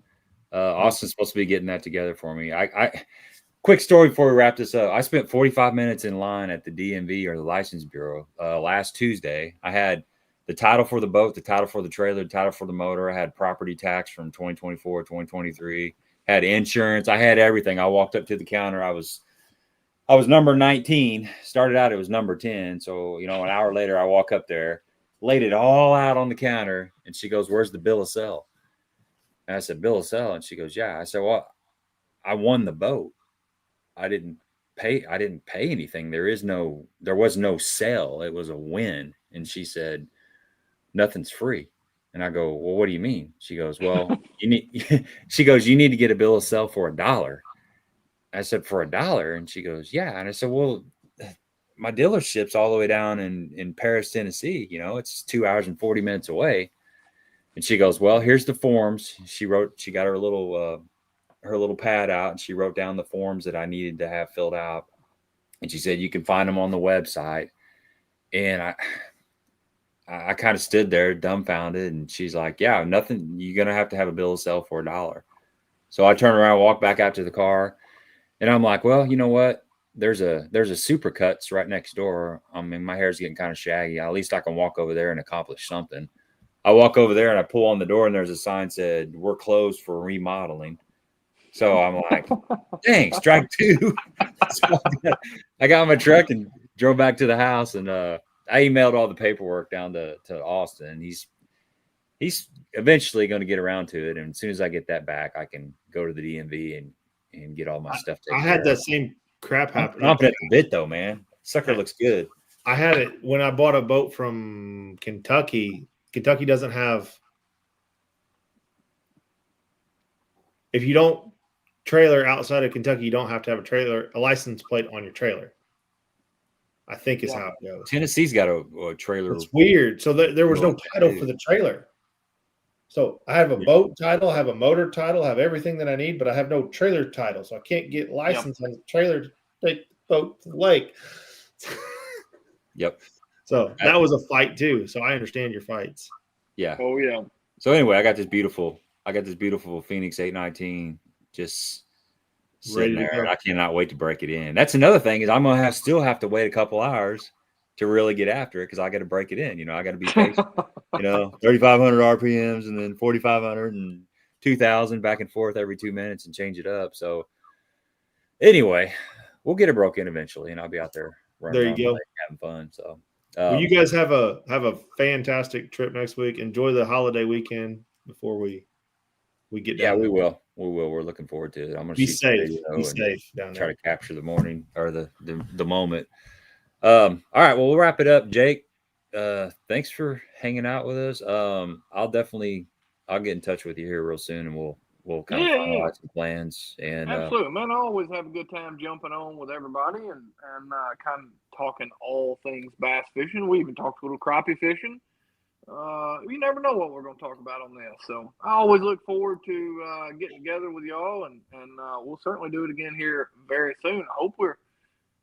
[SPEAKER 1] Austin's supposed to be getting that together for me. Quick story before we wrap this up. I spent 45 minutes in line at the DMV, or the License Bureau, last Tuesday. I had the title for the boat, the title for the trailer, the title for the motor. I had property tax from 2024, 2023, had insurance. I had everything. I walked up to the counter. I was number 19. Started out, it was number 10. So, an hour later, I walk up there, laid it all out on the counter, and she goes, "Where's the bill of sale?" And I said, bill of sale. And she goes, yeah. I said, well, I won the boat. I didn't pay anything. There was no sale. It was a win. And she said, nothing's free. And I go, well, what do you mean? She goes, well, you need to get a bill of sale for $1. I said, for $1? And she goes, yeah. And I said, well, my dealership's all the way down in Paris, Tennessee. It's 2 hours and 40 minutes away. And she goes, well, here's the forms. She got her little pad out, and she wrote down the forms that I needed to have filled out. And she said, you can find them on the website. And I kind of stood there dumbfounded, and she's like, yeah, nothing. You're going to have a bill of sale for $1. So I turned around, walked back out to the car, and I'm like, well, you know what? There's a Supercuts right next door. I mean, my hair's getting kind of shaggy. At least I can walk over there and accomplish something. I walk over there and I pull on the door, and there's a sign said, we're closed for remodeling. So I'm like, dang, strike two. So I got in my truck and drove back to the house, and I emailed all the paperwork down to Austin. He's eventually going to get around to it. And as soon as I get that back, I can go to the DMV and get all my stuff taken
[SPEAKER 3] care of. I had that same crap happen.
[SPEAKER 1] I'm confident the bit though, man. Sucker looks good.
[SPEAKER 3] I had it when I bought a boat from Kentucky. Kentucky doesn't have, if you don't trailer outside of Kentucky, you don't have to have a license plate on your trailer. I think is how it goes.
[SPEAKER 1] Tennessee's got a trailer.
[SPEAKER 3] It's weird. So there was no title for the trailer. So I have a boat title, I have a motor title, I have everything that I need, but I have no trailer title. So I can't get licensed on the trailer to take the boat to the lake.
[SPEAKER 1] Yep.
[SPEAKER 3] So that was a fight too. So I understand your fights.
[SPEAKER 1] Yeah.
[SPEAKER 2] Oh yeah.
[SPEAKER 1] So anyway, I got this beautiful Phoenix 819 just sitting there. I cannot wait to break it in. That's another thing is I'm gonna still have to wait a couple hours to really get after it because I got to break it in. I got to be patient. 3,500 RPMs and then 4,500 and 2,000 back and forth every 2 minutes and change it up. So anyway, we'll get it broke in eventually, and I'll be out there running
[SPEAKER 3] there you go,
[SPEAKER 1] having fun. So
[SPEAKER 3] well, you guys have a fantastic trip next week. Enjoy the holiday weekend before we get down.
[SPEAKER 1] Yeah, we will. We're looking forward to it. I'm gonna
[SPEAKER 3] be safe. Be safe down there.
[SPEAKER 1] Try to capture the morning or the moment. All right, well, we'll wrap it up. Jake, thanks for hanging out with us. I'll get in touch with you here real soon, and we'll kind of finalize some plans. And
[SPEAKER 2] absolutely, man, I always have a good time jumping on with everybody and kind of talking all things bass fishing. We even talked a little crappie fishing. You never know what we're going to talk about on this. So I always look forward to getting together with y'all, and we'll certainly do it again here very soon. I hope we're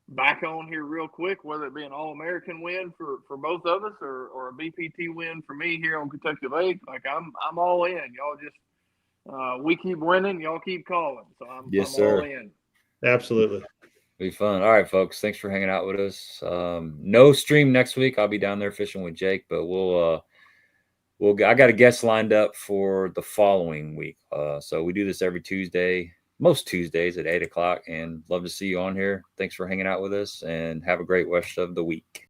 [SPEAKER 2] back on here real quick, whether it be an All American win for both of us or a BPT win for me here on Kentucky Lake. Like I'm all in. Y'all just we keep winning, y'all keep calling. So I'm all in.
[SPEAKER 3] Absolutely.
[SPEAKER 1] Be fun. All right, folks. Thanks for hanging out with us. No stream next week. I'll be down there fishing with Jake, but I got a guest lined up for the following week. So we do this every Tuesday. Most Tuesdays at 8 o'clock, and love to see you on here. Thanks for hanging out with us, and have a great rest of the week.